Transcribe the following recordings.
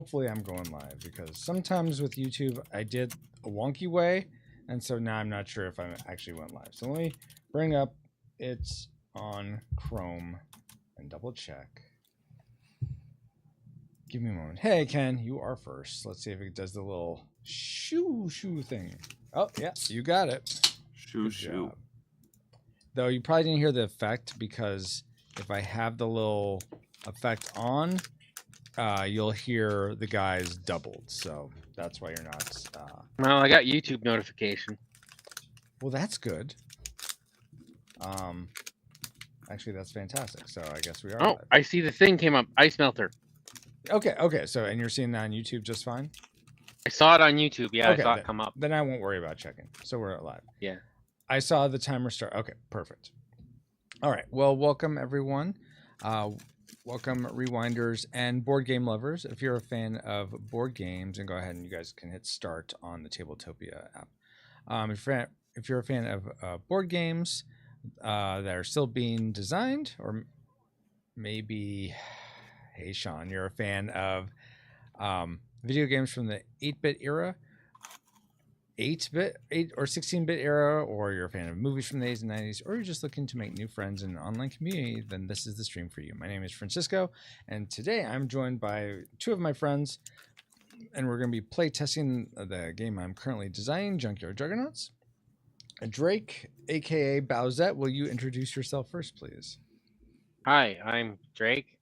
Hopefully I'm going live because sometimes with YouTube I did a wonky way, and so now I'm not sure if I actually went live. So let me bring up it's on Chrome and double check. Give me a moment. Hey Ken, you are first. Let's see if it does the little shoo thing. Oh yeah, you got it. Shoo. Though you probably didn't hear the effect because if I have the little effect on, you'll hear the guys doubled. So that's why you're not. Well, I got YouTube notification. Well, that's good. Actually, that's fantastic. So I guess we are. Oh, live. I see the thing came up. Ice melter. Okay. So, and you're seeing that on YouTube just fine? I saw it on YouTube. Yeah, Okay, I saw it come up. Then I won't worry about checking. So we're live. Yeah. I saw the timer start. Okay, perfect. All right. Well, welcome everyone. Welcome rewinders and board game lovers. If you're a fan of board games, and go ahead and you guys can hit start on the Tabletopia app. If you're a fan of board games that are still being designed, or maybe, hey Sean, you're a fan of video games from the 8-bit era, 8-bit, 8 or 16-bit era, or you're a fan of movies from the 80s and 90s, or you're just looking to make new friends in an online community, then this is the stream for you. My name is Francisco, and today I'm joined by two of my friends, and we're going to be play testing the game I'm currently designing, Junkyard Juggernauts. Drake, aka Bowsette, will you introduce yourself first, please? Hi, I'm Drake,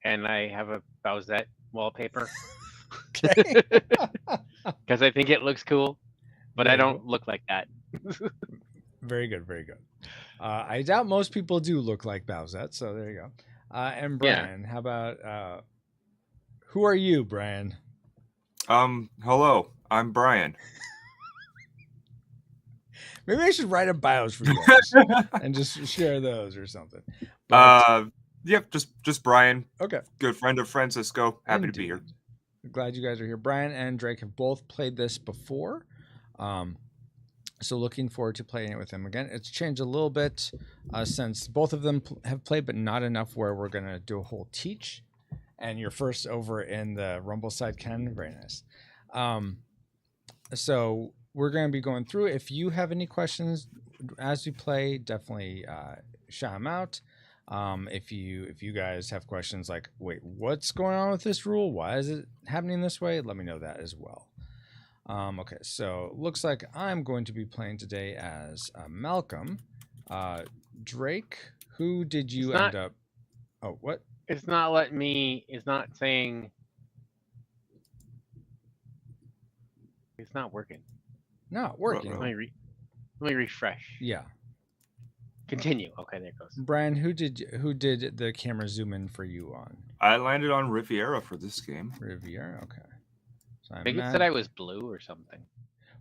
and I have a Bowsette wallpaper. Okay. Because I think it looks cool, but I don't look like that. Very good. I doubt most people do look like Bowsette, so there you go. And Brian, how about who are you, Brian? Hello, I'm Brian. Maybe I should write a bios for you guys and just share those or something. But, Yep, just Brian. Okay. Good friend of Francisco. Happy to be here. Glad you guys are here. Brian and Drake have both played this before. So looking forward to playing it with them again. It's changed a little bit since both of them have played, but not enough where we're going to do a whole teach. And you're first over in the Rumble side, Ken. Very nice. So we're going to be going through. If you have any questions as we play, definitely shout them out. If you guys have questions like, wait, what's going on with this rule? Why is it happening this way? Let me know that as well. Okay, so looks like I'm going to be playing today as Malcolm. Drake, who did you end up? Oh, what? It's not letting me. It's not saying. It's not working. Not working. Let me refresh. Yeah. Continue. Okay, there it goes. Brian, who did the camera zoom in for you on? I landed on Riviera for this game. Riviera, okay. So I think it said I was blue or something.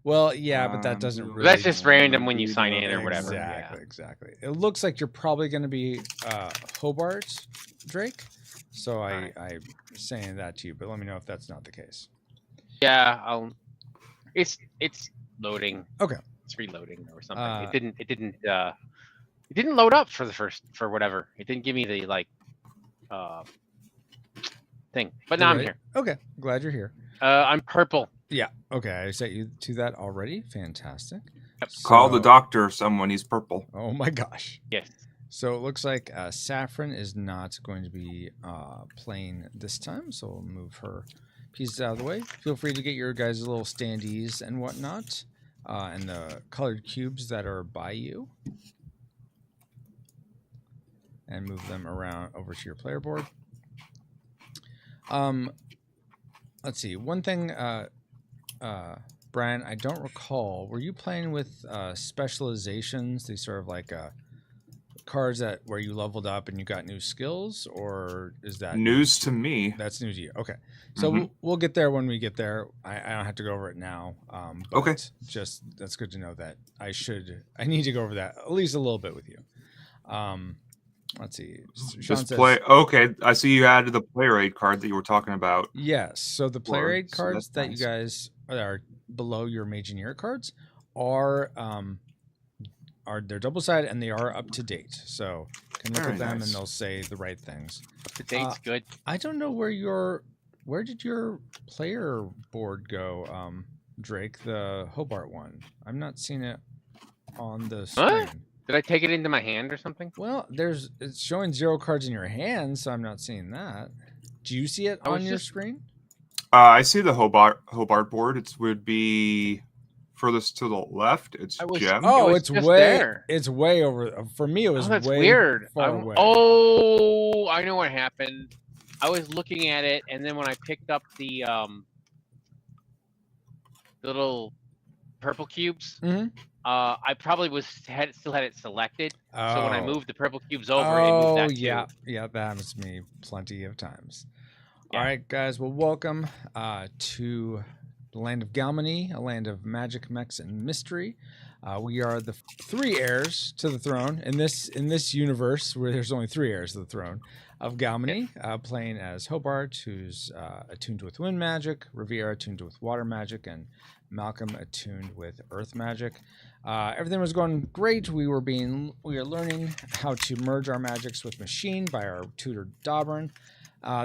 Well, yeah, but that doesn't really... That's just random when you sign in or whatever. Exactly. It looks like you're probably going to be Hobart, Drake. So I'm saying that to you, but let me know if that's not the case. Yeah, It's loading. Okay. It's reloading or something. It didn't load up for whatever. It didn't give me the thing. But now I'm here. Okay. Glad you're here. I'm purple. Yeah. Okay. I set you to that already. Fantastic. Yep. So, call the doctor. Someone. He's purple. Oh my gosh. Yes. So it looks like Saffron is not going to be playing this time. So we'll move her pieces out of the way. Feel free to get your guys' little standees and whatnot, and the colored cubes that are by you, and move them around over to your player board. Let's see. One thing, Brian, I don't recall. Were you playing with specializations? These sort of like cards where you leveled up and you got new skills, or is that news to me? That's new to you. Okay, so we'll get there when we get there. I don't have to go over it now. But okay, just that's good to know that I need to go over that at least a little bit with you. Let's see. Sean says, okay, I see you added the player aid card that you were talking about. Yes, so the player aid cards that you guys are below your Mageneer cards are they're double-sided and they are up to date. So you can look at them and they'll say the right things. Up to date's good. I don't know where your Where did your player board go, Drake? The Hobart one. I'm not seeing it on the screen. What? Did I take it into my hand or something? Well, it's showing 0 cards in your hand, so I'm not seeing that. Do you see it on your screen? I see the Hobart board. It would be furthest to the left. It's gem. Oh, it's way there. It's way over. For me, it was that's way weird. far away. Oh, I know what happened. I was looking at it, and then when I picked up the little purple cubes, I probably still had it selected. So when I moved the purple cubes over, it moved that too. Yeah, that happens to me plenty of times. Yeah. All right, guys. Well, welcome to the land of Galmany, a land of magic, mechs, and mystery. We are the 3 heirs to the throne in this universe where there's only 3 heirs to the throne of Galmany, playing as Hobart, who's attuned with wind magic, Riviera attuned with water magic, and Malcolm attuned with earth magic. Everything was going great. We were learning how to merge our magics with machine by our tutor Dobrin.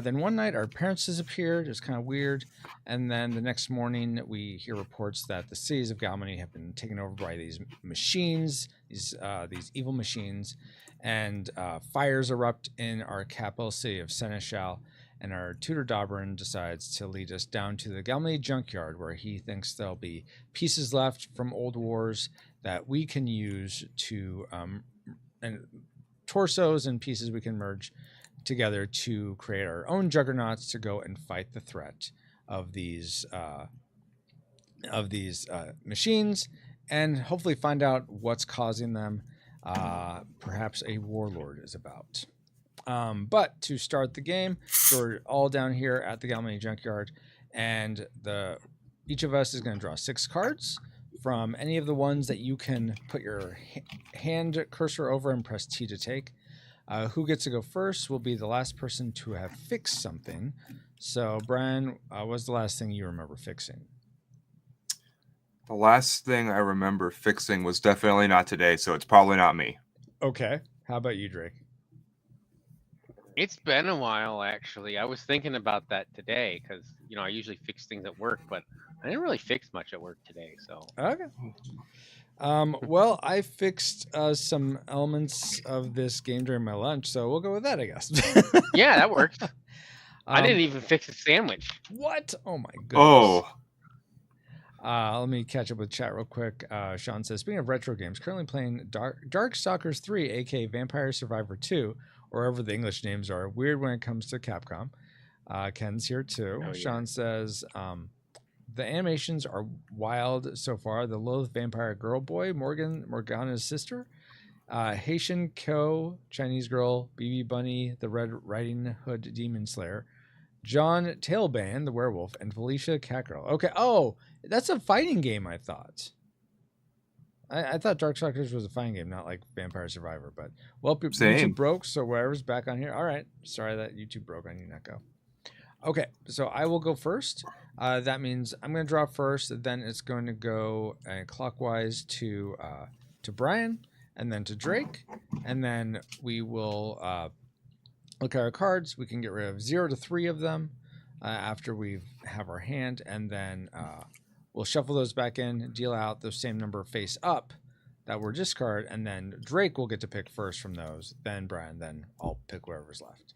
Then one night our parents disappeared. It was kind of weird. And then the next morning we hear reports that the cities of Galmany have been taken over by these machines, these evil machines, and fires erupt in our capital city of Seneschal. And our tutor Dobrin decides to lead us down to the Galmany Junkyard, where he thinks there'll be pieces left from old wars that we can use to and torsos and pieces we can merge together to create our own juggernauts to go and fight the threat of these machines, and hopefully find out what's causing them. Perhaps a warlord is about. But to start the game, we're all down here at the Galmany Junkyard, and each of us is going to draw 6 cards from any of the ones that you can put your hand cursor over and press T to take. Who gets to go first will be the last person to have fixed something. So, Brian, what's the last thing you remember fixing? The last thing I remember fixing was definitely not today, so it's probably not me. Okay. How about you, Drake? It's been a while, actually. I was thinking about that today because, I usually fix things at work, but I didn't really fix much at work today. So okay. Well, I fixed some elements of this game during my lunch, so we'll go with that, I guess. Yeah, that works. I didn't even fix a sandwich. What? Oh my goodness. Oh. Let me catch up with chat real quick. Sean says, speaking of retro games, currently playing Darkstalkers 3, aka Vampire Survivor 2, or whatever the English names are. Weird when it comes to Capcom. Ken's here too. Oh, yeah. Sean says, the animations are wild so far. The Loathed Vampire Girl Boy, Morgana's sister, Haitian Kyo, Chinese Girl, BB Bunny, the Red Riding Hood Demon Slayer, John Tailband, the werewolf, and Felicia Catgirl. Okay. Oh, that's a fighting game, I thought. I thought Darkstalkers was a fighting game, not like Vampire Survivor. But, well, YouTube broke, so whatever's back on here. All right. Sorry that YouTube broke on you, Neko. Okay, so I will go first. That means I'm going to draw first. Then it's going to go clockwise to Brian, and then to Drake. And then we will look at our cards. We can get rid of 0 to 3 of them after we have our hand. And then we'll shuffle those back in, deal out those same number face up that were discard. And then Drake will get to pick first from those. Then Brian, then I'll pick whatever's left.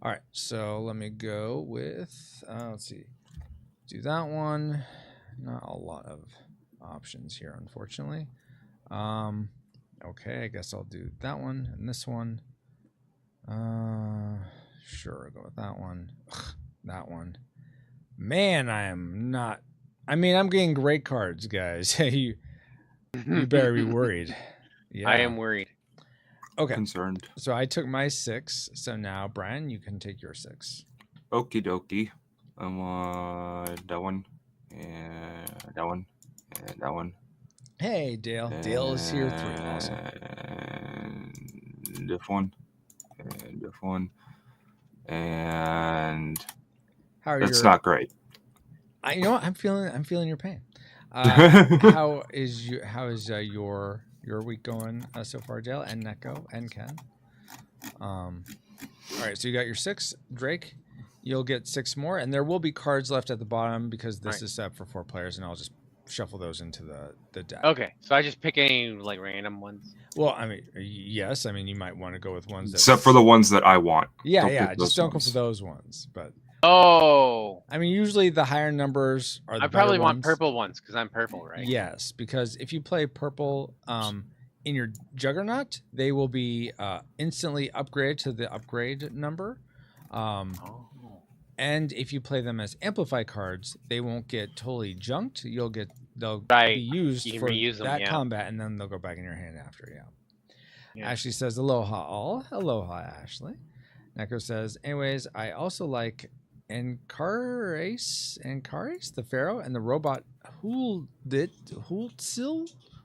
All right, so let me go with, let's see, do that one. Not a lot of options here, unfortunately. Okay, I guess I'll do that one and this one. Sure, I'll go with that one. Ugh, that one. Man, I'm getting great cards, guys. you better be worried. Yeah. I am worried. Okay. Concerned. So I took my 6. So now, Brian, you can take your 6. Okie dokie. I want that one, and that one, and that one. Hey, Dale. Dale is here 3 also. And this one, and this one, and that's not great. You know what? I'm feeling your pain. How is your week going so far, Dale, and Neko, and Ken? All right, so you got your 6, Drake, you'll get 6 more, and there will be cards left at the bottom because this Right. is set for 4 players, and I'll just shuffle those into the deck. Okay, so I just pick any like random ones. Well, I mean, yes. I mean, you might want to go with ones that. Except for the ones that I want. Yeah, Don't yeah. pick Just those don't ones. go for those ones. But Oh, I mean, usually the higher numbers are the I probably better want ones. purple ones because I'm purple, right? Yes, because if you play purple in your Juggernaut, they will be instantly upgraded to the upgrade number. Oh. And if you play them as amplify cards, they won't get totally junked. They'll Right. be used You can for reuse them, that yeah. combat, and then they'll go back in your hand after. Yeah. Yeah. Ashley says, "Aloha all." Aloha, Ashley. Neko says, "Anyways, I also like Ancares, the Pharaoh, and the robot Hultzil,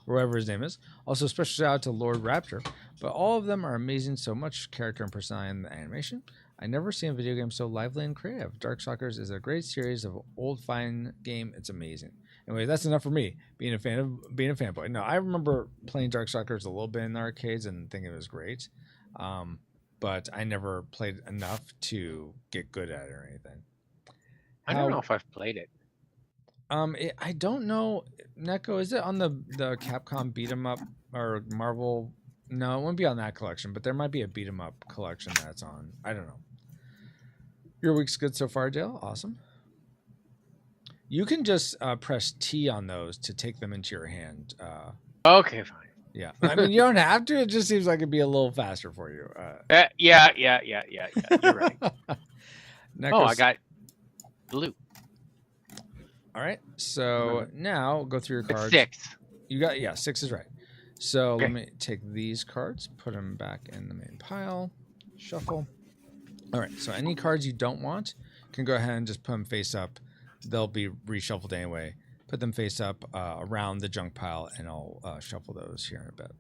or whatever his name is. Also, special shout out to Lord Raptor. But all of them are amazing. So much character and personality in the animation. I never seen a video game so lively and creative. Darkstalkers is a great series of old fine game. It's amazing. Anyway, that's enough for me being a fanboy. No, I remember playing Darkstalkers a little bit in the arcades and thinking it was great, but I never played enough to get good at it or anything. I don't know if I've played it. I don't know. Neko, is it on the Capcom beat 'em up or Marvel? No, it wouldn't be on that collection, but there might be a beat 'em up collection that's on. I don't know. Your week's good so far, Dale. Awesome. You can just press T on those to take them into your hand. Okay, fine. Yeah, I mean you don't have to. It just seems like it'd be a little faster for you. Yeah. You're right. Oh, I got blue. All right, so now go through your It's cards. 6. You got 6 is right. So Okay. let me take these cards, put them back in the main pile, shuffle. All right, so any cards you don't want can go ahead and just put them face up. They'll be reshuffled anyway. Put them face up around the junk pile, and I'll shuffle those here in a bit.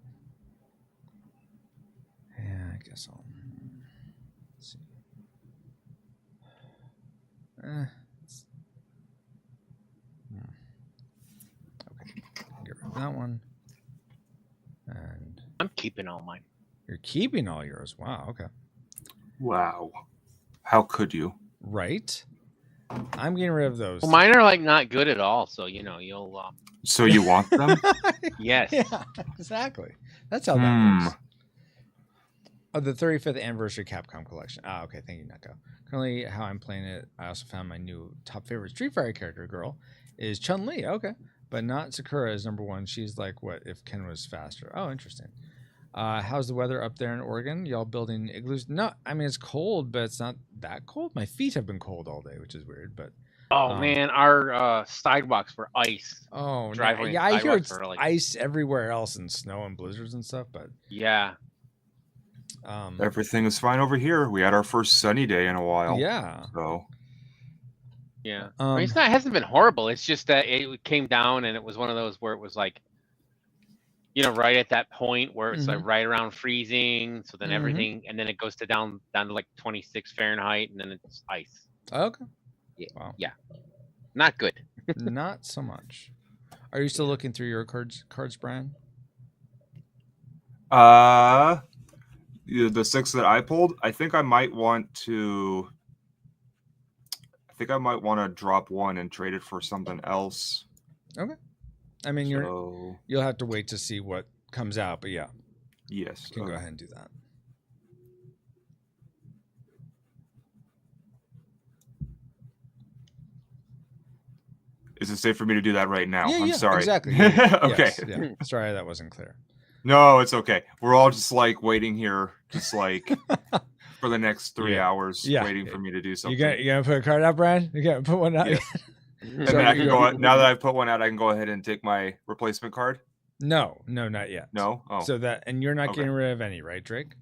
Yeah, I guess I'll. Let's see. Okay, get rid of that one. And I'm keeping all mine. you're keeping all yours. Wow, okay. Wow. How could you? Right? I'm getting rid of those. Well, mine are like not good at all, so you'll. So you want them? Yes. Yeah, exactly. That's how that works. Hmm. Oh, the 35th anniversary Capcom collection. Ah, okay. Thank you, Neko. Currently, how I'm playing it, I also found my new top favorite Street Fighter character girl is Chun-Li. Okay. But not Sakura is number 1. She's like, what if Ken was faster? Oh, interesting. How's the weather up there in Oregon? Y'all building igloos? No, I mean, it's cold, but it's not that cold. My feet have been cold all day, which is weird, but... Oh man, our sidewalks were ice. Oh, Driveway yeah, and I hear sidewalks it's are like- ice everywhere else and snow and blizzards and stuff, but... Yeah. Everything is fine over here. We had our first sunny day in a while. Yeah. So Yeah. I mean, it hasn't been horrible. It's just that it came down and it was one of those where it was like, right at that point where it's like right around freezing. So then everything, and then it goes down to like 26 Fahrenheit, and then it's ice. Okay. Yeah. Wow. Yeah. Not good. Not so much. Are you still looking through your cards, Brian? the 6 that I pulled, I think I might want to drop 1 and trade it for something else. Okay. I mean, So, you'll have to wait to see what comes out, but yeah, yes. you can go ahead and do that. Is it safe for me to do that right now? Yeah, I'm yeah, sorry. exactly. Yeah, Okay. yes, yeah. Sorry, that wasn't clear. No, it's okay. We're all just like waiting here, just like for the next 3 Yeah. hours, Yeah. waiting for me to do something. You gonna put a card out, Brian? You gonna put one out? Yes. And So then I you can go- now that I've put one out, I can go ahead and take my replacement card. No, not yet. No? Oh. So and you're not Okay. getting rid of any, right, Drake?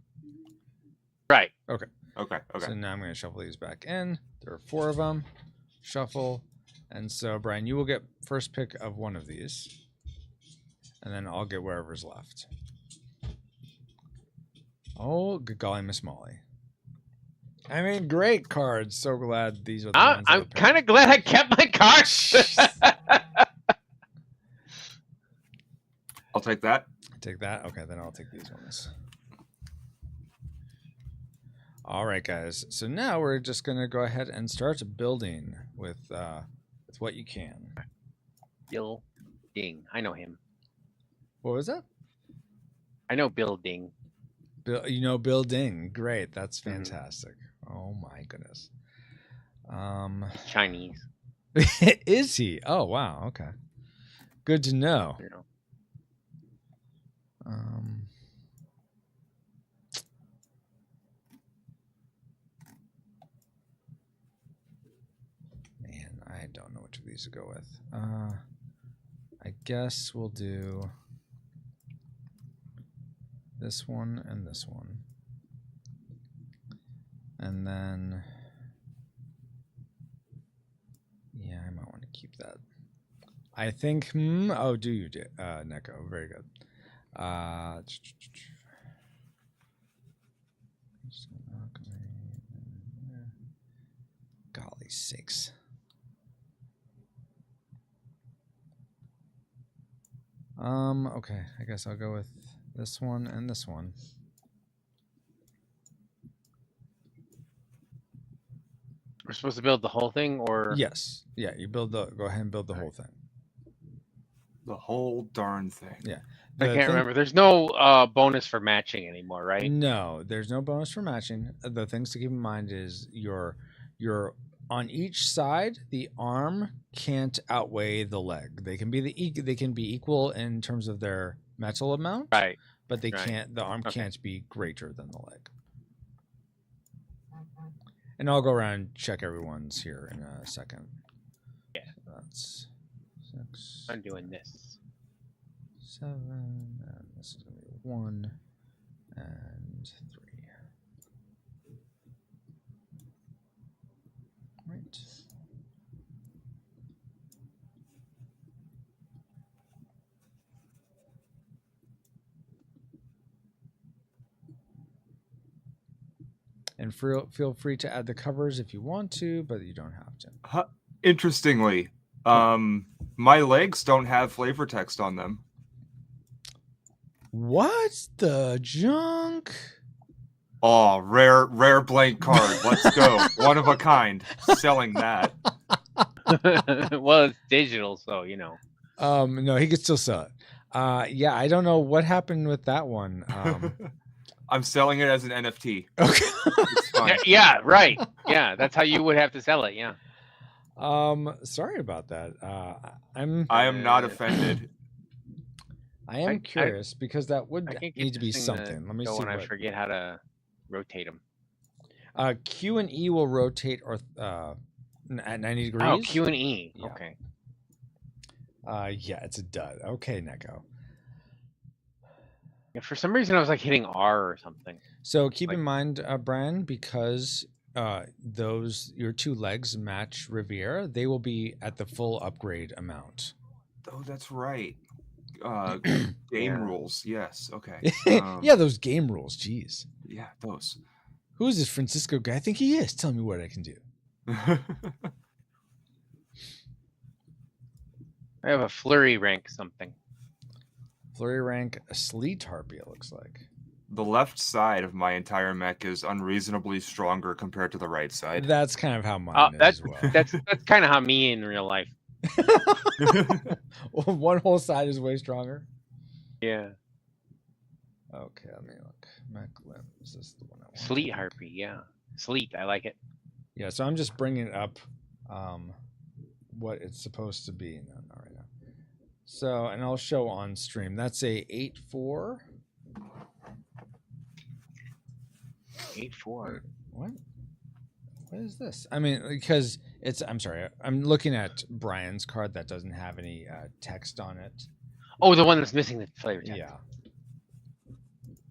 Right. Okay. So now I'm going to shuffle these back in. There are 4 of them. Shuffle. And so, Brian, you will get first pick of one of these. And then I'll get wherever's left. Oh, good golly, Miss Molly. I mean, great cards. So glad these are the ones that I I'm picked. kind of glad I kept my cards. I'll take that. Take that? Okay, then I'll take these ones. All right, guys. So now we're just gonna go ahead and start building with what you can. Bill Ding. I know him. What was that? I know Bill Ding. Bill, you know Bill Ding. Great. That's fantastic. Oh my goodness. He's Chinese. Is he? Oh wow. Okay. Good to know. You know. Man, I don't know which of these to go with. I guess we'll do this one and this one. And then, yeah, I might want to keep that. I think, oh, do you, Neko? Very good. Golly sakes. Okay, I guess I'll go with this one and this one. We're supposed to build the whole thing, or yes, yeah. You go ahead and build the whole thing. The whole darn thing. Yeah, I can't remember. There's no bonus for matching anymore, right? No, there's no bonus for matching. The things to keep in mind is you're on each side. The arm can't outweigh the leg. They can be equal in terms of their metal amount, right? But they can't. The arm can't be greater than the leg. And I'll go around and check everyone's here in a second. Yeah. So that's 6. I'm doing this. 7. And this is going to be 1 and 3. Right. And feel free to add the covers if you want to, but you don't have to. Interestingly, my legs don't have flavor text on them. What the junk? Oh, rare blank card. Let's go. One of a kind. Selling that. Well, it's digital, so you know. No, he could still sell it. Yeah, I don't know what happened with that one. I'm selling it as an NFT. Okay. It's fine. Yeah, right. Yeah, that's how you would have to sell it. Yeah. Sorry about that. I am not offended. I am curious because that would need to be something. Let me see. When I forget how to rotate them. Q and E will rotate or at 90 degrees. Oh, Q and E. Yeah. Okay. Yeah, it's a dud. Okay, Neko. Yeah, for some reason, I was like hitting R or something. So keep in mind, Brian, because your 2 legs match Riviera, they will be at the full upgrade amount. Oh, that's right. Game rules. Yes. Okay. Yeah, those game rules. Jeez. Yeah, those. Who is this Francisco guy? I think he is. Tell me what I can do. I have a flurry rank something. Flurry rank a sleet harpy, it looks like. The left side of my entire mech is unreasonably stronger compared to the right side. That's kind of how mine is as well. That's kind of how me in real life. One whole side is way stronger. Yeah. Okay, let me look. Mech limbs. This is the one I want. Sleet harpy, yeah. Sleet, I like it. Yeah, so I'm just bringing up what it's supposed to be. No, not right now. So, and I'll show on stream. That's a 8-4. 8-4. What? What is this? I mean, because it's. I'm sorry. I'm looking at Brian's card that doesn't have any text on it. Oh, the one that's missing the flavor text. Yeah.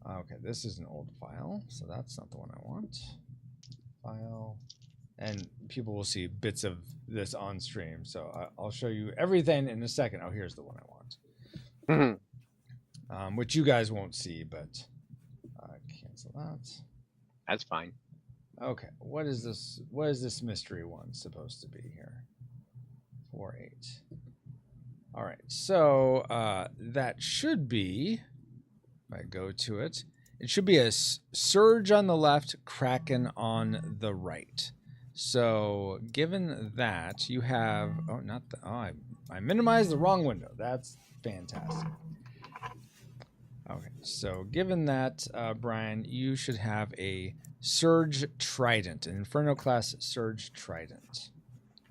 Okay, this is an old file, so that's not the one I want. File. And people will see bits of this on stream, so I'll show you everything in a second. Oh, here's the one I want. Which you guys won't see, but cancel that. That's fine. Okay, what is this? What is this mystery one supposed to be here? 4-8. All right, so that should be. If I go to it, it should be a surge on the left, kraken on the right. So given that you have, I minimized the wrong window. That's fantastic. Okay, so given that, Brian, you should have a Surge Trident, an Inferno class Surge Trident.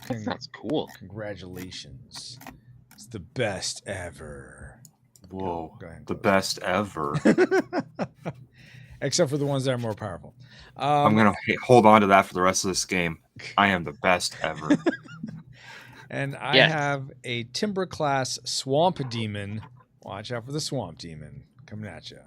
That sounds cool. Congratulations. It's the best ever. Whoa, go ahead, the best ever. Except for the ones that are more powerful. I'm going to hold on to that for the rest of this game. I am the best ever. And I have a Timber class Swamp Demon. Watch out for the Swamp Demon coming at you.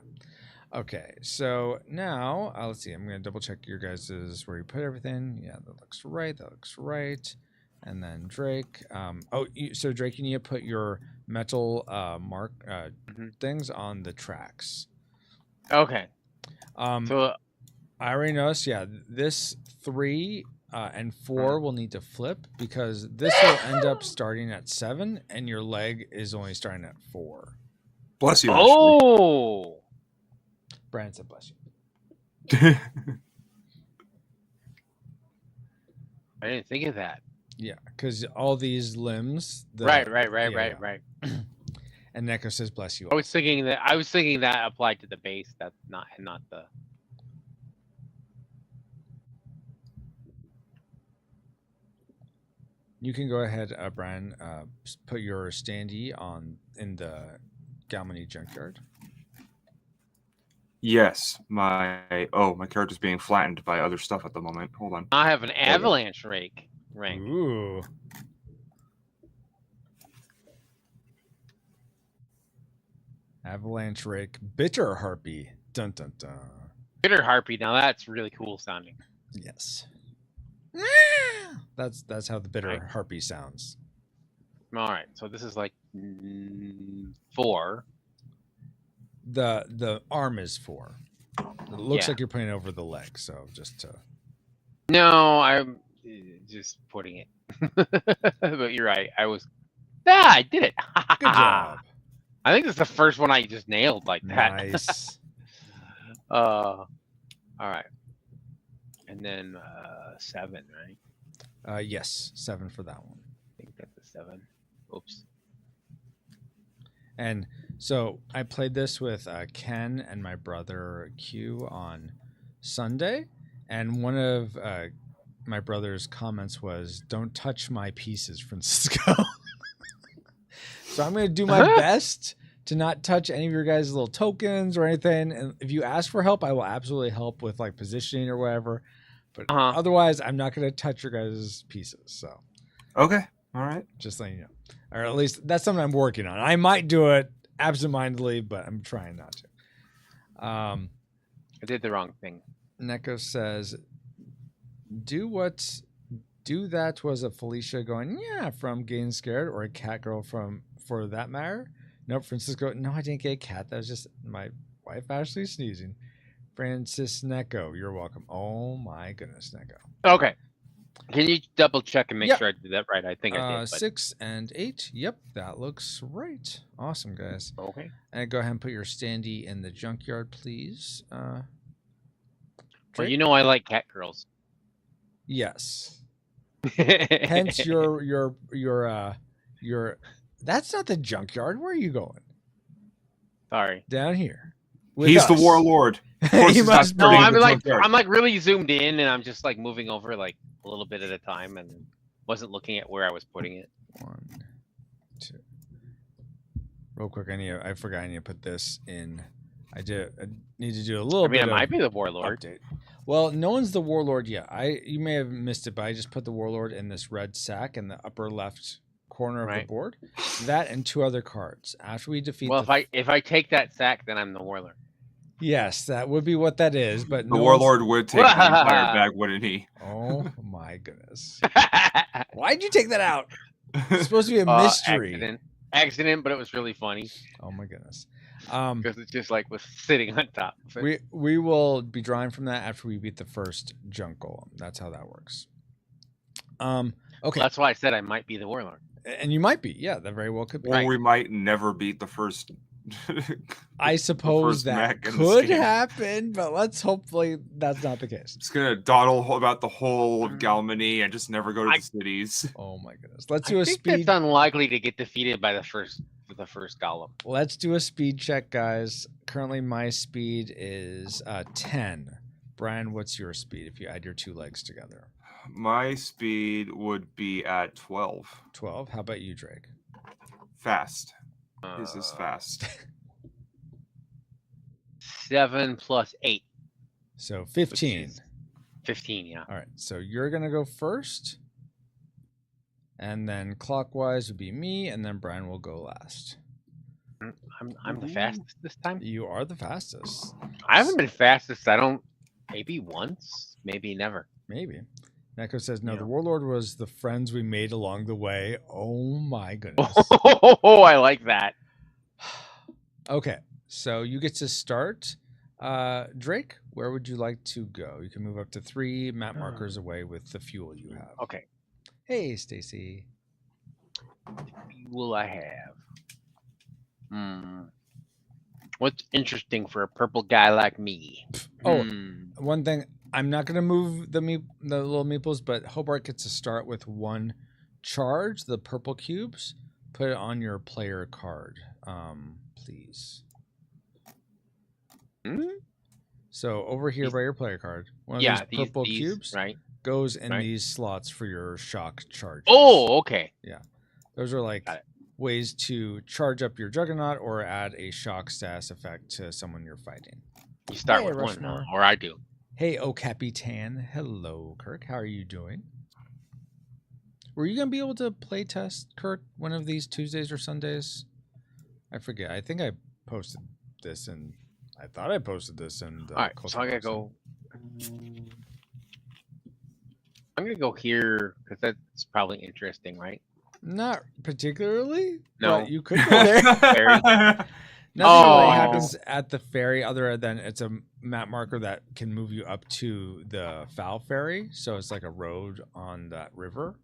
Okay, so now, let's see. I'm going to double check your guys's where you put everything. Yeah, that looks right. That looks right. And then Drake. So Drake, you need to put your metal mark things on the tracks. Okay. So I already noticed. Yeah, this 3 and 4 will need to flip because this will end up starting at 7, and your leg is only starting at 4. Bless you. Oh. Ashley. Brian said, "Bless you." I didn't think of that. Yeah, because all these limbs. Right. And Neko says, "Bless you." I was thinking that applied to the base. That's not the. You can go ahead, Brian. Put your standee in the Galmany Junkyard. Yes, my character's being flattened by other stuff at the moment. Hold on. I have an avalanche rank. Ooh. Avalanche rake, bitter harpy. Dun dun dun. Bitter harpy. Now that's really cool sounding. Yes. That's how the bitter harpy sounds. All right, so this is like 4. The arm is 4. It looks like you're putting it over the leg, so just to. No, I'm just putting it. But you're right. I did it. Good job. I think this is the first one I just nailed like that. Nice. All right. And then 7, right? Yes, 7 for that one. I think that's a 7. Oops. And so I played this with Ken and my brother Q on Sunday, and one of my brother's comments was, "Don't touch my pieces, Francisco." So I'm going to do my best to not touch any of your guys' little tokens or anything. And if you ask for help, I will absolutely help with like positioning or whatever. But otherwise, I'm not going to touch your guys' pieces. So, okay, all right, just letting you know, or at least that's something I'm working on. I might do it absentmindedly, but I'm trying not to. I did the wrong thing. Neko says, "Do that" was a Felicia going, "Yeah," from Getting Scared, or a cat girl for that matter. Nope, Francisco. No, I didn't get a cat. That was just my wife Ashley sneezing. Francis Neko, you're welcome. Oh my goodness, Neko. Okay. Can you double check and make sure I did that right? I think I did. 6 and 8. Yep, that looks right. Awesome, guys. Okay. And go ahead and put your standee in the junkyard, please. Well, you know I like cat girls. Yes. Hence your that's not the junkyard. Where are you going? Sorry. Down here. He's the warlord. He must no, I'm like really zoomed in, and I'm just like moving over like a little bit at a time, and wasn't looking at where I was putting it. 1, 2. Real quick, I forgot I need to put this in. I need to do a little bit. I might be the warlord. Update. Well, no one's the warlord yet. You may have missed it, but I just put the warlord in this red sack in the upper left corner of the board. That and 2 other cards. After we defeat. Well, if I take that sack, then I'm the warlord. Yes, that would be what that is. But the warlord would take the entire bag, wouldn't he? Oh my goodness! Why'd you take that out? It's supposed to be a mystery. Accident, but it was really funny. Oh my goodness! Because it just like was sitting on top. We will be drawing from that after we beat the first junk golem. That's how that works. Okay. Well, that's why I said I might be the warlord. And you might be, yeah. That very well could be. Or we might never beat the first I suppose that could happen, but let's hopefully that's not the case. It's gonna dawdle about the whole of Galmany and just never go to the cities. Oh my goodness! Let's do a speed. It's unlikely to get defeated by the first golem. Let's do a speed check, guys. Currently, my speed is 10. Brian, what's your speed if you add your 2 legs together? My speed would be at 12. 12. How about you, Drake? Fast. This is fast. 7 plus 8. So 15. 15, yeah. All right. So you're gonna go first, and then clockwise would be me, and then Brian will go last. I'm the fastest this time. You are the fastest. I haven't been fastest. I don't. Maybe once. Maybe never. Maybe. Neko says, no, the Warlord was the friends we made along the way. Oh, my goodness. Oh, I like that. Okay, so you get to start. Drake, where would you like to go? You can move up to 3 map markers away with the fuel you have. Okay. Hey, Stacy. Fuel I have. What's interesting for a purple guy like me? One thing. I'm not going to move the little meeples, but Hobart gets to start with 1 charge, the purple cubes. Put it on your player card, please. So over here by your player card, one of these purple cubes goes in these slots for your shock charge. Oh, okay. Yeah. Those are like ways to charge up your Juggernaut or add a shock status effect to someone you're fighting. You start with 1, or I do. Hey, O Capitan. Hello, Kirk. How are you doing? Were you going to be able to play test, Kirk, one of these Tuesdays or Sundays? I forget. I think I posted this in... I thought I posted this in... All right, so I got to go... I'm going to go here, because that's probably interesting, right? Not particularly. No. But you could go there. Nothing really happens at the ferry other than it's a map marker that can move you up to the Foul Ferry. So it's like a road on that river.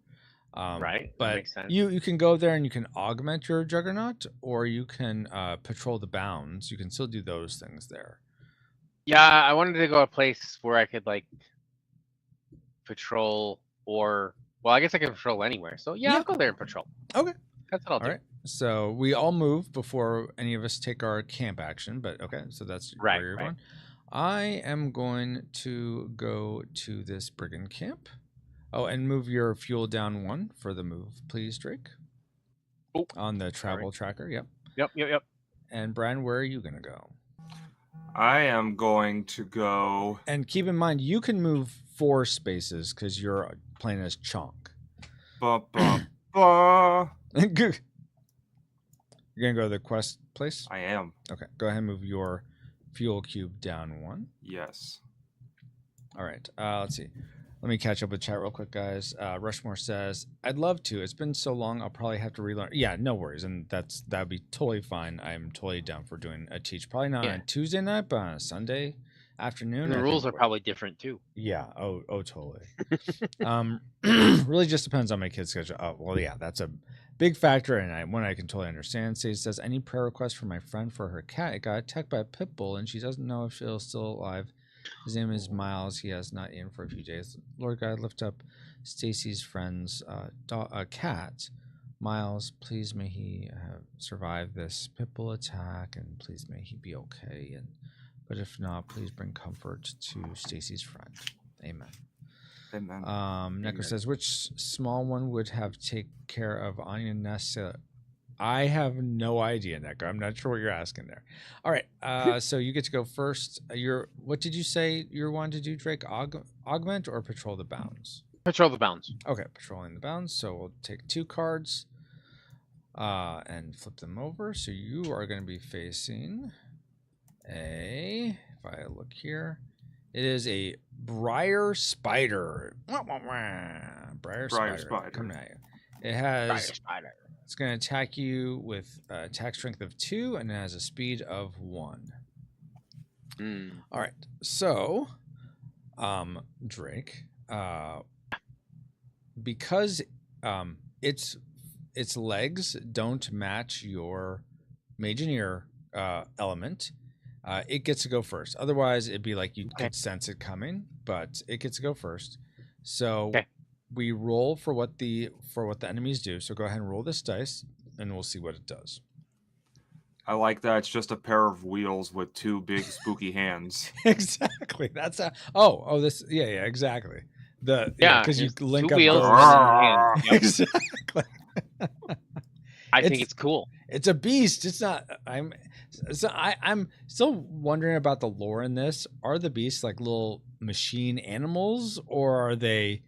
Right. But makes sense. you can go there and you can augment your Juggernaut, or you can patrol the bounds. You can still do those things there. Yeah, I wanted to go a place where I could like patrol or... Well, I guess I can patrol anywhere. So yeah, I'll go there and patrol. Okay. That's what I'll do. All right. So we all move before any of us take our camp action, but okay, so that's where you're going. I am going to go to this brigand camp. Oh, and move your fuel down 1 for the move, please, Drake. Oh, on the travel tracker, yep. Yep. And Brian, where are you going to go? I am going to go... And keep in mind, you can move 4 spaces because you're playing as Chonk. You're going to go to the quest place? I am. Okay, go ahead and move your fuel cube down 1. Yes. All right, let's see. Let me catch up with chat real quick, guys. Rushmore says, I'd love to. It's been so long, I'll probably have to relearn. Yeah, no worries, and that'd be totally fine. I'm totally down for doing a teach. Probably not on Tuesday night, but on a Sunday afternoon. And the rules are probably different, too. Yeah, oh, totally. Really just depends on my kid's schedule. Oh, well, yeah, that's a big factor, and one I can totally understand. Say, says, any prayer request for my friend for her cat? It got attacked by a pit bull, and she doesn't know if she'll still alive. His name is Miles. He has not eaten for a few days. Lord God, lift up Stacy's friend's cat. Miles, please may he survive this pit bull attack, and please may he be okay. But if not, please bring comfort to Stacy's friend. Amen. Neko says, which small one would have take care of onion nests? I have no idea, Neko. I'm not sure what you're asking there. All right, so you get to go first. What did you say you wanted to do, Drake? Augment or patrol the bounds? Patrol the bounds. Okay, patrolling the bounds. So we'll take 2 cards and flip them over. So you are going to be facing if I look here, it is a Briar Spider. Briar Spider. Coming at you. It has... It's going to attack you with attack strength of 2, and it has a speed of 1. All right. So, Drake, because its legs don't match your Mageneer element, it gets to go first. Otherwise, it'd be like you could sense it coming, but it gets to go first. So we roll for what the enemies do. So go ahead and roll this dice, and we'll see what it does. I like that. It's just a pair of wheels with two big spooky hands. Exactly. That's this. Yeah. Exactly. Because you link two up wheels those. and Exactly. I think it's cool. It's a beast. It's not. I'm still wondering about the lore in this. Are the beasts like little machine animals, or are they?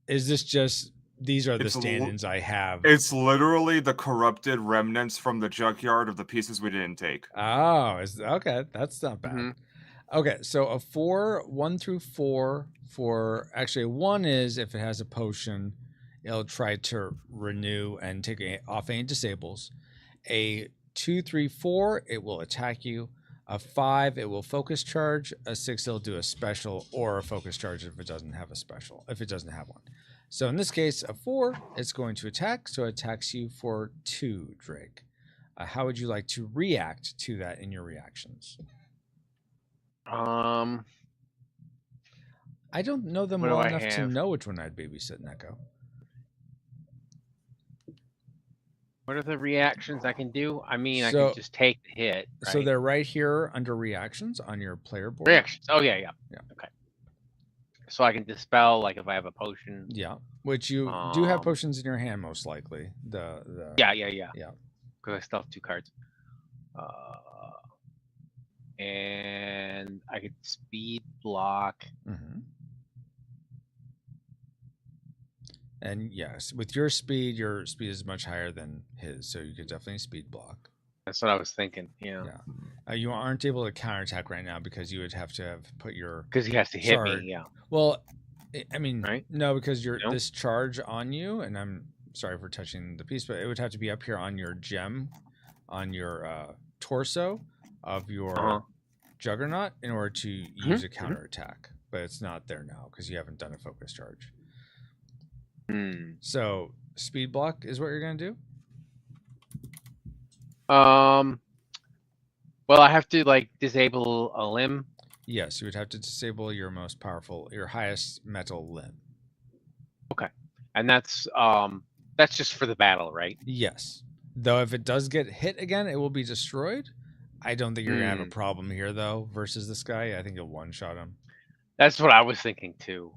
Is this just these are the stand-ins I have? It's literally the corrupted remnants from the junkyard of the pieces we didn't take. Oh, okay. That's not bad. Mm-hmm. Okay, so a 4, 1 through 4 for actually 1 is if it has a potion, it'll try to renew and take off any disables. A 2, 3, 4, it will attack you. A 5, it will focus charge. A 6, it'll do a special or a focus charge if it doesn't have a special, if it doesn't have one. So in this case, a 4, it's going to attack. So it attacks you for 2, Drake. How would you like to react to that in your reactions? I don't know them well enough to know which one I'd babysit, Neko. What are the reactions I can do? I mean, I can just take the hit. Right? So they're right here under reactions on your player board. Reactions. Oh, yeah. Okay. So I can dispel, like, if I have a potion. Yeah, which you do have potions in your hand, most likely. Yeah. Because I still have 2 cards. And I could speed block. Mm-hmm. And yes, with your speed is much higher than his, so you could definitely speed block. That's what I was thinking. Yeah. You aren't able to counterattack right now because you would have to have put your because he has to hit me. Yeah. Well, I mean, right? No, because this charge on you, and I'm sorry for touching the piece, but it would have to be up here on your gem, on your torso of your Juggernaut in order to use a counterattack. But it's not there now because you haven't done a focus charge. So speed block is what you're gonna do. Well, I have to like disable a limb. Yes, you would have to disable your most powerful, your highest metal limb. Okay, and that's just for the battle, right? Yes. Though if it does get hit again, it will be destroyed. I don't think you're gonna have a problem here though versus this guy. I think you'll one-shot him. That's what I was thinking too.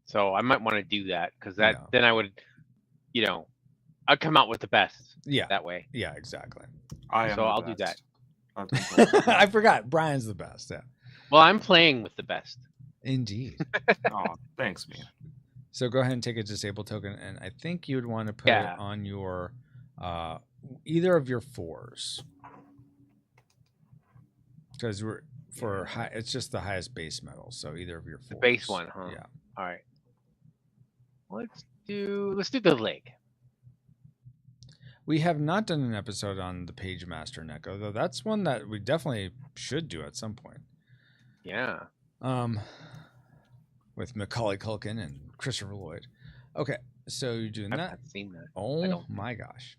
So I might want to do that because then I would, I'd come out with the best. Yeah. That way. Yeah, exactly. I'll do that. I forgot. Brian's the best. Yeah. Well, I'm playing with the best. Indeed. Oh, thanks, man. So go ahead and take a disable token, and I think you would want to put it on your either of your 4s. Because it's just the highest base metal, so either of your 4s. The base one, huh? Yeah. All right. Let's do the leg. We have not done an episode on the Page Master Neko, though that's one that we definitely should do at some point. Yeah. With Macaulay Culkin and Christopher Lloyd. Okay, so you're doing that. I've not seen that. Oh my gosh.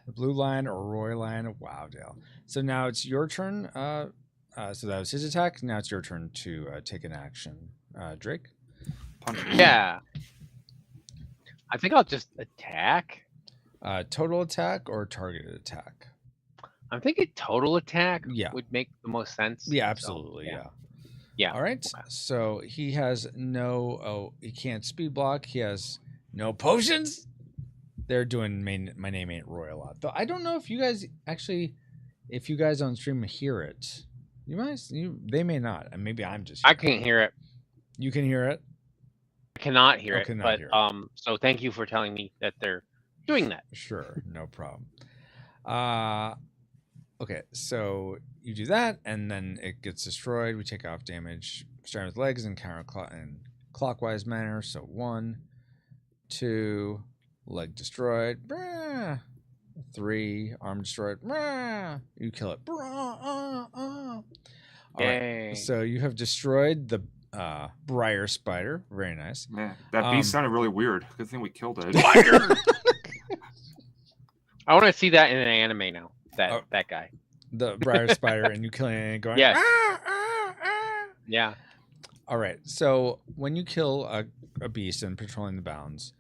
The Blue Lion or Roy Lion of Wowdale. So now it's your turn. So that was his attack. Now it's your turn to take an action. Drake? Yeah. I think I'll just attack. Total attack or targeted attack? I'm thinking total attack would make the most sense. Yeah, absolutely. So, yeah. All right. Okay. So he has he can't speed block. He has no potions. They're doing My Name Ain't Roy a lot. Though I don't know if you guys on stream hear it. They may not. And maybe I'm just I can't hear it. You can hear it? I cannot hear it. But so thank you for telling me that they're doing that. Sure, no problem. Okay, so you do that, and then it gets destroyed. We take off damage, starting with legs in clockwise manner. So 1, 2, leg destroyed. 3, arm destroyed. You kill it. All right, so you have destroyed the Briar Spider. Very nice. Man, that beast sounded really weird. Good thing we killed it. I want to see that in an anime now. That guy. the briar spider and you killing it and going, Yes. "Ah, ah, ah." Yeah. All right. So when you kill a beast and patrolling the bounds,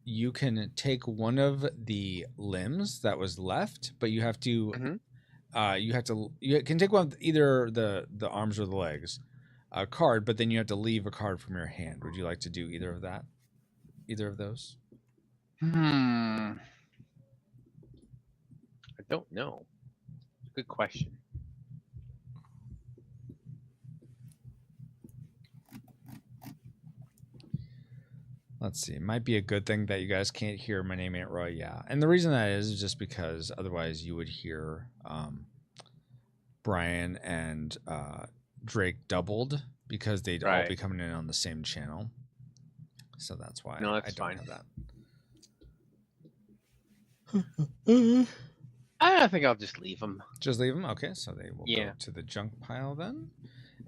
you can take one of the limbs that was left, but you have to, you can take one of either the arms or the legs, card, but then you have to leave a card from your hand. Would you like to do either of that? Either of those? I don't know. Good question. Let's see. It might be a good thing that you guys can't hear My Name Ain't Roy. Yeah. And the reason that is just because otherwise you would hear Brian and Drake doubled because they'd all be coming in on the same channel. So that's why no, that's I don't fine. have that. I think I'll just leave them. Just leave them? Okay. So they will go to the junk pile then.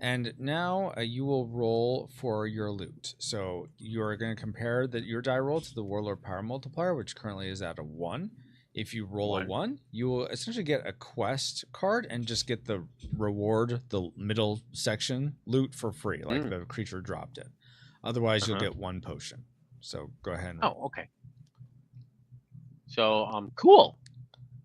And now you will roll for your loot. So you're going to compare your die roll to the Warlord Power Multiplier, which currently is at a 1. If you roll a 1, you will essentially get a quest card and just get the reward, the middle section loot for free, like the creature dropped it. Otherwise, you'll get 1 potion. So go ahead and roll. Oh, okay. So, cool.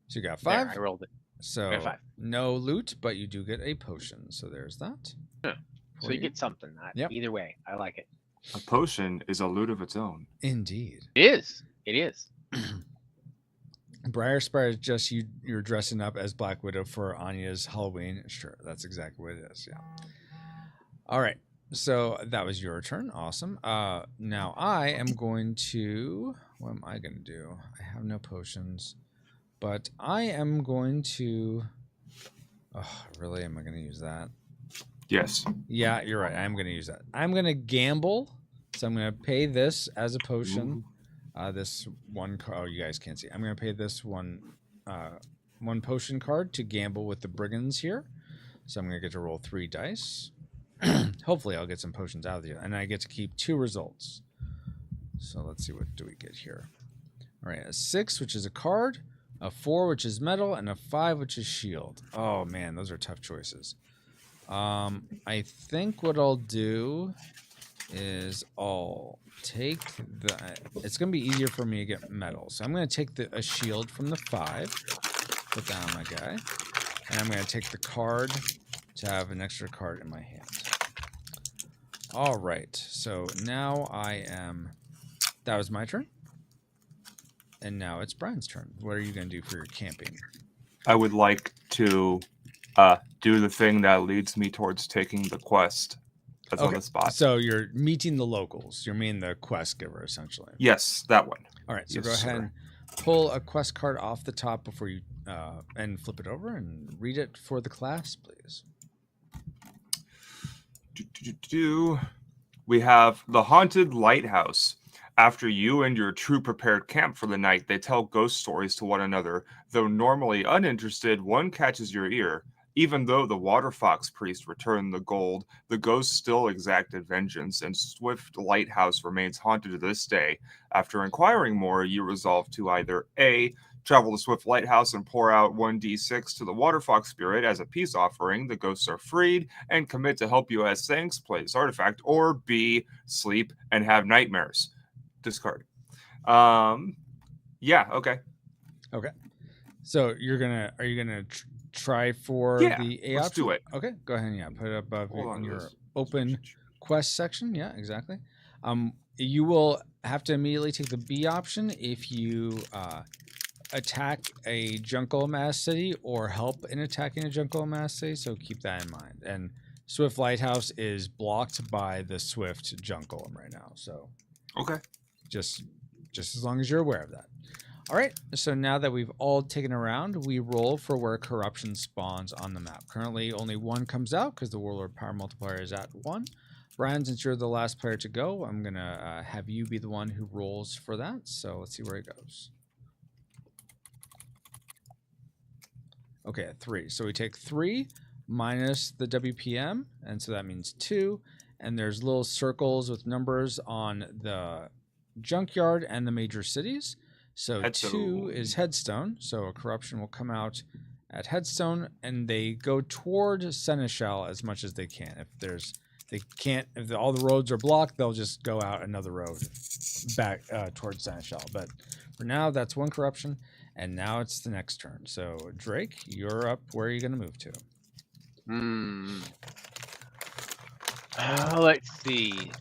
So you got 5. There, I rolled it. So no loot, but you do get a potion. So there's that. Yeah. So you get something. Either way, I like it. A potion is a loot of its own. Indeed. It is. It is. Briar Spider, just you're dressing up as Black Widow for Anya's Halloween. Sure, that's exactly what it is. Yeah. All right. So that was your turn. Awesome. Now I am going to. What am I going to do? I have no potions. But I am going to... Oh, really? Am I going to use that? Yes. Yeah, you're right. I'm going to use that. I'm going to gamble. So I'm going to pay this as a potion. This one... Oh, you guys can't see. I'm going to pay this one potion card to gamble with the brigands here. So I'm going to get to roll 3 dice. Hopefully I'll get some potions out of here. And I get to keep 2 results. So let's see. What do we get here? All right. A 6, which is a card. A 4, which is metal, and a 5, which is shield. Oh, man, those are tough choices. I think what I'll do is I'll take the... It's going to be easier for me to get metal. So I'm going to take a shield from the 5, put that on my guy, and I'm going to take the card to have an extra card in my hand. All right, so now I am... That was my turn. And now it's Brian's turn. What are you going to do for your camping? I would like to do the thing that leads me towards taking the quest that's on the spot. So you're meeting the locals. You're meeting the quest giver, essentially. Yes, that one. All right, so go ahead and pull a quest card off the top before you and flip it over and read it for the class, please. We have the Haunted Lighthouse. After you and your troop prepared camp for the night, they tell ghost stories to one another. Though normally uninterested, one catches your ear. Even though the water fox priest returned the gold, the ghosts still exacted vengeance, and Swift Lighthouse remains haunted to this day. After inquiring more, you resolve to either A, travel to Swift Lighthouse and pour out 1d6 to the water fox spirit as a peace offering, the ghosts are freed, and commit to help you as thanks, play this artifact, or B, sleep and have nightmares. Discard. Yeah, okay. Okay. So are you gonna try for the A let's option? Do it. Okay, go ahead and put it above in your open quest section. Yeah, exactly. You will have to immediately take the B option if you attack a junk golem ass city or help in attacking a junk golem ass city, so keep that in mind. And Swift Lighthouse is blocked by the Swift junk golem right now, so okay. Just as long as you're aware of that. All right, so now that we've all taken a round, we roll for where corruption spawns on the map. Currently, only 1 comes out because the Warlord Power Multiplier is at 1. Brian, since you're the last player to go, I'm going to have you be the one who rolls for that. So let's see where it goes. Okay, 3. So we take 3 minus the WPM, and so that means 2. And there's little circles with numbers on the Junkyard and the major cities. So Headstone. 2 is Headstone. So a corruption will come out at Headstone, and they go toward Seneschal as much as they can. If all the roads are blocked, they'll just go out another road back towards Seneschal. But for now, that's one corruption, and now it's the next turn. So Drake, you're up. Where are you going to move to? Let's see.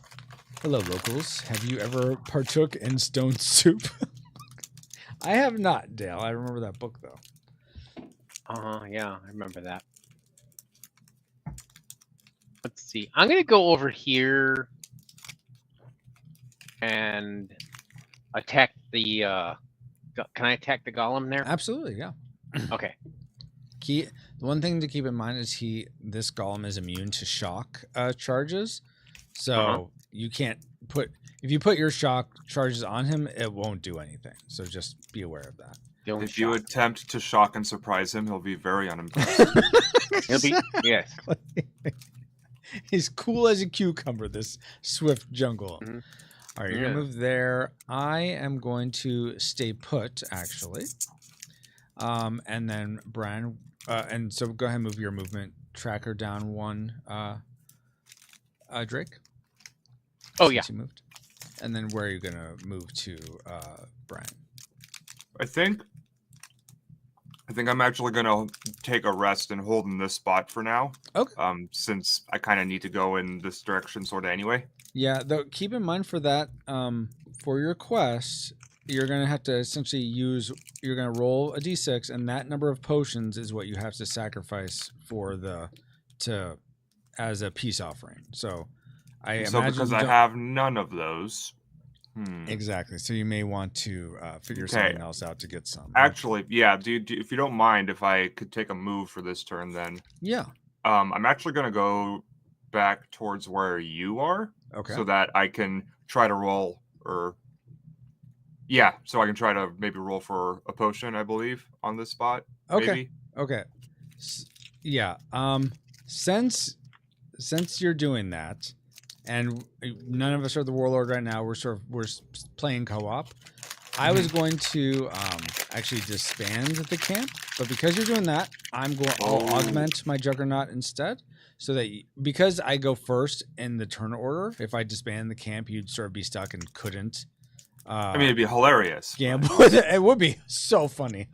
Hello, locals. Have you ever partook in stone soup? I have not, Dale. I remember that book, though. Yeah, I remember that. Let's see. I'm going to go over here and attack the... can I attack the golem there? Absolutely, yeah. Okay. The one thing to keep in mind is this golem is immune to shock charges. So you can't if you put your shock charges on him, it won't do anything. So just be aware of that. If you attempt to shock and surprise him, he'll be very unimpressed. Yes. He's cool as a cucumber, this swift jungle. All right, you're going to move there. I am going to stay put, actually. And then Brian, and so go ahead and move your movement tracker down one, Drake. Oh, yeah. You moved. And then where are you going to move to, Brian? I think I'm actually going to take a rest and hold in this spot for now. Okay. Since I kind of need to go in this direction sort of anyway. Yeah, though keep in mind for that, for your quest, you're going to have to essentially you're going to roll a d6, and that number of potions is what you have to sacrifice as a peace offering. So because I have none of those. Exactly. So you may want to figure something else out to get some. Actually, yeah. If you don't mind, if I could take a move for this turn, then yeah. I'm actually going to go back towards where you are. Okay. So that I can try to roll, so I can try to maybe roll for a potion, I believe, on this spot. Okay. Maybe. Okay. Yeah. Since you're doing that, and none of us are the warlord right now, we're playing co-op. I was going to actually disband the camp, but because you're doing that, I'll augment my Juggernaut instead. So that because I go first in the turn order, if I disband the camp, you'd sort of be stuck and couldn't. It'd be hilarious. Gamble. It would be so funny.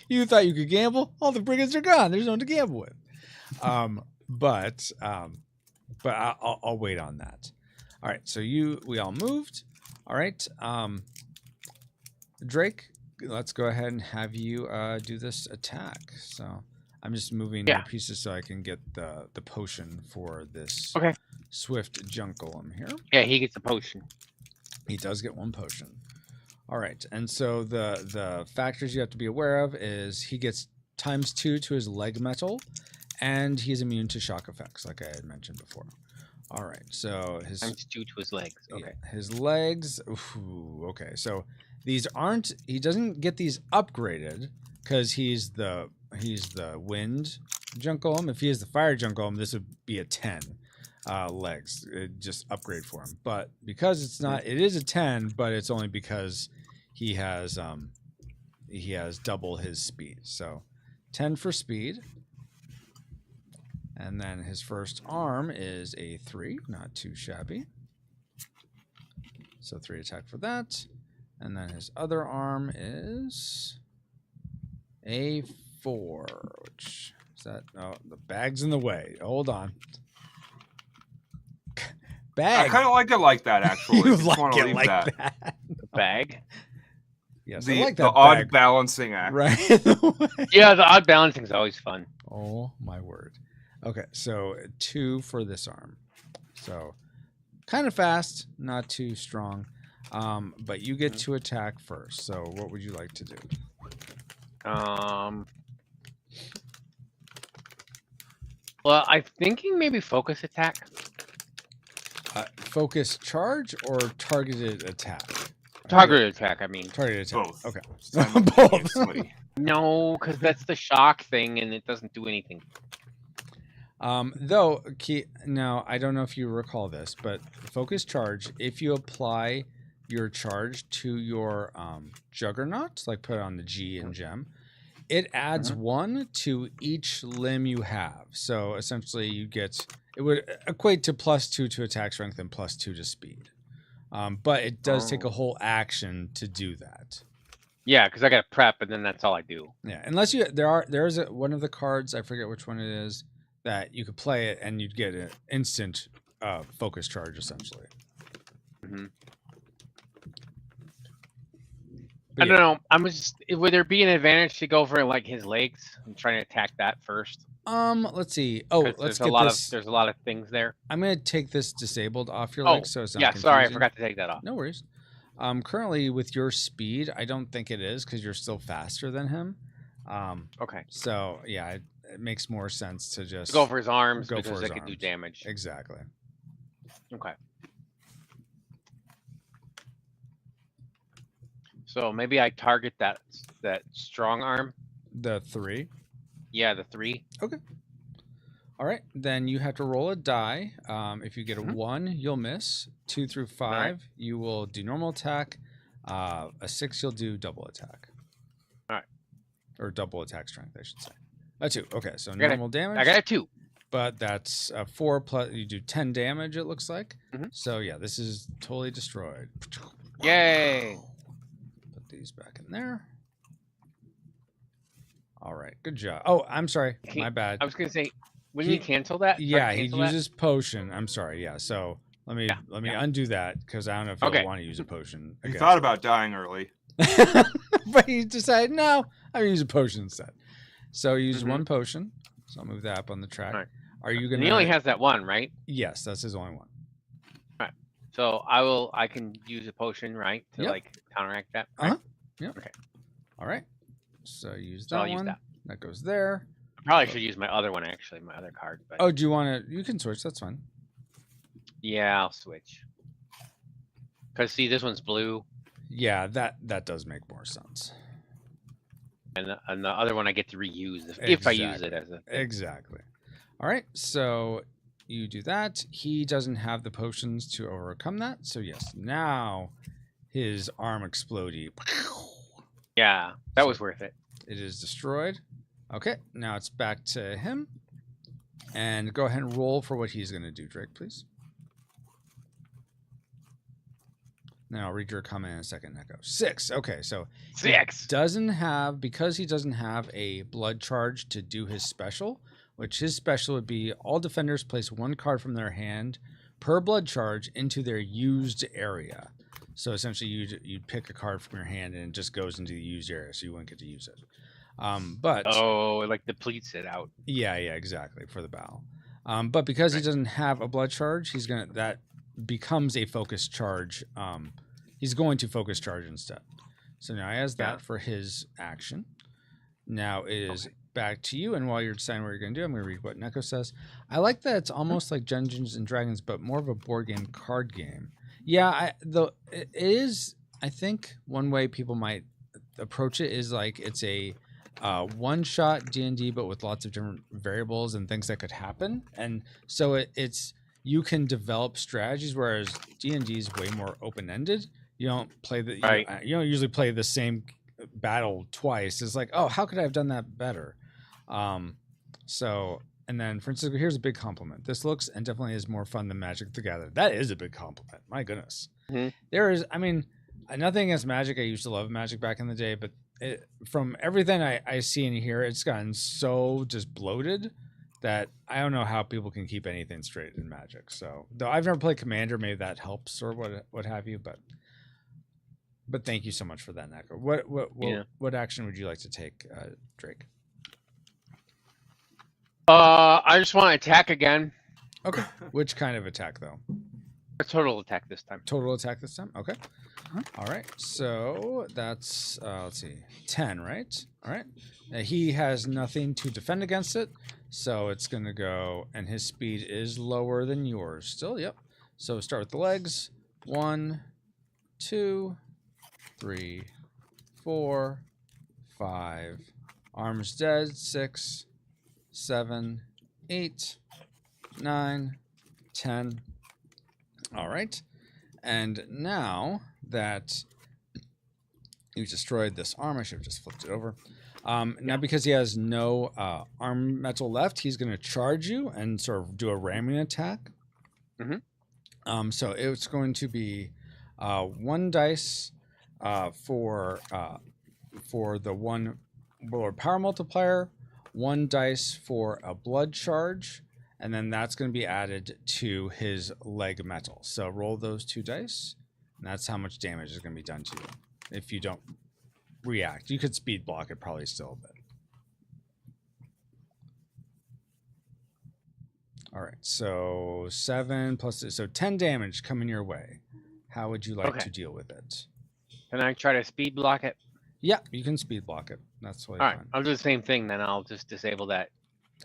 You thought you could gamble? All the brigands are gone. There's no one to gamble with. But I'll wait on that. All right. So we all moved. All right. Drake, let's go ahead and have you do this attack. So I'm just moving the pieces so I can get the potion for this swift junk golem here. Yeah, he gets a potion. He does get one potion. All right. And so the factors you have to be aware of is he gets ×2 to his leg metal, and he's immune to shock effects, like I had mentioned before. All right. So his ×2 to his legs. Okay. Yeah, his legs. Ooh, okay. So he doesn't get these upgraded because he's the wind junk golem. If he is the fire junk golem, this would be a 10 legs. It'd just upgrade for him. But because it's not, it is a 10, but it's only because he has double his speed. So 10 for speed. And then his first arm is a 3, not too shabby. So 3 attack for that. And then his other arm is a 4, which is that? Oh, the bag's in the way. Hold on. Bag. I kind of like it like that, actually. You like it like that. The bag? Yes, the, I like that the odd bag. balancing act. Right? Yeah, the odd balancing is always fun. Oh, my word. Okay, so 2 for this arm. So kind of fast, not too strong. But you get to attack first. So what would you like to do? Well, I'm thinking maybe focus attack. Focus charge or targeted attack? Targeted attack, I mean. Targeted attack. Both. Okay. Both. No, because that's the shock thing, and it doesn't do anything. Though, now, I don't know if you recall this, but focus charge, if you apply your charge to your Juggernaut, like put on the G and gem, it adds 1 to each limb you have. So essentially, it would equate to +2 to attack strength and +2 to speed. But it does take a whole action to do that. Yeah, because I got to prep, and then that's all I do. Yeah, unless there's one of the cards, I forget which one it is, that you could play it and you'd get an instant focus charge essentially. I don't know. Would there be an advantage to go for like his legs and trying to attack that first? Let's see. Oh, let's get this. There's a lot of things there. I'm gonna take this disabled off your legs, so it's not confusing. Sorry, I forgot to take that off. No worries. Currently with your speed, I don't think it is because you're still faster than him. Okay. So yeah, it makes more sense to just go for his arms because they could do damage. Exactly. Okay. So maybe I target that strong arm. The 3. Yeah, the 3. Okay. All right. Then you have to roll a die. If you get a 1, you'll miss. 2 through 5, you will do normal attack. A 6, you'll do double attack. All right. Or double attack strength, I should say. A 2. Okay, so normal damage. I got a 2. But that's a 4 plus. You do 10 damage, it looks like. So yeah, this is totally destroyed. Yay! Put these back in there. All right, good job. Oh, I'm sorry, my bad. I was gonna say, wouldn't you cancel that? Yeah, he uses potion. I'm sorry. Yeah, so let me undo that because I don't know if you want to use a potion. You thought about dying early, but you decided no, I'm gonna use a potion instead. So you use 1 potion. So I'll move that up on the track. Right. Are you gonna? And he only has that 1, right? Yes, that's his only one. All right. So I can use a potion, right, to like counteract that. Right? Yeah. Okay. All right. So use that one. Use that. That goes there. I probably should use my other one actually, my other card. But... Oh, do you want to? You can switch. That's fine. Yeah, I'll switch. Cause see, this one's blue. Yeah, that does make more sense. And the other one I get to reuse if I use it as a thing. Exactly. All right, so you do that. He doesn't have the potions to overcome that. So yes, now his arm exploded. Yeah, that was worth it. It is destroyed. Okay, now it's back to him. And go ahead and roll for what he's going to do, Drake, please. Now I'll read your comment in a second, Neko. 6. Okay, so 6 doesn't have, because he doesn't have a blood charge to do his special, which his special would be all defenders place 1 card from their hand per blood charge into their used area. So essentially you'd pick a card from your hand and it just goes into the used area, so you wouldn't get to use it. But it like depletes it out. Yeah, exactly, for the battle. But because he doesn't have a blood charge, that becomes a focus charge. He's going to focus charge instead. So now he has that for his action. Now it is back to you, and while you're deciding what you're going to do, I'm going to read what Neko says. I like that it's almost like Dungeons and Dragons, but more of a board game card game. Yeah, it is. I think one way people might approach it is like it's a one-shot D&D, but with lots of different variables and things that could happen, and so it's you can develop strategies, whereas D&D is way more open-ended. You don't play you don't usually play the same battle twice. It's like, oh, how could I have done that better? And then, for instance, here's a big compliment. This looks and definitely is more fun than Magic the Gathering. That is a big compliment. My goodness. There is, I mean, nothing against Magic. I used to love Magic back in the day, but from everything I see and hear, it's gotten so just bloated that I don't know how people can keep anything straight in Magic. So, though I've never played Commander, maybe that helps or what have you. But thank you so much for that, Neko. What action would you like to take, Drake? I just want to attack again. Okay. Which kind of attack, though? A total attack this time. Total attack this time? Okay. All right. So that's, let's see, 10, right? All right. Now, he has nothing to defend against it, so it's going to go, and his speed is lower than yours still. Yep. So start with the legs. 1, 2, 3, 4, 5. Arms dead. 6, 7, 8, 9, 10. All right. And now that You destroyed this arm. I should have just flipped it over. Now, because he has no arm metal left, he's going to charge you and sort of do a ramming attack. Mm-hmm. So it's going to be 1 dice for the 1 Warlord power multiplier, 1 dice for a blood charge, and then that's going to be added to his leg metal. So roll those 2 dice, and that's how much damage is going to be done to you if you don't react. You could speed block it probably still a bit. All right, so 7 plus, so 10 damage coming your way. How would you like to deal with it? Can I try to speed block it? Yeah, you can speed block it. That's totally All right, fine. I'll do the same thing then. I'll just disable that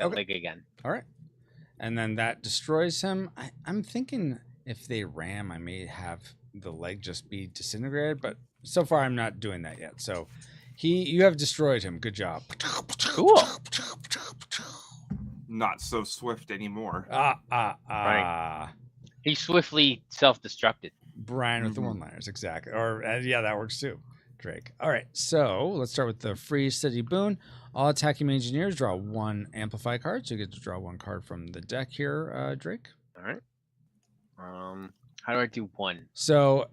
leg again. All right. And then that destroys him. I'm thinking if they ram, I may have the leg just be disintegrated, but so far I'm not doing that yet. So you have destroyed him. Good job. Cool. Not so swift anymore. Right. He swiftly self-destructed. Brian with the one-liners, exactly. Or yeah, that works too. Drake. All right, so let's start with the free city boon. All attacking engineers draw 1 amplify card, so you get to draw 1 card from the deck here, Drake. All right. How do I do 1? So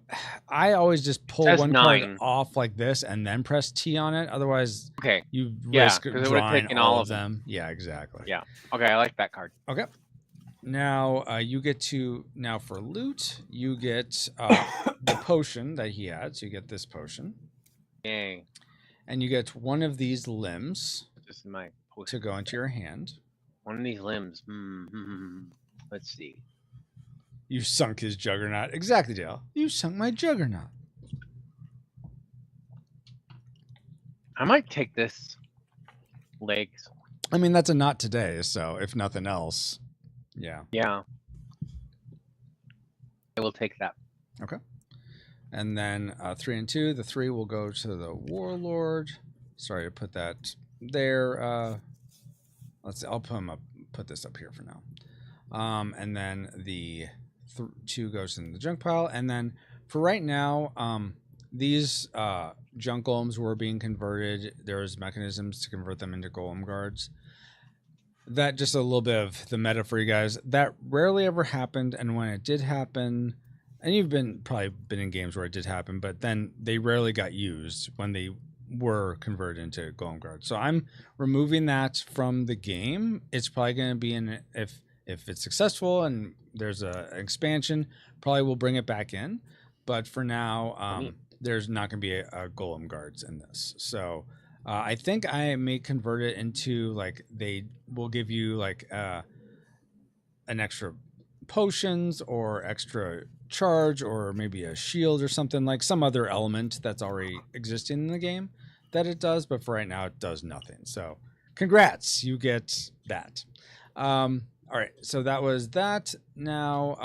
I always just pull 1 9. card off like this and then press T on it. Otherwise, you risk drawing all of them. Yeah, exactly. Yeah. Okay, I like that card. Okay. Now you get to for loot, you get the potion that he had. So you get this potion. Yay. And you get 1 of these limbs This is my to go into your hand. 1 of these limbs. Let's see. You sunk his juggernaut. Exactly, Dale. You sunk my juggernaut. I might take this legs. I mean, that's a not today, so if nothing else, yeah. Yeah. I will take that. Okay. And then 3 and 2. The 3 will go to the warlord. Sorry to put that there. I'll put this up here for now. And then the 2 goes in the junk pile. And then for right now, these junk golems were being converted. There's mechanisms to convert them into golem guards. That just a little bit of the meta for you guys. That rarely ever happened, and when it did happen, and you've probably been in games where it did happen, but then they rarely got used when they were converted into golem guards. So I'm removing that from the game. It's probably going to be if it's successful and there's an expansion, probably we'll bring it back in. But for now, there's not going to be a golem guards in this. So I think I may convert it into they will give you an extra potions or extra charge or maybe a shield or something, like some other element that's already existing in the game that it does. But for right now, it does nothing. So congrats, you get that. All right, so that was that. Now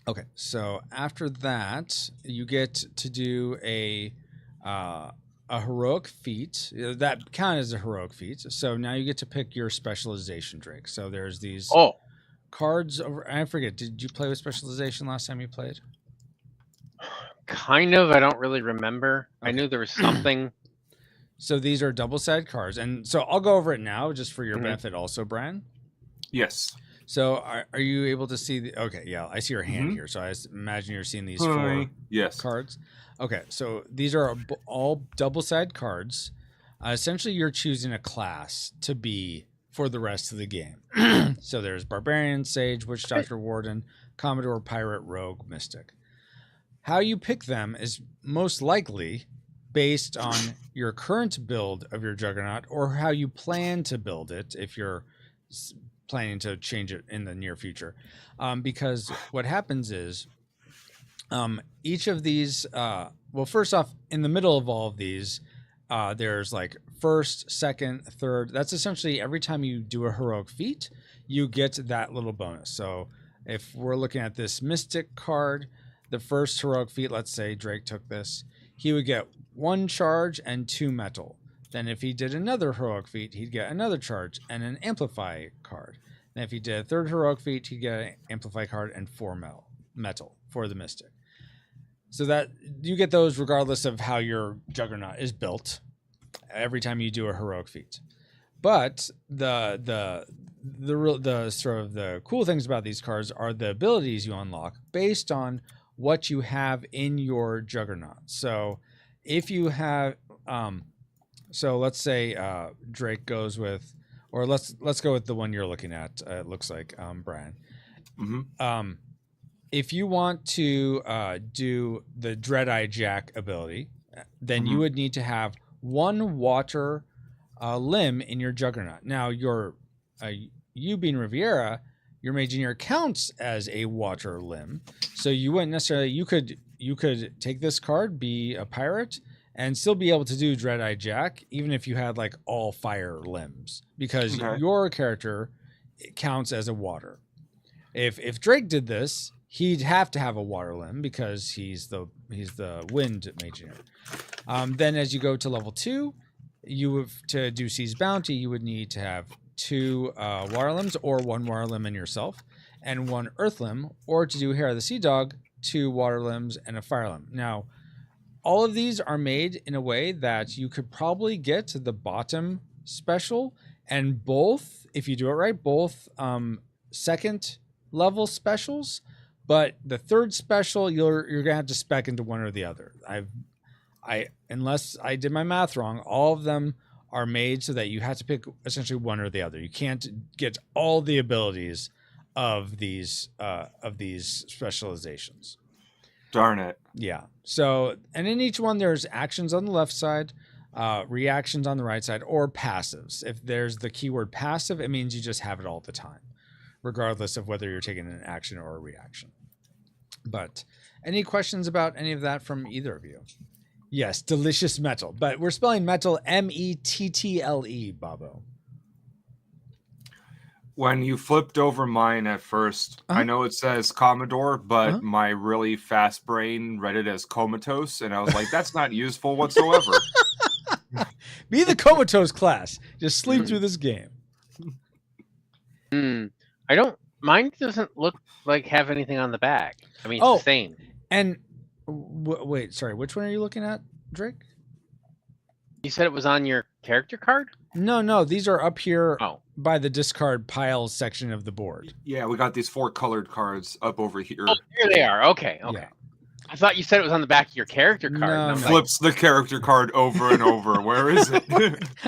okay, so after that, you get to do a heroic feat that counts as a heroic feat. So now you get to pick your specialization, Drake. So there's these cards over. I forget. Did you play with specialization last time you played? Kind of. I don't really remember. Okay. I knew there was something. So these are double-sided cards, and so I'll go over it now just for your benefit, also, Brian. Yes. So are you able to see the? Okay, yeah, I see your hand here. So I imagine you're seeing these 4 cards. Okay, so these are all double-sided cards. Essentially, you're choosing a class to be for the rest of the game. So there's Barbarian, Sage, Witch Doctor, Warden, Commodore, Pirate, Rogue, Mystic. How you pick them is most likely based on your current build of your Juggernaut or how you plan to build it if you're planning to change it in the near future. Because what happens is each of these, well, first off, in the middle of all of these, there's like first, second, third. That's essentially every time you do a heroic feat, you get that little bonus. So if we're looking at this Mystic card, the first heroic feat, let's say Drake took this, he would get 1 charge and 2 metal. Then if he did another heroic feat, he'd get another charge and an amplify card. And if he did a third heroic feat, he'd get an amplify card and 4 metal for the Mystic. So that you get those regardless of how your Juggernaut is built every time you do a heroic feat. But the sort of the cool things about these cards are the abilities you unlock based on what you have in your Juggernaut. So if you have so let's say Drake goes with, or let's go with the one you're looking at. It looks like Brian. Mm-hmm. If you want to do the Dread-Eye Jack ability, then you would need to have one water limb in your Juggernaut. Now, you being Riviera, your Mageneer counts as a water limb, so you wouldn't necessarily. You could take this card, be a pirate, and still be able to do Dread-Eye Jack, even if you had like all fire limbs, because your character counts as a water. If Drake did this, he'd have to have a water limb because he's the wind Mageneer. Then as you go to level 2, to do Sea's Bounty, you would need to have 2 water limbs, or 1 water limb in yourself, and 1 earth limb, or to do Hair of the Sea Dog, 2 water limbs and a fire limb. Now, all of these are made in a way that you could probably get to the bottom special, and both, if you do it right, both second level specials, but the third special you're gonna have to spec into one or the other. Unless I did my math wrong, all of them are made so that you have to pick essentially one or the other. You can't get all the abilities of these specializations. Darn it. Yeah. So, and in each one there's actions on the left side, reactions on the right side, or passives. If there's the keyword passive, it means you just have it all the time, regardless of whether you're taking an action or a reaction. But any questions about any of that from either of you? Yes, delicious metal. But we're spelling metal M-E-T-T-L-E, Bobo. When you flipped over mine at first, I know it says Commodore, but my really fast brain read it as comatose, and I was like, that's not useful whatsoever. Be the comatose class. Just sleep through this game. Mine doesn't look like have anything on the back. I mean, it's the same. And wait, sorry, which one are you looking at, Drake? You said it was on your character card? No, these are up here by the discard pile section of the board. Yeah, we got these 4 colored cards up over here. Oh, here they are. Okay. Yeah. I thought you said it was on the back of your character card. No, flips the character card over and over. Where is it?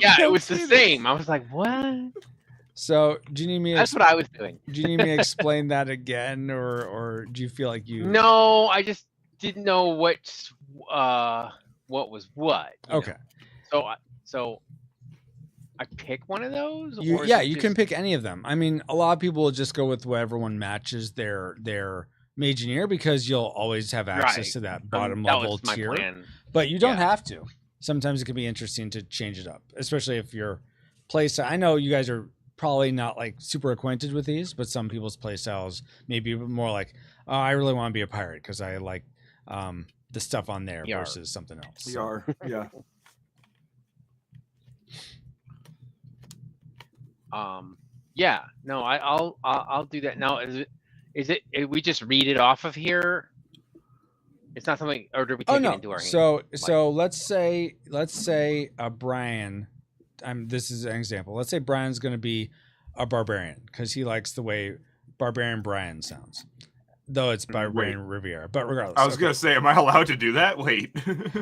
Yeah, it was the same. I was like, what? So, do you need me? That's what I was doing. Do you need me to explain that again, or do you feel like you? No, I just didn't know what was what. Okay. So I pick one of those. You can pick any of them. I mean, a lot of people will just go with whatever one matches their Mageneer, because you'll always have access to that bottom level tier. Plan. But you don't have to. Sometimes it can be interesting to change it up, especially if your playstyle. I know you guys are probably not like super acquainted with these, but some people's playstyles may be more like, oh, I really want to be a pirate because I like the stuff on there versus something else. We are, yeah. Yeah. No, I'll do that now. Is it we just read it off of here? It's not something, or do we take it into our hand? So let's say Brian. This is an example. Let's say Brian's going to be a barbarian because he likes the way Barbarian Brian sounds, though it's Barbarian Riviera. But regardless, I was going to say, am I allowed to do that? Wait.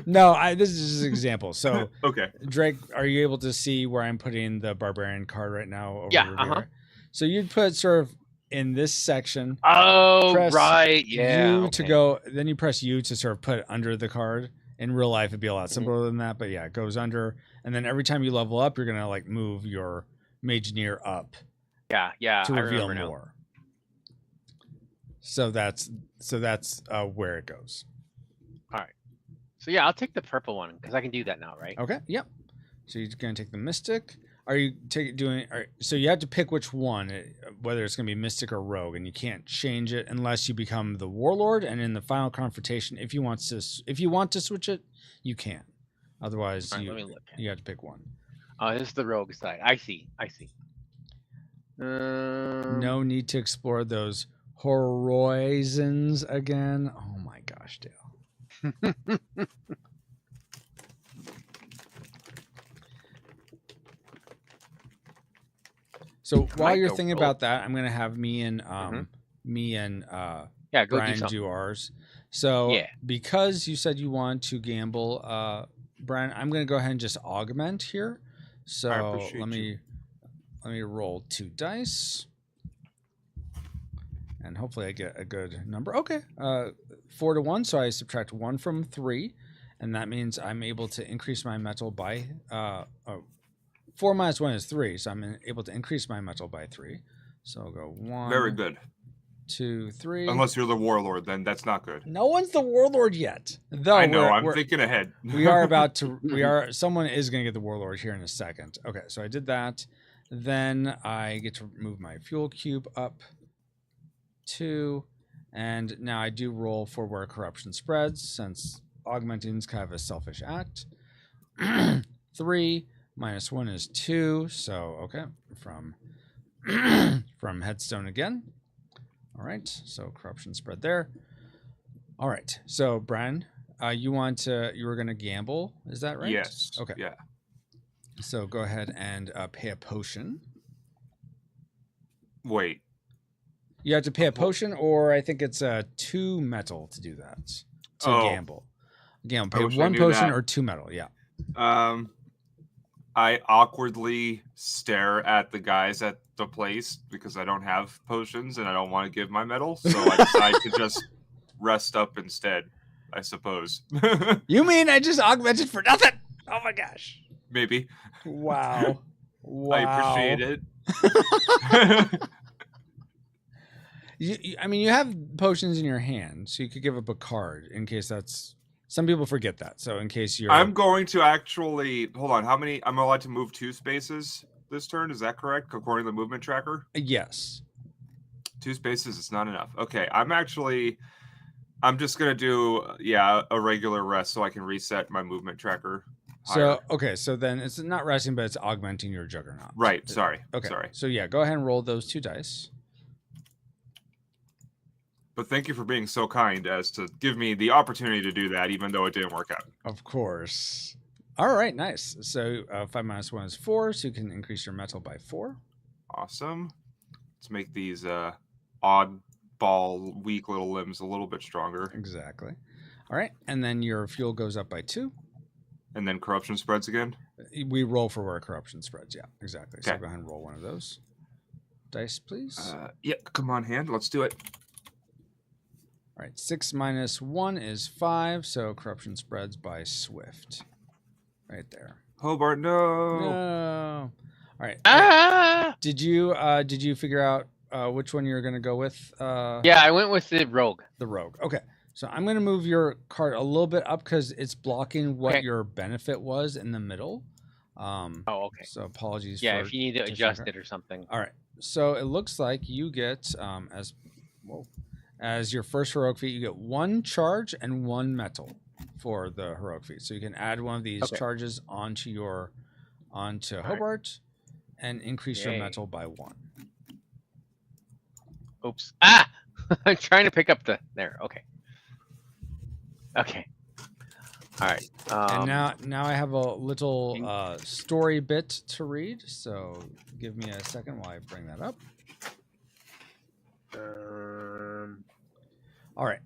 No, this is just an example. So okay, Drake, are you able to see where I'm putting the Barbarian card right now? Over Riviera? So you'd put sort of in this section. Oh, right. Yeah. To go. Then you press U to sort of put it under the card. In real life, it'd be a lot simpler than that, but yeah, it goes under, and then every time you level up, you're gonna like move your Mageneer up. Yeah. To reveal more. So that's where it goes. All right. So yeah, I'll take the purple one because I can do that now, right? Okay. Yep. So you're gonna take the Mystic. Are you so you have to pick which one, whether it's going to be Mystic or Rogue, and you can't change it unless you become the Warlord. And in the final confrontation, if you want to switch it, you can. Otherwise, you have to pick one. Oh, this is the Rogue side. I see. No need to explore those horizons again. Oh my gosh, Dale. So while you're thinking about that, I'm gonna have me and yeah, go Brian do ours. So because you said you want to gamble, Brian, I'm gonna go ahead and just augment here. So let me roll 2 dice. And hopefully I get a good number. Okay, 4 to 1, so I subtract 1 from 3, and that means I'm able to increase my metal by 4 minus 1 is 3, so I'm able to increase my metal by 3. So I'll go 1. Very good. 2, 3. Unless you're the warlord, then that's not good. No one's the warlord yet. Though I know. I'm thinking ahead. We are about to. Someone is going to get the warlord here in a second. Okay, so I did that. Then I get to move my fuel cube up 2, and now I do roll for where corruption spreads, since augmenting is kind of a selfish act. 3 minus 1 is 2, so okay, from headstone again. All right, so corruption spread there. All right, so Brian, you were going to gamble, is that right? Yes. Okay. Yeah. So go ahead and pay a potion. Wait. You have to pay a potion, or I think it's 2 metal to do that. To gamble. Pay 1 potion or 2 metal. Yeah. I awkwardly stare at the guys at the place because I don't have potions and I don't want to give my metal, so I decide to just rest up instead, I suppose. You mean I just augmented for nothing? Oh my gosh. Maybe. Wow. I appreciate it. I mean, you have potions in your hand, so you could give up a card in case that's... Some people forget that, so in case you're... I'm going to actually... Hold on, how many... I'm allowed to move 2 spaces this turn, is that correct, according to the movement tracker? Yes. 2 spaces is not enough. Okay, I'm just going to do, a regular rest so I can reset my movement tracker higher. So, okay, so then it's not resting, but it's augmenting your Juggernaut. Right, sorry. Okay, sorry. So yeah, go ahead and roll those 2 dice. But thank you for being so kind as to give me the opportunity to do that, even though it didn't work out. Of course. All right, nice. So 5 minus 1 is 4, so you can increase your metal by 4. Awesome. Let's make these oddball, weak little limbs a little bit stronger. Exactly. All right, and then your fuel goes up by 2. And then corruption spreads again? We roll for where corruption spreads, yeah, exactly. Okay. So go ahead and roll one of those. Dice, please. Come on, hand. Let's do it. All right, 6 minus 1 is 5, so corruption spreads by Swift. Right there. Hobart, no. No. All right. Did you figure out which one you're going to go with? Yeah, I went with the rogue. The rogue. Okay. So I'm going to move your card a little bit up because it's blocking what your benefit was in the middle. Okay. So apologies. Yeah, if you need to adjust it or something. All right. So it looks like you get as your first heroic feat, you get 1 charge and 1 metal for the heroic feat. So you can add one of these charges onto Hobart and increase your metal by 1. Oops. I'm trying to pick up there. Okay. Okay. All right. And now I have a little story bit to read. So give me a second while I bring that up. All right.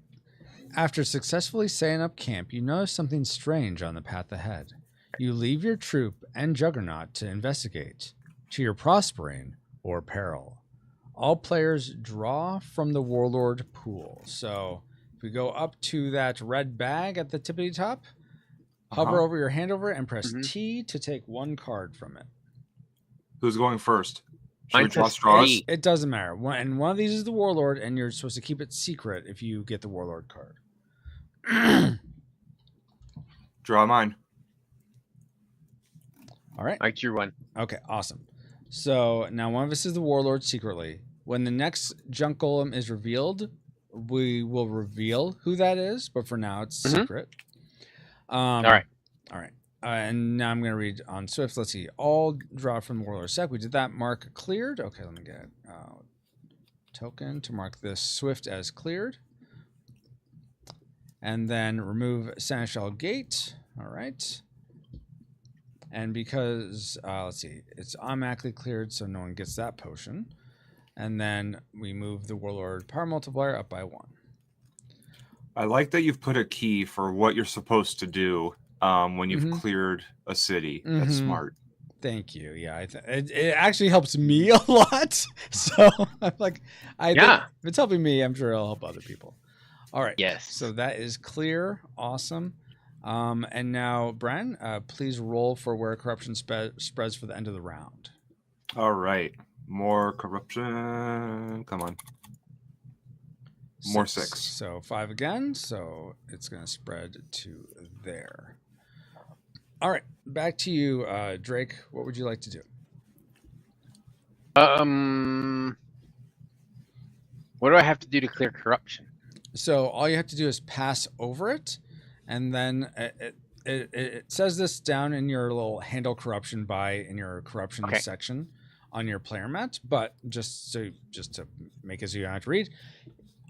After successfully setting up camp, you notice something strange on the path ahead. You leave your troop and Juggernaut to investigate, to your prospering or peril. All players draw from the Warlord pool. So if we go up to that red bag at the tippity top, hover over your hand over it and press T to take 1 card from it. Who's going first? Should we draw straws? It doesn't matter. And one of these is the Warlord, and you're supposed to keep it secret if you get the Warlord card. Draw mine. All right. I drew 1. Okay, awesome. So now one of us is the Warlord secretly. When the next junk golem is revealed, we will reveal who that is, but for now it's secret. All right. And now I'm going to read on Swift. Let's see. All draw from the Warlord sec. We did that. Mark cleared. Okay, let me get a token to mark this Swift as cleared. and then remove Seneschal Gate. All right. And because, let's see, it's automatically cleared, so no one gets that potion. And then we move the Warlord Power Multiplier up by 1. I like that you've put a key for what you're supposed to do when you've cleared a city. That's smart. Thank you. Yeah, it actually helps me a lot. So I'm like, think if it's helping me, I'm sure it'll help other people. All right. Yes. So that is clear. Awesome. And now, Brian, please roll for where corruption spreads for the end of the round. All right. More corruption. Come on. More 6. So 5 again. So it's going to spread to there. All right. Back to you, Drake. What would you like to do? What do I have to do to clear corruption? So all you have to do is pass over it. And then it says this down in your little handle corruption in your corruption section on your player mat. But just to make it so you don't have to read,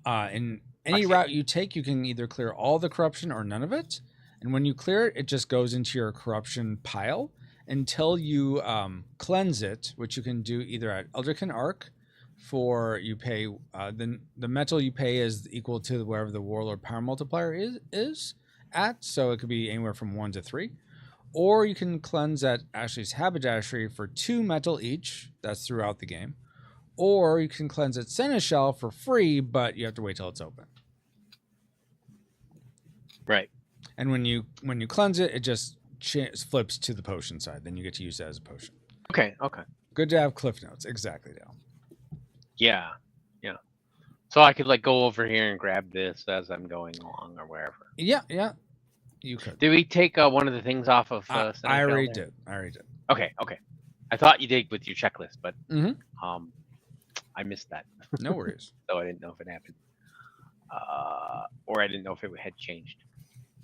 in any route you take, you can either clear all the corruption or none of it. And when you clear it, it just goes into your corruption pile until you cleanse it, which you can do either at Eldrican Arc. For you pay the metal you pay is equal to whatever the Warlord Power Multiplier is at, so it could be anywhere from 1 to 3, or you can cleanse at Ashley's Haberdashery for 2 metal each. That's throughout the game, or you can cleanse at Seneschal for free, but you have to wait till it's open. Right. And when you cleanse it, it just flips to the potion side. Then you get to use that as a potion. Okay. Good to have cliff notes. Exactly, Dale. Yeah. So I could go over here and grab this as I'm going along or wherever. Yeah. You could. Did we take one of the things off of? I already did. Okay. I thought you did with your checklist, but I missed that. No worries. So I didn't know if it happened, or I didn't know if it had changed.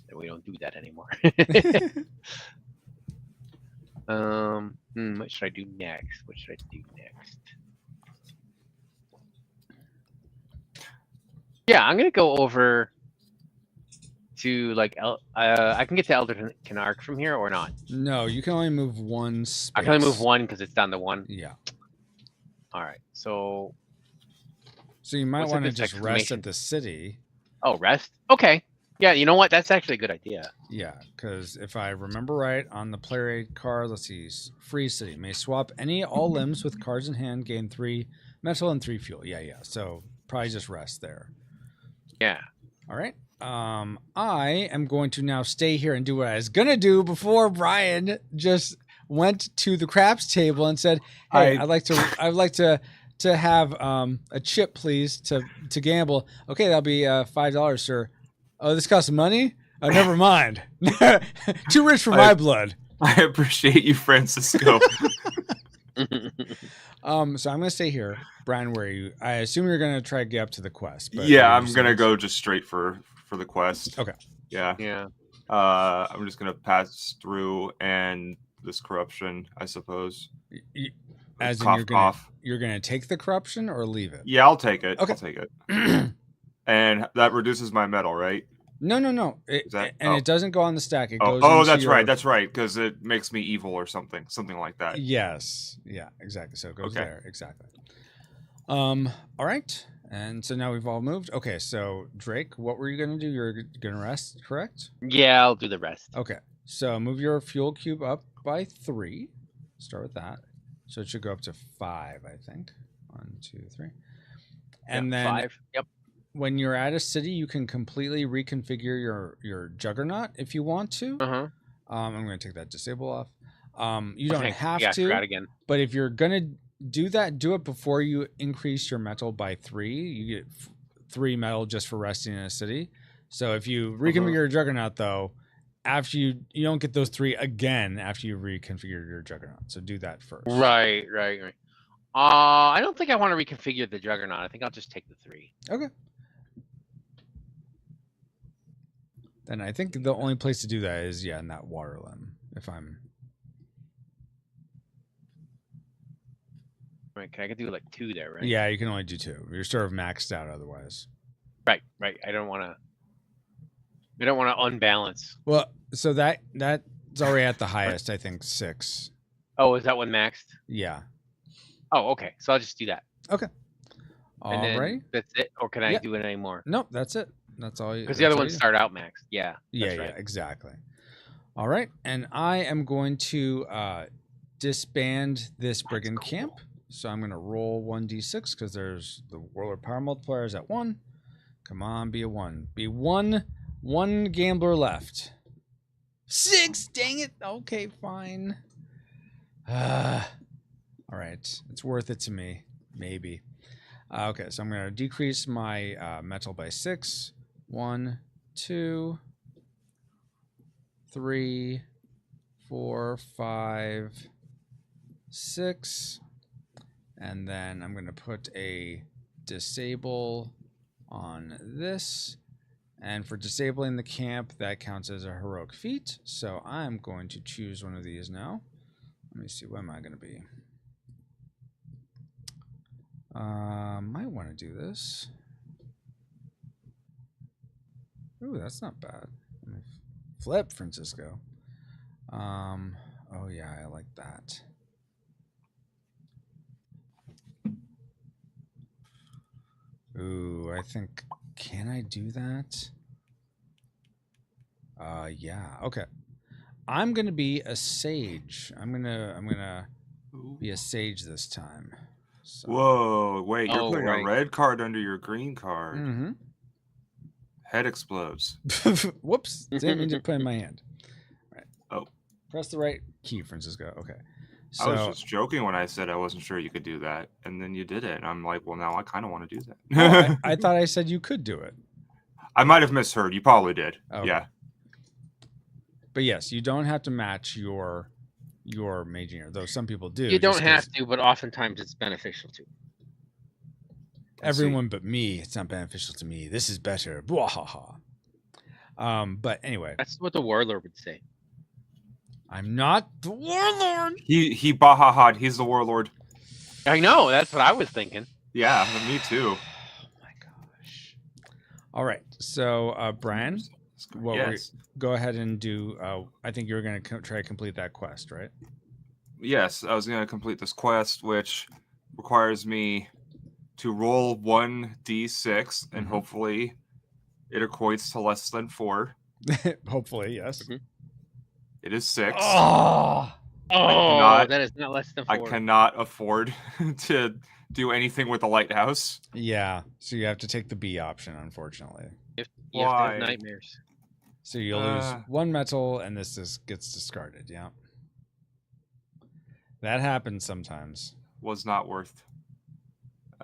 That we don't do that anymore. What should I do next? Yeah, I'm gonna go over to I can get to Eldrican Arc from here or not? No, you can only move 1 space. I can only move 1 because it's down to 1. Yeah. All right. So you might want to just rest at the city. Oh, rest? Okay. Yeah, you know what? That's actually a good idea. Yeah, because if I remember right, on the player aid card, let's see, free city. May swap all limbs with cards in hand, gain 3 metal and 3 fuel. Yeah. So probably just rest there. Yeah. All right. I am going to now stay here and do what I was going to do before Brian just went to the craps table and said, hey, I'd like to have a chip, please, to gamble. Okay, that'll be $5, sir. Oh, this costs money? Oh, never mind. Too rich for my blood. I appreciate you, Francisco. So I'm going to stay here. Brian, where are you? I assume you're going to try to get up to the quest. But yeah, I'm going to go just straight for the quest. Okay. Yeah. I'm just going to pass through and this corruption, I suppose. As in you're going to take the corruption or leave it? Yeah, I'll take it. Okay. I'll take it. And that reduces my metal, right? No. It doesn't go on the stack. It goes. That's right. That's right. Because it makes me evil or something like that. Yes. Yeah. Exactly. So it goes there. Exactly. All right. And so now we've all moved. Okay. So Drake, what were you gonna do? You're gonna rest, correct? Yeah, I'll do the rest. Okay. So move your fuel cube up by 3. Start with that. So it should go up to 5, I think. 1, 2, 3. And then 5. Yep. When you're at a city, you can completely reconfigure your Juggernaut if you want to. I'm going to take that disable off. You don't have to. Again. But if you're going to do that, do it before you increase your metal by 3. You get 3 metal just for resting in a city. So if you reconfigure your Juggernaut, though, after you don't get those 3 again after you reconfigure your Juggernaut. So do that first. Right. I don't think I want to reconfigure the Juggernaut. I think I'll just take the 3. Okay. Then I think the only place to do that is in that water limb. Right, I could do 2 there, right? Yeah, you can only do 2. You're sort of maxed out otherwise. Right. I don't want to. I don't want to unbalance. Well, so that's already at the highest, I think 6. Oh, is that one maxed? Yeah. Oh, okay. So I'll just do that. Okay. And All then right. that's it, or can I do it anymore? Nope, that's it. That's all you. Because the other ones start out maxed. Yeah. Yeah, right. yeah, exactly. All right, and I am going to disband this brigand camp. So I'm going to roll 1d6 because there's the warlord power multiplier is at 1. Come on, be a 1. Be 1. 1 gambler left. 6. Dang it. Okay, fine. All right, it's worth it to me. Maybe. Okay, so I'm going to decrease my metal by 6. 1, 2, 3, 4, 5, 6. And then I'm going to put a disable on this. And for disabling the camp, that counts as a heroic feat. So I'm going to choose one of these now. Let me see, what am I going to be? Might want to do this. Ooh, that's not bad. Flip, Francisco. Oh yeah, I like that. Ooh, I think, can I do that? Yeah, okay. I'm gonna be a sage. I'm gonna be a sage this time. So. Whoa, wait, you're putting a red card under your green card. Mm-hmm. Head explodes. Whoops, didn't mean to put in my hand. Right. Oh. Press the right key, Francisco. Okay. So, I was just joking when I said I wasn't sure you could do that, and then you did it, and I'm like, well, now I kind of want to do that. Oh, I thought I said you could do it. I might have misheard. You probably did. Okay. Yeah. But yes, you don't have to match your mage engineer, though some people do. You don't have to, but oftentimes it's beneficial to. Everyone but me. It's not beneficial to me. This is better. Bwahaha. But anyway. That's what the warlord would say. I'm not the warlord. He bahaha'd. He's the warlord. I know. That's what I was thinking. Yeah, me too. Oh my gosh. All right. So, Brian, go ahead and do. I think you were going to try to complete that quest, right? Yes, I was going to complete this quest, which requires me to roll 1d6, and hopefully it equates to less than 4. Hopefully, yes. It is 6. Oh, that is not less than 4. I cannot afford to do anything with the lighthouse. Yeah, so you have to take the B option, unfortunately. You have to have nightmares. So you'll lose 1 metal, and this gets discarded. Yeah, that happens sometimes. Was not worth.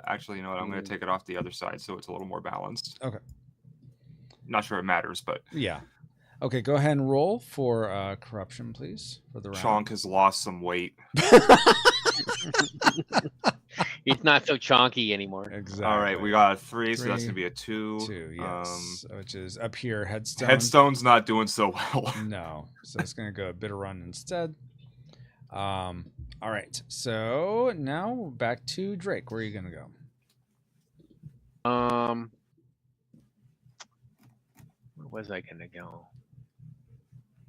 Actually, you know what? I'm going to take it off the other side, so it's a little more balanced. Okay. Not sure it matters, but yeah. Okay, go ahead and roll for corruption, please, for the round. Chonk has lost some weight. He's not so chonky anymore. Exactly. All right, we got a 3, so that's going to be a 2. 2, yes. Which is up here, Headstone. Headstone's not doing so well. No, so it's going to go a bitter run instead. All right, so now back to Drake. Where are you going to go? Where was I going to go?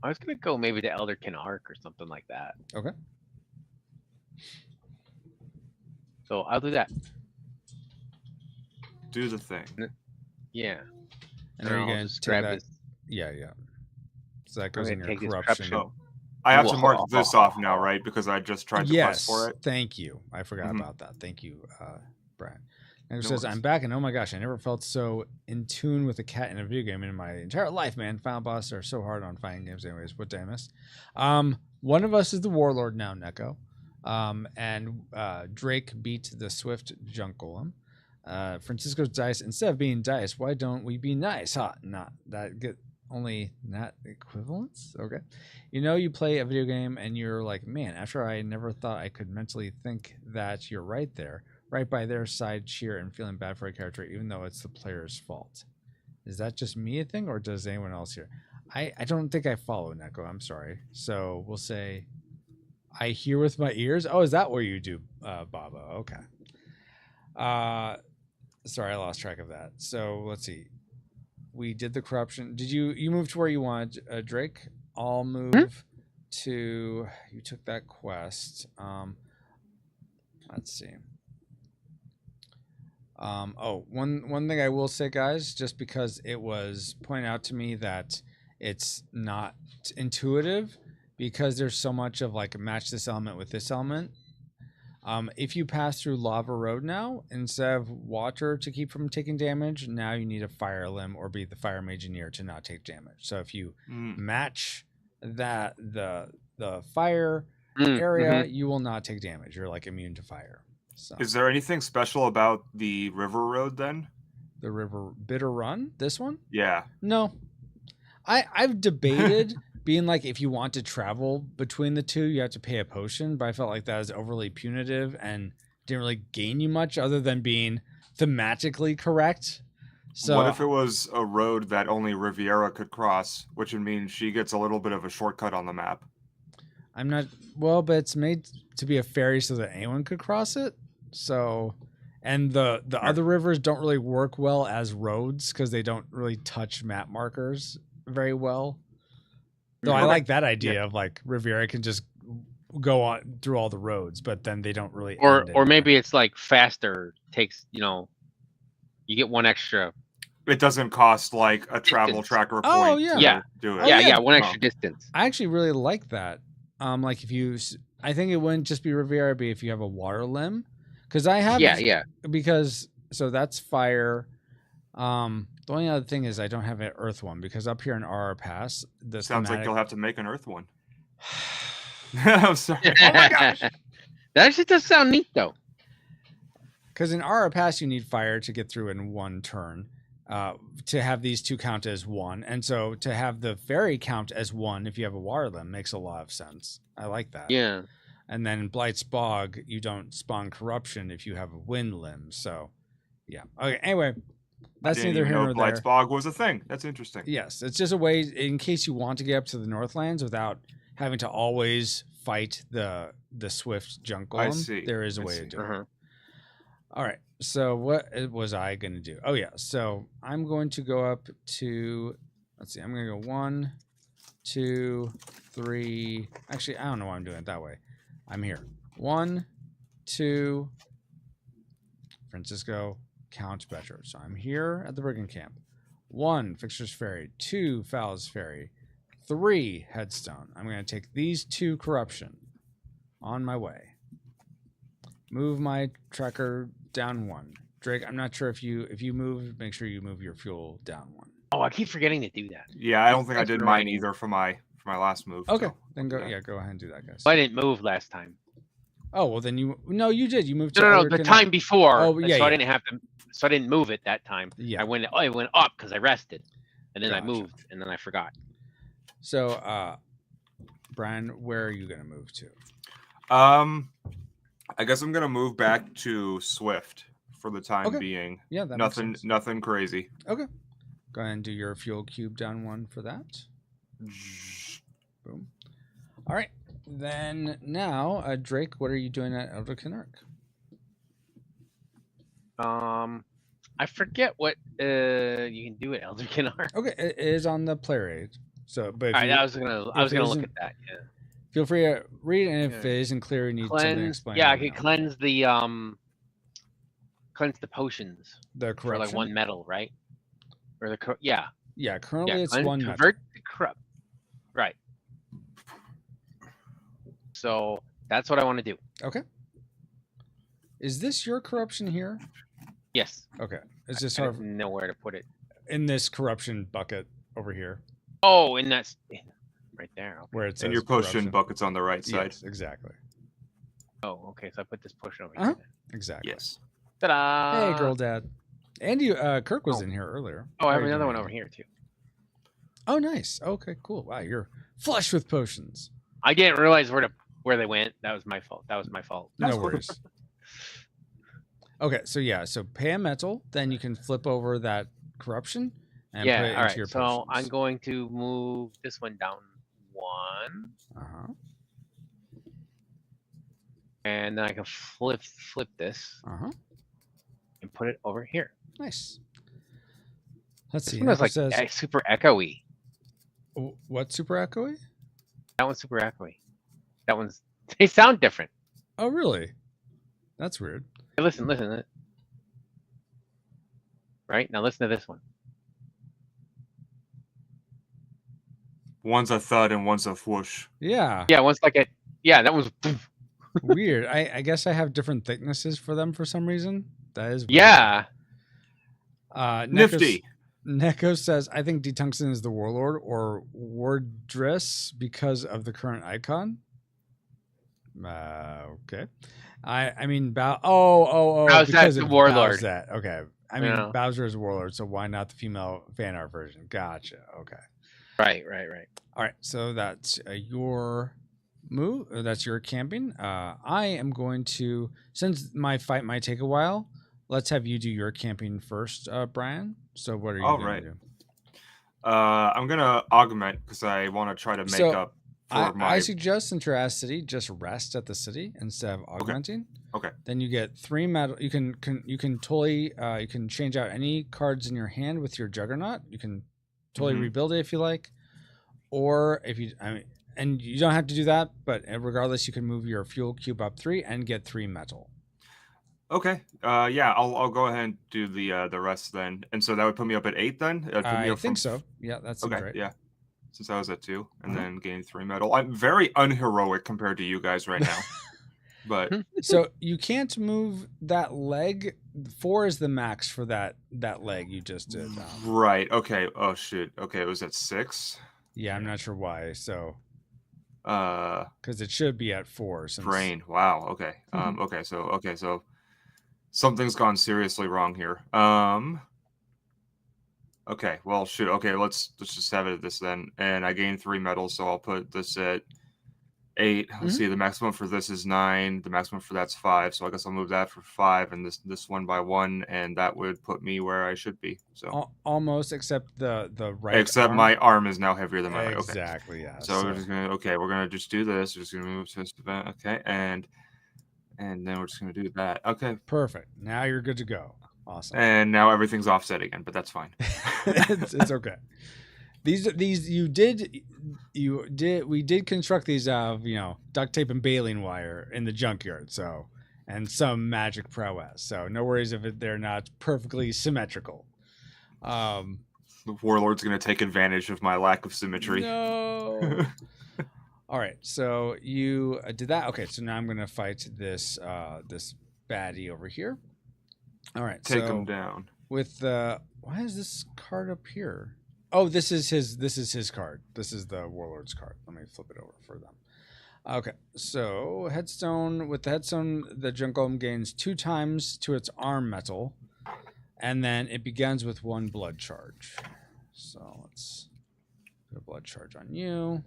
I was going to go maybe to Elderkin Arc or something like that. Okay. So I'll do that. Do the thing. Yeah. And are you going to grab that? Yeah, yeah. So that goes in your corruption. Oh, I have to mark this off now, right? Because I just tried to quest for it. Thank you. I forgot about that. Thank you, Brad. And it says, I'm back, and oh my gosh, I never felt so in tune with a cat in a video game in my entire life, man. Final bosses are so hard on fighting games anyways. What did I miss? One of us is the warlord now, Neko. And Drake beat the swift junk golem. Francisco's dice, instead of being dice, why don't we be nice? Not that get only not equivalence. Okay. You know, you play a video game and you're like, man, after I never thought I could mentally think that you're right there, right by their side, cheer and feeling bad for a character, even though it's the player's fault. Is that just me a thing, or does anyone else here? I don't think I follow, Neko. I'm sorry. So we'll say I hear with my ears. Oh, is that what you do, Baba? Okay. Sorry, I lost track of that. So let's see. we did the corruption. Did you move to where you wanted, Drake? I'll move to. You took that quest. Let's see. One thing I will say, guys, just because it was pointed out to me that it's not intuitive because there's so much of like match this element with this element. If you pass through lava road now, instead of water to keep from taking damage, now you need a fire limb or be the fire engineer to not take damage. So if you match that the fire area, you will not take damage. You're like immune to fire. So. Is there anything special about the river road then? The river bitter run? This one? Yeah. No. I've debated being like, if you want to travel between the two, you have to pay a potion, but I felt like that was overly punitive and didn't really gain you much other than being thematically correct. So what if it was a road that only Riviera could cross, which would mean she gets a little bit of a shortcut on the map? I'm not well, but it's made to be a ferry so that anyone could cross it. So, and the other rivers don't really work well as roads because they don't really touch map markers very well. Though I like that idea of like Riviera can just go on through all the roads, but then they don't really. Or maybe it's like faster. Takes you get one extra. It doesn't cost like a travel tracker point. Oh yeah, yeah, do it. Yeah, one extra distance. I actually really like that. Like if you, I think it wouldn't just be Riviera, be if you have a water limb, because I have. Yeah. Because so that's fire. The only other thing is I don't have an earth one because up here in RR Pass, the sounds like you'll have to make an earth one. I'm sorry. Oh my gosh. That actually does sound neat though. Because in RR Pass you need fire to get through in one turn. To have these two count as one, and so to have the ferry count as one if you have a water limb makes a lot of sense. I like that. Yeah. And then in Blight's Bog, you don't spawn corruption if you have a wind limb. So, yeah. Okay. Anyway, that's neither here nor there. Blight's Bog was a thing. That's interesting. Yes, it's just a way in case you want to get up to the Northlands without having to always fight the swift junk golem. I see. There is a way to do it. All right. So what was I going to do? Oh, yeah. So I'm going to go up to, let's see, I'm going to go 1, 2, 3. Actually, I don't know why I'm doing it that way. I'm here. 1, 2, Francisco, Count Betcher. So I'm here at the Brigand Camp. 1, Fixer's Ferry. 2, Fowler's Ferry. 3, Headstone. I'm going to take these 2 corruption on my way. Move my tracker down 1. Drake, I'm not sure if you move, make sure you move your fuel down 1. Oh, I keep forgetting to do that. Yeah, I don't think I did mine either for my last move. Okay, so. then go ahead and do that, guys. Well, I didn't move last time. Oh, well then you did. You moved to No, the time before. Oh, yeah, so I didn't have to. So I didn't move it that time. Yeah. I went up because I rested, and then Gotcha. I moved, and then I forgot. So, Brian, where are you gonna move to? I guess I'm gonna move back to Swift for the time being. Yeah, that nothing crazy. Okay. Go ahead and do your fuel cube down 1 for that. Boom. All right. Then now, Drake, what are you doing at Elder Canuck? I forget what you can do at Elder Canuck. Okay, it is on the player aid. So, but I was gonna look at that. Yeah. Feel free to read it, and if it isn't clear, you need something explained. Yeah, I could cleanse the potions. The corruption. For like 1 metal, right? Or the yeah. Yeah, currently it's 1 metal. Convert to corrupt. Right. So that's what I want to do. Okay. Is this your corruption here? Yes. Okay. It's just I don't know where to put it. In this corruption bucket over here. Oh, and that's right there. Okay. Where it says and your potion bucket's on the right side. Yes, exactly. Oh, okay. So I put this potion over here. Exactly. Yes. Ta-da! Hey, girl, dad. And you, Kirk was in here earlier. Oh, I have another one over here too. Oh, nice. Okay, cool. Wow, you're flush with potions. I didn't realize where they went. That was my fault. No worries. Okay, so yeah, so pay a metal, then you can flip over that corruption and put it into your potions. So I'm going to move this one down 1. And then I can flip this. And put it over here. Nice. Let's see. This one was like says, super echoey. What super echoey? That one's super echoey. That one's. They sound different. Oh, really? That's weird. Hey, listen. Right now, listen to this one. One's a thud and one's a whoosh. Yeah. Yeah, one's like a. Yeah, that one's. Weird. I guess I have different thicknesses for them for some reason. That is weird. Yeah. Nifty. Neko says, I think D-Tungsten is the warlord or wardress because of the current icon. Okay. I mean, Bowser's the warlord. Bowser. Okay. I mean, Bowser is warlord, so why not the female fan art version? Gotcha. Okay. Right. All right. So that's your move. That's your camping. I am going to, since my fight might take a while, let's have you do your camping first, Brian. So what are you going to do? I'm going to augment because I want to try to make up for my... I suggest, since you're at a city, just rest at the city instead of augmenting. Okay. Then you get 3 metal. You can totally you can change out any cards in your hand with your Juggernaut. You can totally rebuild it if you like, or if you and you don't have to do that. But regardless, you can move your fuel cube up 3 and get 3 metal. Okay. Yeah, I'll go ahead and do the rest then. And so that would put me up at 8 then? I think so. Yeah, that's okay. Right. Yeah. Since I was at 2 and then gain 3 metal. I'm very unheroic compared to you guys right now. But so you can't move that leg. 4 is the max for that leg you just did. Right. Okay. Oh shoot. Okay, it was at 6. Yeah, I'm not sure why. So because it should be at 4. Since... Brain. Wow. Okay. Okay. So something's gone seriously wrong here. Okay. Well, shoot. Okay. Let's just have it at this then. And I gained 3 metal, so I'll put this at 8. Let's see. The maximum for this is 9. The maximum for that's 5. So I guess I'll move that for 5, and this 1 by 1, and that would put me where I should be. So almost, except the right. Except arm. My arm is now heavier than my right. Okay. Exactly. Yeah. So we're just gonna. Okay, we're gonna just do this. We're just gonna move to this event. Okay, and then we're just gonna do that. Okay. Perfect. Now you're good to go. Awesome. And now everything's offset again, but that's fine. it's okay. These we did construct these duct tape and baling wire in the junkyard, so, and some magic prowess, so no worries if they're not perfectly symmetrical. The warlord's gonna take advantage of my lack of symmetry. No. All right, so you did that. Okay, so now I'm gonna fight this this baddie over here. All right, take him down with why is this card up here? Oh, this is his card. This is the warlord's card. Let me flip it over for them. Okay, so headstone. With the headstone, the junk golem gains 2 times to its arm metal, and then it begins with 1 blood charge. So let's put a blood charge on you.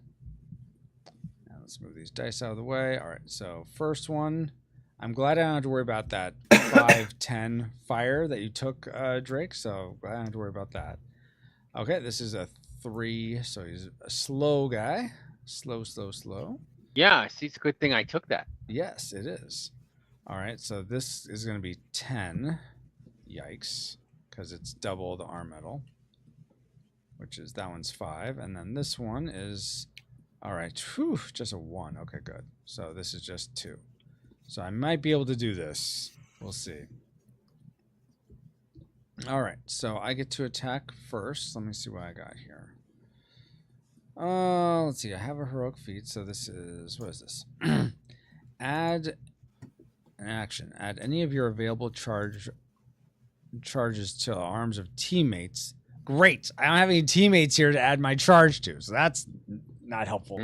Now let's move these dice out of the way. All right, so first one. I'm glad I don't have to worry about that 5-10 fire that you took, Drake. So I don't have to worry about that. Okay, this is a 3, so he's a slow guy. Slow. Yeah, see, it's a good thing I took that. Yes, it is. All right, so this is going to be 10. Yikes, because it's double the arm metal, which is, that one's 5. And then this one is, all right, whew, just a 1. Okay, good. So this is just 2. So I might be able to do this. We'll see. All right, so I get to attack first. Let me see what I got here. Let's see. I have a heroic feat, so this is, what is this? Add an action. Add any of your available charges to the arms of teammates. Great. I don't have any teammates here to add my charge to, so that's not helpful.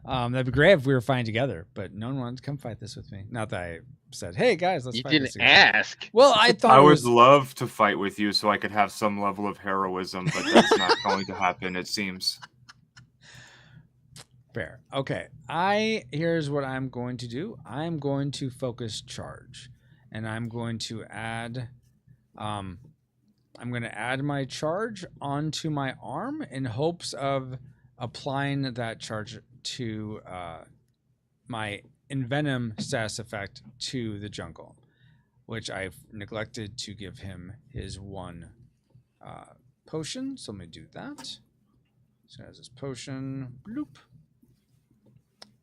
That'd be great if we were fighting together, but no one wanted to come fight this with me. Not that I said, "Hey guys, let's fight this." You didn't ask. Well, I thought I would love to fight with you so I could have some level of heroism, but that's not going to happen, it seems. Fair. Okay. Here's what I'm going to do. I'm going to focus charge, and I'm going to add my charge onto my arm in hopes of applying that charge to my envenom status effect to the jungle, which I've neglected to give him his 1 potion, so let me do that. So has this potion. Bloop.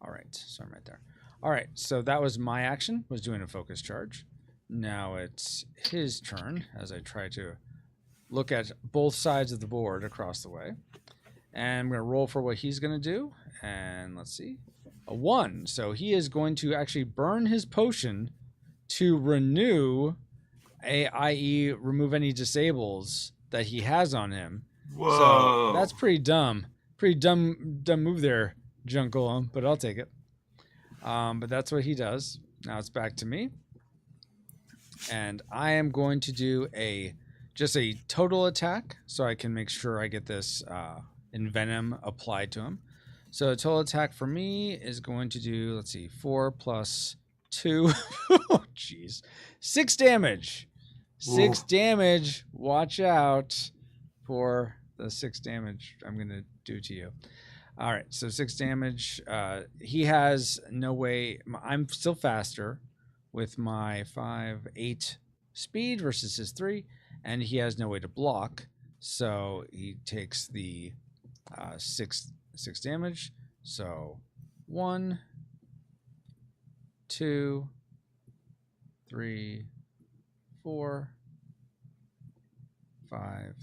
All right, so I'm right there. All right, so that was my action, was doing a focus charge. Now it's his turn as I try to look at both sides of the board across the way. And I'm going to roll for what he's going to do. And let's see. A 1. So he is going to actually burn his potion to renew, i.e. remove any disables that he has on him. Whoa. So that's pretty dumb. Pretty dumb move there, Junkyard, but I'll take it. But that's what he does. Now it's back to me. And I am going to do just a total attack so I can make sure I get this Envenom applied to him. So a total attack for me is going to do, let's see, 4 plus 2. Oh, jeez. 6 damage. 6 damage. Watch out for the 6 damage I'm going to do to you. All right, so 6 damage. He has no way. I'm still faster with my 5-8 speed versus his 3, and he has no way to block. So he takes the 6 damage. So 1, 2, 3, 4, 5,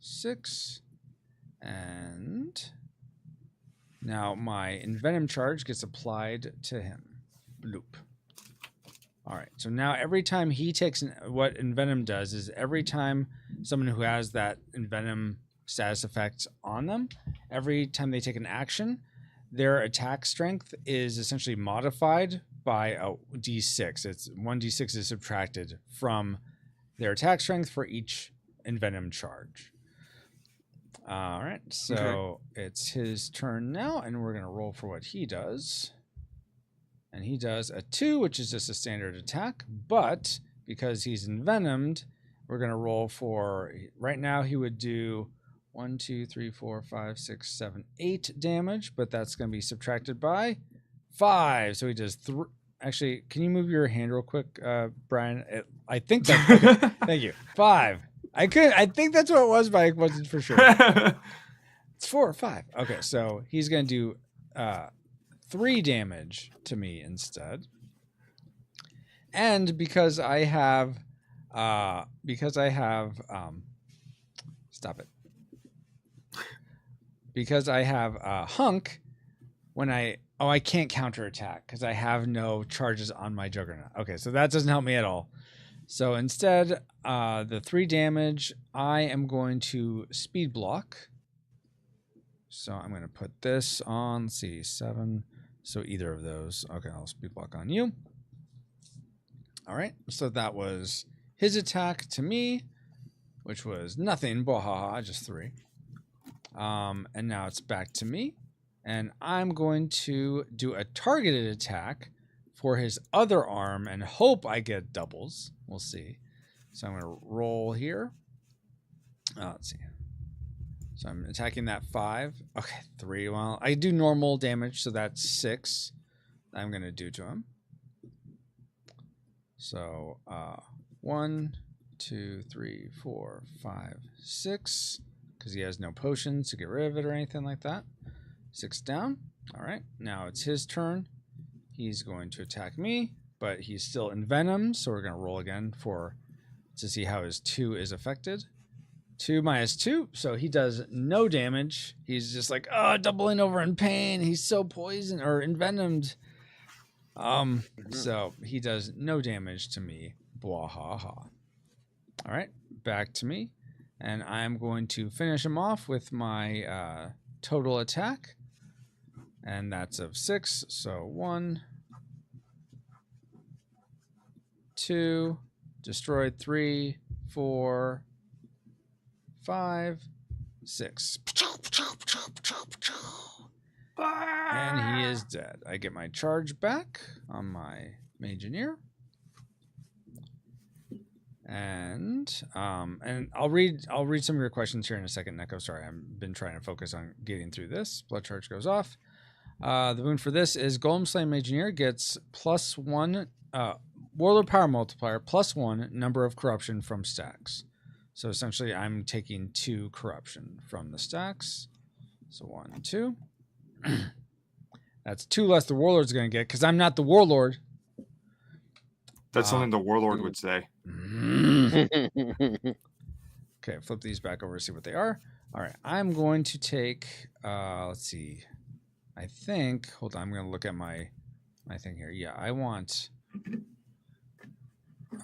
6, and now my Envenom charge gets applied to him. Loop. All right, so now every time he takes what Envenom does is every time someone who has that Envenom status effect on them, every time they take an action, their attack strength is essentially modified by a d6. It's 1d6 is subtracted from their attack strength for each Envenom charge. All right, so it's his turn now, and we're going to roll for what he does. And he does a 2, which is just a standard attack. But because he's envenomed, we're going to roll for, right now he would do 1, 2, 3, 4, 5, 6, 7, 8 damage. But that's going to be subtracted by 5. So he does 3. Actually, can you move your hand real quick, Brian? I think that's, okay, thank you. 5. I think that's what it was, but I wasn't for sure. It's 4 or 5. Okay, so he's going to do 3 damage to me instead. And because I have stop it. Because I have Hunk, when I can't counterattack because I have no charges on my Juggernaut. Okay, so that doesn't help me at all. So instead, the 3 damage, I am going to speed block. So I'm going to put this on, let's see, 7. So either of those. Okay, I'll speed block on you. All right, so that was his attack to me, which was nothing, bahaha, just 3. And now it's back to me. And I'm going to do a targeted attack for his other arm and hope I get doubles. We'll see. So I'm going to roll here. Let's see. So I'm attacking that 5. Okay, 3. Well, I do normal damage, so that's 6 I'm going to do to him. So 1, 2, 3, 4, 5, 6. Because he has no potions to get rid of it or anything like that. 6 down. All right, now it's his turn. He's going to attack me, but he's still envenomed, so we're going to roll again to see how his 2 is affected. 2 minus 2, so he does no damage. He's just like, doubling over in pain. He's so poisoned or envenomed. So he does no damage to me. Bwahaha. All right, back to me. And I'm going to finish him off with my total attack. And that's of 6. So 1, 2, destroyed 3, 4, 5, 6. And he is dead. I get my charge back on my Mageneer. And I'll read some of your questions here in a second, Neko. Sorry, I've been trying to focus on getting through this. Blood charge goes off. The boon for this is Golem Slain Mageneer gets +1 Warlord Power Multiplier +1 number of corruption from stacks. So essentially, I'm taking 2 corruption from the stacks. So 1, 2. That's 2 less the warlord's going to get because I'm not the warlord. That's something the warlord would say. Okay, flip these back over to see what they are. All right, I'm going to take, let's see. I think, hold on, I'm going to look at my thing here. Yeah, I want,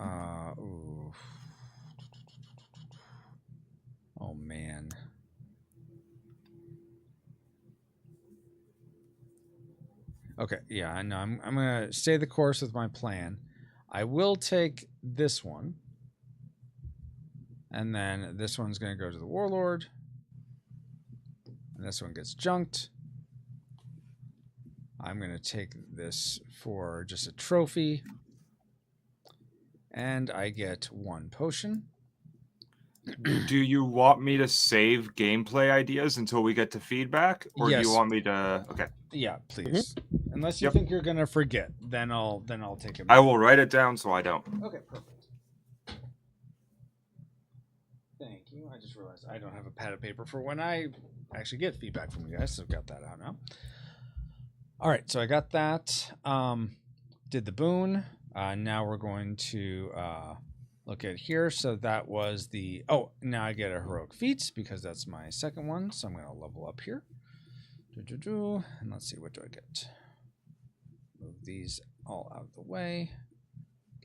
ooh. Oh, man. Okay, yeah, I know. I'm going to stay the course with my plan. I will take this one. And then this one's going to go to the warlord. And this one gets junked. I'm going to take this for just a trophy. And I get 1 potion. Do you want me to save gameplay ideas until we get to feedback? Or Yes. do you want me to... Okay. Yeah, please. Unless you think you're going to forget, then I'll take it. I will write it down so I don't. Okay, perfect. Thank you. I just realized I don't have a pad of paper for when I actually get feedback from you guys, so got that out now. All right, so I got that. Did the boon. Now we're going to look at here. So that was the... Oh, now I get a heroic feat because that's my second one. So I'm going to level up here. And let's see, what do I get? Move these all out of the way.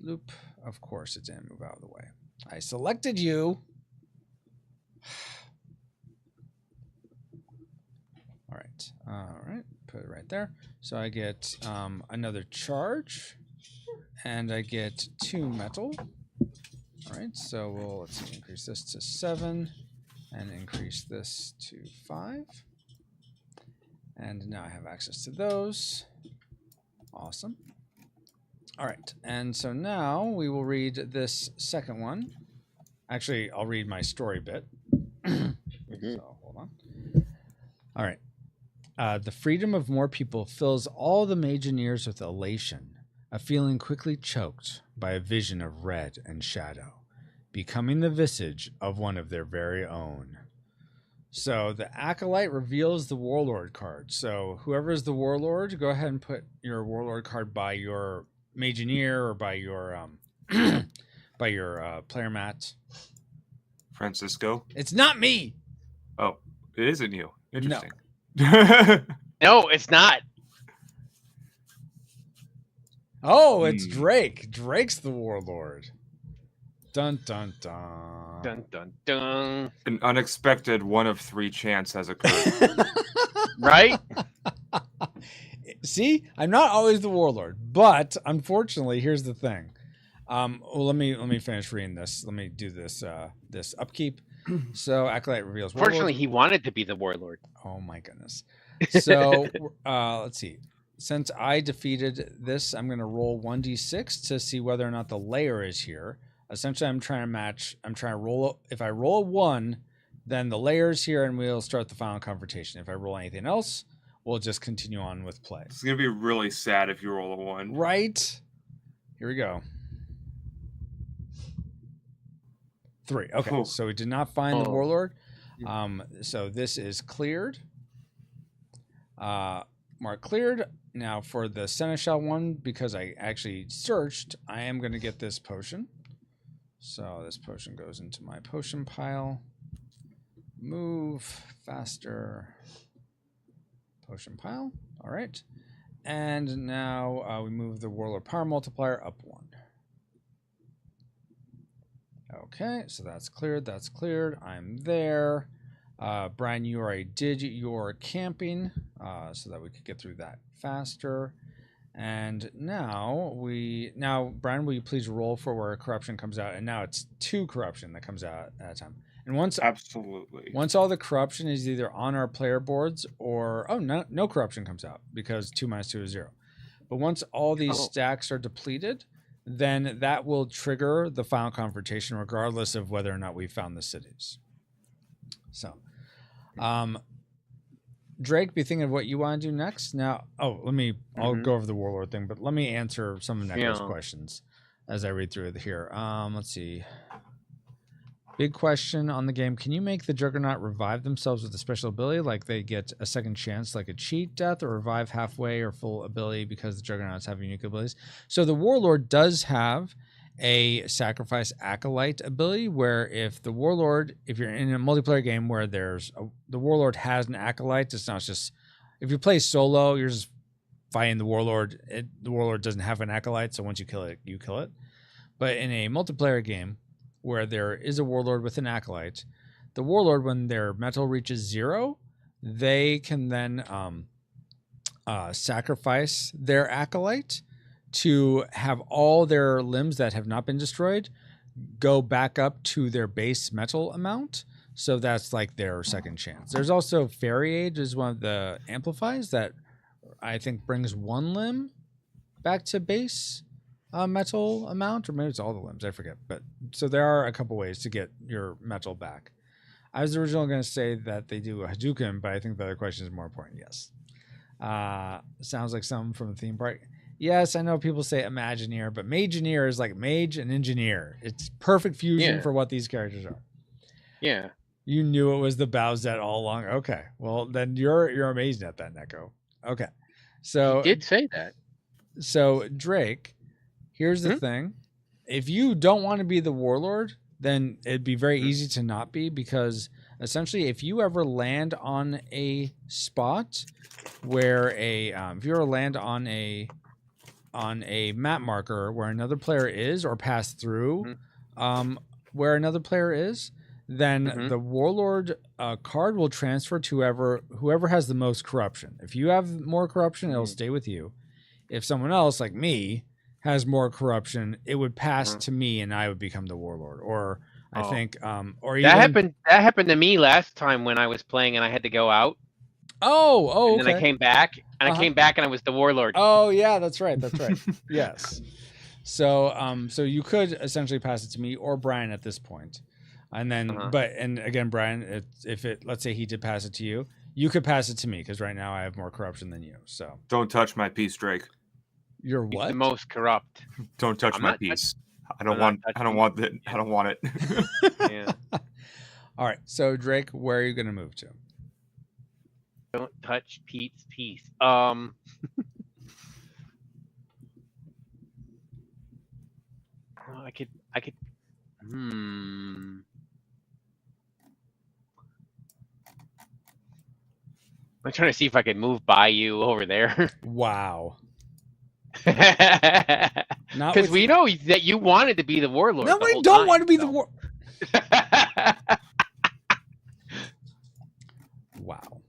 Loop. Of course, it didn't move out of the way. I selected you. All right, put it right there. So I get another charge, and I get 2 metal. All right, so let's see, increase this to 7, and increase this to 5. And now I have access to those. Awesome. All right, and so now we will read this second one. Actually, I'll read my story bit. So hold on. All right. The freedom of more people fills all the Mageneers with elation, a feeling quickly choked by a vision of red and shadow, becoming the visage of one of their very own. So the Acolyte reveals the Warlord card. So whoever is the Warlord, go ahead and put your Warlord card by your Mageneer or by your player mat. Francisco? It's not me! Oh, it isn't you. Interesting. No, no it's not. Oh, it's Drake. Drake's the Warlord. Dun, dun, dun. Dun, dun, dun. An unexpected 1 of 3 chance has occurred. Right? See, I'm not always the Warlord, but unfortunately, here's the thing. Well, let me finish reading this. Let me do this this upkeep. So Acolyte reveals Warlord. Fortunately, he wanted to be the Warlord. Oh my goodness. So let's see. Since I defeated this, I'm going to roll 1d6 to see whether or not the layer is here. Essentially, I'm trying to roll. If I roll a 1, then the layer is here, and we'll start the final confrontation. If I roll anything else, we'll just continue on with play. It's going to be really sad if you roll a 1. Right? Here we go. 3. Okay, so we did not find the Warlord. So this is cleared. Mark cleared. Now for the Seneschal one, because I actually searched, I am going to get this potion. So this potion goes into my potion pile. Move faster. Potion pile. All right. And now we move the Warlord Power Multiplier up 1. Okay, so that's cleared. That's cleared. I'm there. Brian, you already did your camping so that we could get through that faster. And now Brian, will you please roll for where corruption comes out? And now it's 2 corruption that comes out at a time. And once all the corruption is either on our player boards or no corruption comes out because 2 minus 2 is 0. But once all these stacks are depleted, then that will trigger the final confrontation regardless of whether or not we found the cities. So, Drake, be thinking of what you want to do next. Now, I'll go over the Warlord thing, but let me answer some of Necro's questions as I read through it here. Let's see. Big question on the game. Can you make the Juggernaut revive themselves with a special ability? Like they get a second chance, like a cheat death, or revive halfway or full ability because the Juggernauts have unique abilities? So the Warlord does have a sacrifice acolyte ability where if the Warlord, if you're in a multiplayer game where the Warlord has an acolyte, it's not just, if you play solo, you're just fighting the Warlord. The Warlord doesn't have an acolyte, so once you kill it, you kill it. But in a multiplayer game, where there is a Warlord with an acolyte, the Warlord, when their metal reaches 0, they can then sacrifice their acolyte to have all their limbs that have not been destroyed go back up to their base metal amount. So that's like their second chance. There's also Fairy Age is one of the amplifies that I think brings one limb back to base metal amount, or maybe it's all the limbs, I forget. But so there are a couple ways to get your metal back. I was originally going to say that they do a Hadouken, but I think the other question is more important. Yes. Sounds like something from the theme park. Yes, I know people say Imagineer, but Mageneer is like mage and engineer. It's perfect fusion for what these characters are. Yeah. You knew it was the Bowsette all along. Okay. Well, then you're amazing at that, Neko. Okay. So he did say that. So Drake, here's the thing. If you don't want to be the Warlord, then it'd be very easy to not be, because essentially if you ever land on a spot where if you ever land on a map marker where another player is, or pass through where another player is, then the Warlord card will transfer to whoever has the most corruption. If you have more corruption, it'll stay with you. If someone else, like me, has more corruption, it would pass to me and I would become the Warlord. Or I think or even that happened to me last time when I was playing and I had to go out. And then I came back and I came back and I was the Warlord. Oh yeah, that's right. Yes. So so you could essentially pass it to me or Brian at this point. And then and again, Brian, let's say he did pass it to you, you could pass it to me because right now I have more corruption than you. So don't touch my piece, Drake. You're what? He's the most corrupt. Don't touch my piece. I don't want it. Yeah. All right. So Drake, where are you going to move to? Don't touch Pete's piece. I could. I'm trying to see if I could move by you over there. Wow. Because we know that you wanted to be the Warlord. No, I don't want to be the Warlord. Wow.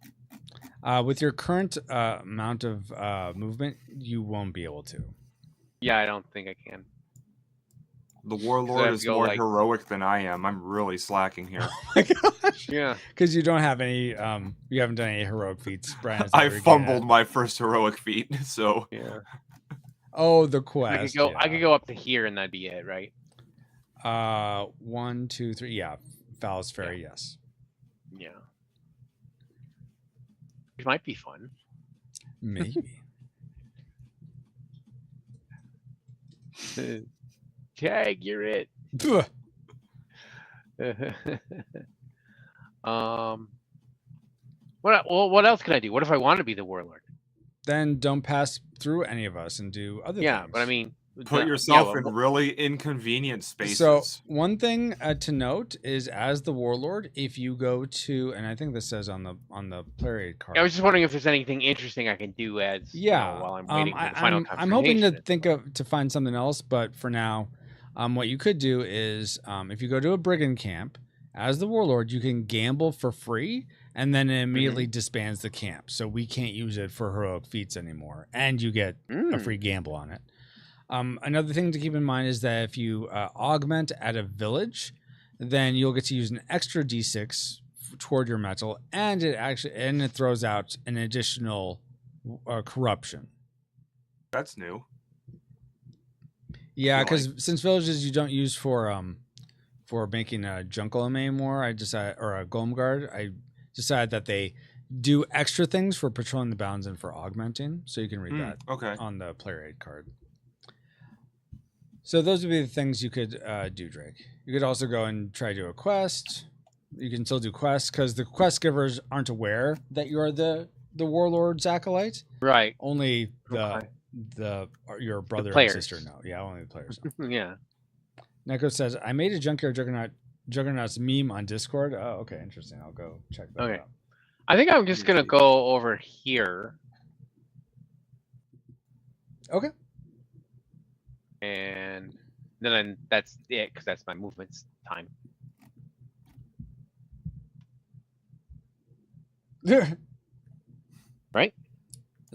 With your current amount of movement, you won't be able to. Yeah, I don't think I can. The Warlord is more heroic than I am. I'm really slacking here. Oh my gosh. Yeah. Because you don't have any, you haven't done any heroic feats, Brian. I fumbled my first heroic feat, so. Yeah. Oh, the quest. I could go up to here and that'd be it, right? 1, 2, 3. Yeah. Phallus Fairy, yes. Yeah. Which might be fun. Maybe. Tag, you're it. What else can I do? What if I want to be the Warlord? Then don't pass through any of us and do other things. Yeah, but I mean, put yourself in really inconvenient spaces. So one thing to note is, as the Warlord, if you go to, and I think this says on the player aid card. I was just wondering if there's anything interesting I can do as while I'm waiting for the final confirmation. I'm hoping to find something else, but for now, what you could do is, if you go to a brigand camp as the Warlord, you can gamble for free, and then it immediately disbands the camp. So we can't use it for heroic feats anymore, and you get a free gamble on it. Another thing to keep in mind is that if you augment at a village, then you'll get to use an extra D6 toward your metal, and it throws out an additional corruption. That's new. Yeah, because since villages you don't use for making a Junkyard anymore, or a Golem Guard, I decided that they do extra things for patrolling the bounds and for augmenting. So you can read that on the player aid card. So those would be the things you could do, Drake. You could also go and try to do a quest. You can still do quests because the quest givers aren't aware that you are the warlord's acolyte. Right. Only your brother and sister know. Yeah, only the players know. Yeah. Neko says, I made a Junkyard Juggernauts meme on Discord. Oh, okay, interesting. I'll go check that out. I think I'm just gonna go over here. Okay. And then that's it, because that's my movements time. Right?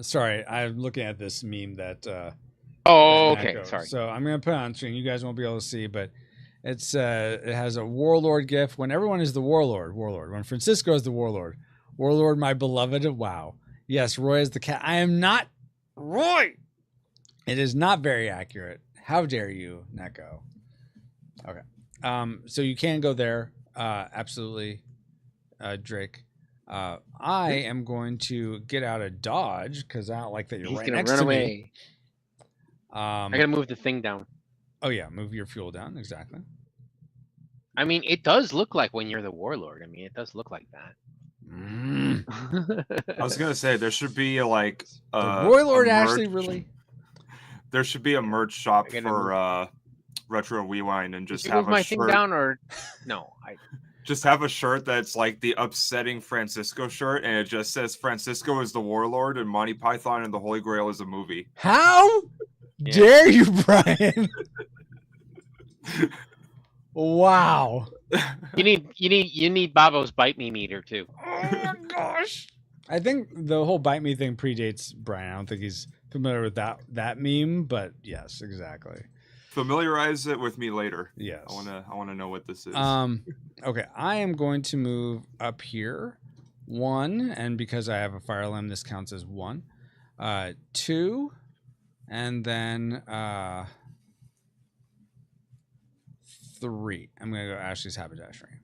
Sorry, I'm looking at this meme that okay. Sorry. So I'm gonna put it on screen. You guys won't be able to see, but it's it has a warlord gif. When everyone is the warlord. When Francisco is the warlord, my beloved. Wow. Yes, Roy is the cat. I am not Roy. It is not very accurate. How dare you, Neko? Okay. So you can go there. Absolutely, Drake. I am going to get out of Dodge because I don't like that you're right next to me. I gotta move the thing down. Oh yeah, move your fuel down. Exactly. I mean, it does look like when you're the warlord. I mean, it does look like that. I was gonna say there should be like the warlord actually really. There should be a merch shop for Retro Rewind and just have move my thing down, or no? Just have a shirt that's like the upsetting Francisco shirt, and it just says Francisco is the warlord and Monty Python and the Holy Grail is a movie. How dare you, Brian? Wow. You need Babo's bite me meter too. Oh my gosh. I think the whole bite me thing predates Brian. I don't think he's familiar with that meme, but yes, exactly. Familiarize it with me later. Yes. I wanna know what this is. Okay, I am going to move up here. 1, and because I have a fire limb, this counts as 1. 2, and then 3. I'm gonna go Ashley's haberdashery.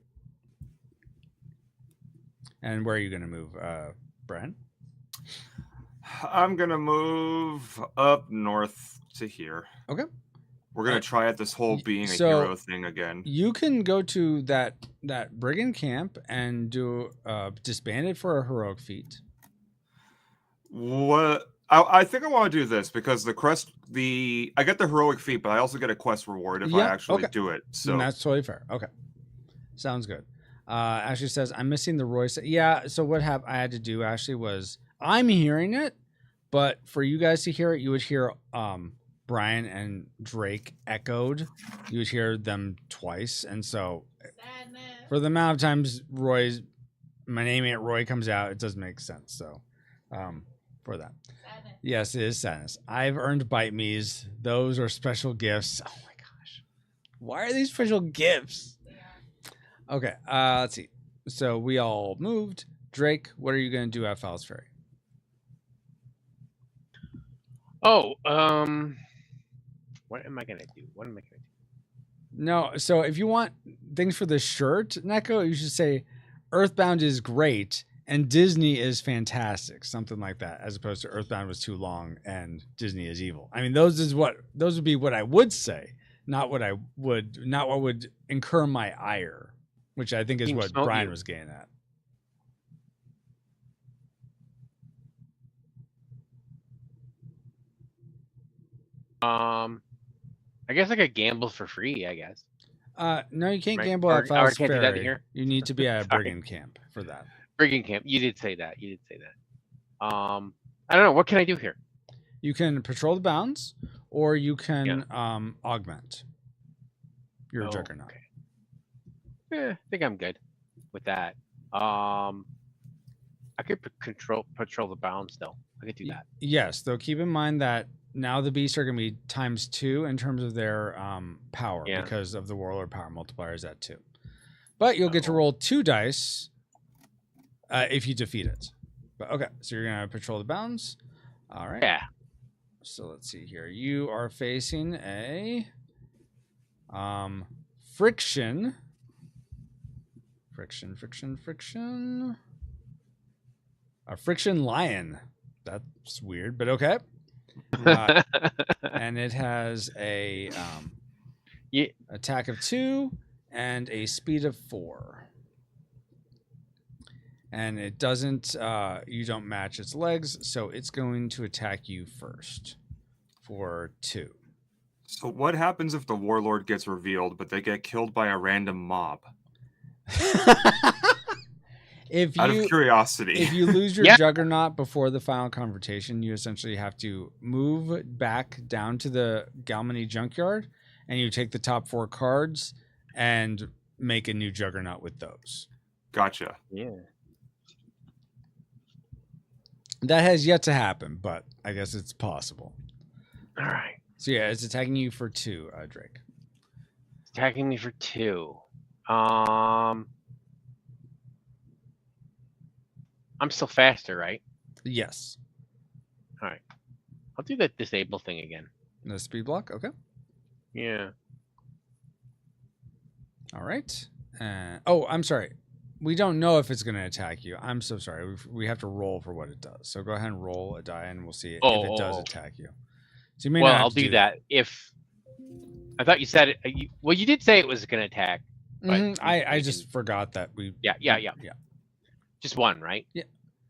And where are you gonna move, Brian? I'm gonna move up north to here. Okay. We're gonna try out this whole being a hero thing again. You can go to that brigand camp and do disbanded for a heroic feat. What? I think I want to do this because I get the heroic feat, but I also get a quest reward if I actually do it. So and that's totally fair. Okay, sounds good. Ashley says I'm missing the Royce. Yeah. So what I had to do, Ashley, was I'm hearing it, but for you guys to hear it, you would hear Brian and Drake echoed. You would hear them twice, and so for the amount of times my name ain't Roy comes out, it doesn't make sense. So for that, yes, it is sadness. I've earned bite me's. Those are special gifts. Oh my gosh, why are these special gifts? Okay, let's see. So we all moved. Drake, what are you going to do at Fowles Ferry? Oh, what am I gonna do? No, so if you want things for the shirt, Neko, you should say Earthbound is great and Disney is fantastic, something like that, as opposed to Earthbound was too long and Disney is evil. I mean, those would be what I would say, not what would incur my ire, which I think is what Brian was getting at. I guess I could gamble for free, I guess. No, you can't gamble at Fowles Ferry. Do that here? You need to be at a brigand camp for that. Brigand camp. You did say that. I don't know. What can I do here? You can patrol the bounds, or you can augment your Juggernaut. Okay. I think I'm good with that. I could patrol the bounds though. I could do that. Yes, though keep in mind that now the beasts are going to be ×2 in terms of their power because of the warlord power multiplier is at 2. But you'll get to roll 2 dice if you defeat it. But okay, so you're going to patrol the bounds. All right. Yeah. So let's see here. You are facing a friction. A friction lion. That's weird, but okay. And it has a Yeah. Attack of 2 and a speed of 4. And it doesn't, you don't match its legs, so it's going to attack you first for 2. So what happens if the warlord gets revealed, but they get killed by a random mob? Out of curiosity. If you lose your Yeah. Juggernaut before the final confrontation, you essentially have to move back down to the Galmany Junkyard, and you take the top 4 cards and make a new Juggernaut with those. Gotcha. Yeah. That has yet to happen, but I guess it's possible. All right. So yeah, it's attacking you for 2, Drake. It's attacking me for 2. I'm still faster, right? Yes. All right. I'll do that disable thing again. The speed block? Okay. Yeah. All right. Oh, I'm sorry. We don't know if it's going to attack you. I'm so sorry. We have to roll for what it does. So go ahead and roll a die, and we'll see if it does attack you. So you may Well, not have I'll to do that if. I thought you said it. Well, you did say it was going to attack. But I just forgot that we. Yeah. Just 1, right? Yeah.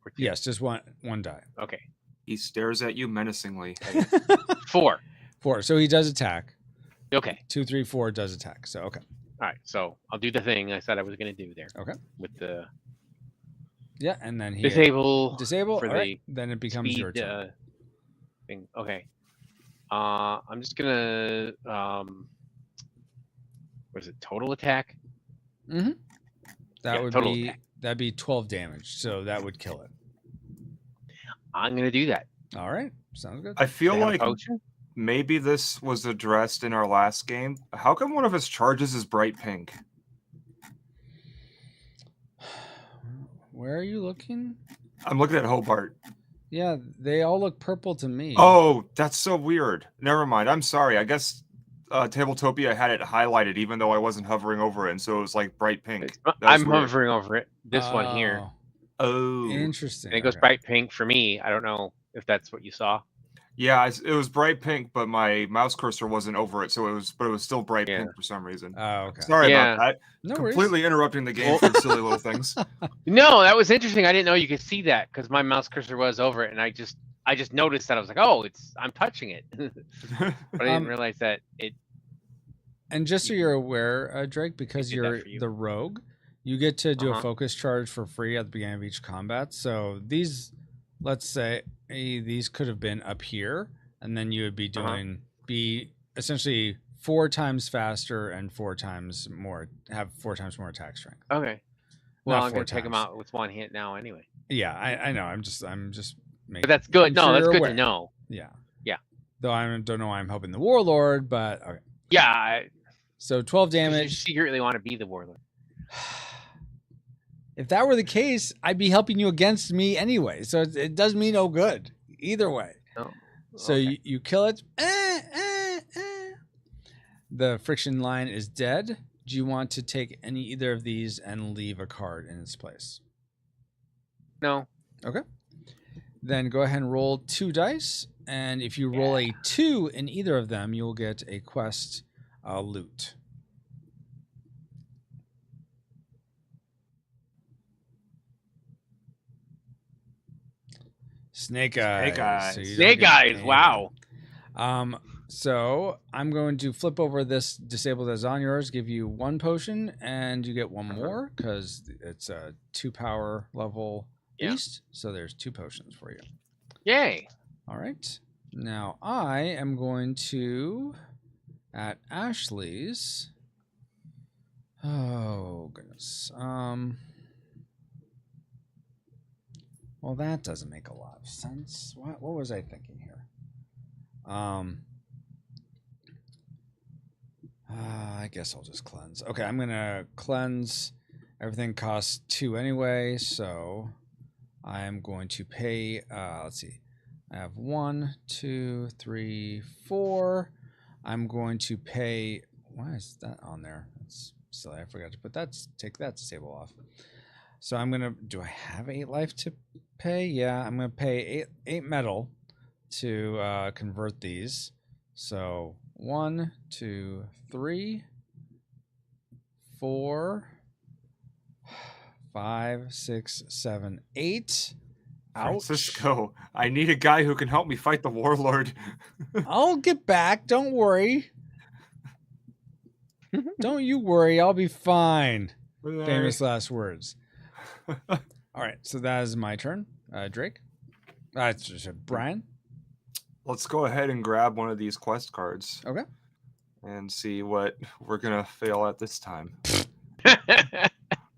Or 2? Yes, just one die. Okay. He stares at you menacingly. 4. 4. So he does attack. Okay. 2, 3, 4 does attack. So okay. All right. So I'll do the thing I said I was going to do there. Okay. With the Yeah, and then he disable. Disable. for All right. the Then it becomes speed, your turn. thing. Okay. I'm just gonna what is it? Total attack. Mm-hmm. Total attack. That'd be 12 damage. So that would kill it. I'm gonna do that. All right. Sounds good. I feel They have a like potion? maybe this was addressed in our last game. How come one of his charges is bright pink? Where are you looking? I'm looking at Hobart. Yeah, they all look purple to me. Oh, that's so weird. Never mind. I'm sorry. I guess Tabletopia had it highlighted even though I wasn't hovering over it, and so it was like bright pink. I'm hovering over it. This one here. Oh, Interesting. And it goes bright pink for me. I don't know if that's what you saw. Yeah, it was bright pink, but my mouse cursor wasn't over it, so it was still bright pink for some reason. Oh, okay. Sorry about that. No Completely interrupting the game for silly little things. No, that was interesting. I didn't know you could see that because my mouse cursor was over it, and I just noticed that. I was like, oh, I'm touching it, but I didn't realize that it. And just so you're aware, Drake, because you're the rogue, you get to do a focus charge for free at the beginning of each combat. So these, let's say, these could have been up here, and then you would be be essentially 4 times faster and 4 times more attack strength. Okay. Well, Not I'm 4 gonna take them times. out with 1 hit now, anyway. Yeah, I know. I'm just making. But that's good. No, sure that's you're good aware. to know. Yeah. Yeah. Though I don't know why I'm helping the warlord, but okay. Yeah. So 12 You damage. secretly want to be the warlord. If that were the case, I'd be helping you against me anyway. So it does me no good either way. Oh, so okay. you kill it. The friction line is dead. Do you want to take either of these and leave a card in its place? No. Okay. Then go ahead and roll 2 dice. And if you roll a 2 in either of them, you'll get a quest loot. Snake eyes. So Snake eyes. Wow. So I'm going to flip over this disabled as on yours, give you 1 potion, and you get 1 more because it's a 2 power level beast. So there's 2 potions for you. Yay. All right. Now I am going to, at Ashley's. Oh goodness. Well, that doesn't make a lot of sense. What was I thinking here? I guess I'll just cleanse. Okay, I'm gonna cleanse. Everything costs 2 anyway, so I am going to pay. Let's see. I have 1, 2, 3, 4. I'm going to pay. Why is that on there? That's silly. I forgot to put that. Take that disable off. So I'm gonna. Do I have 8 life to pay? Yeah, I'm gonna pay 8 metal to convert these. So 1, 2, 3, 4, 5, 6, 7, 8. Ouch. Francisco, I need a guy who can help me fight the warlord. I'll get back. Don't worry. Don't you worry. I'll be fine. Famous last words. All right. So that is my turn. Drake. It's just Brian. Let's go ahead and grab one of these quest cards. Okay. And see what we're going to fail at this time.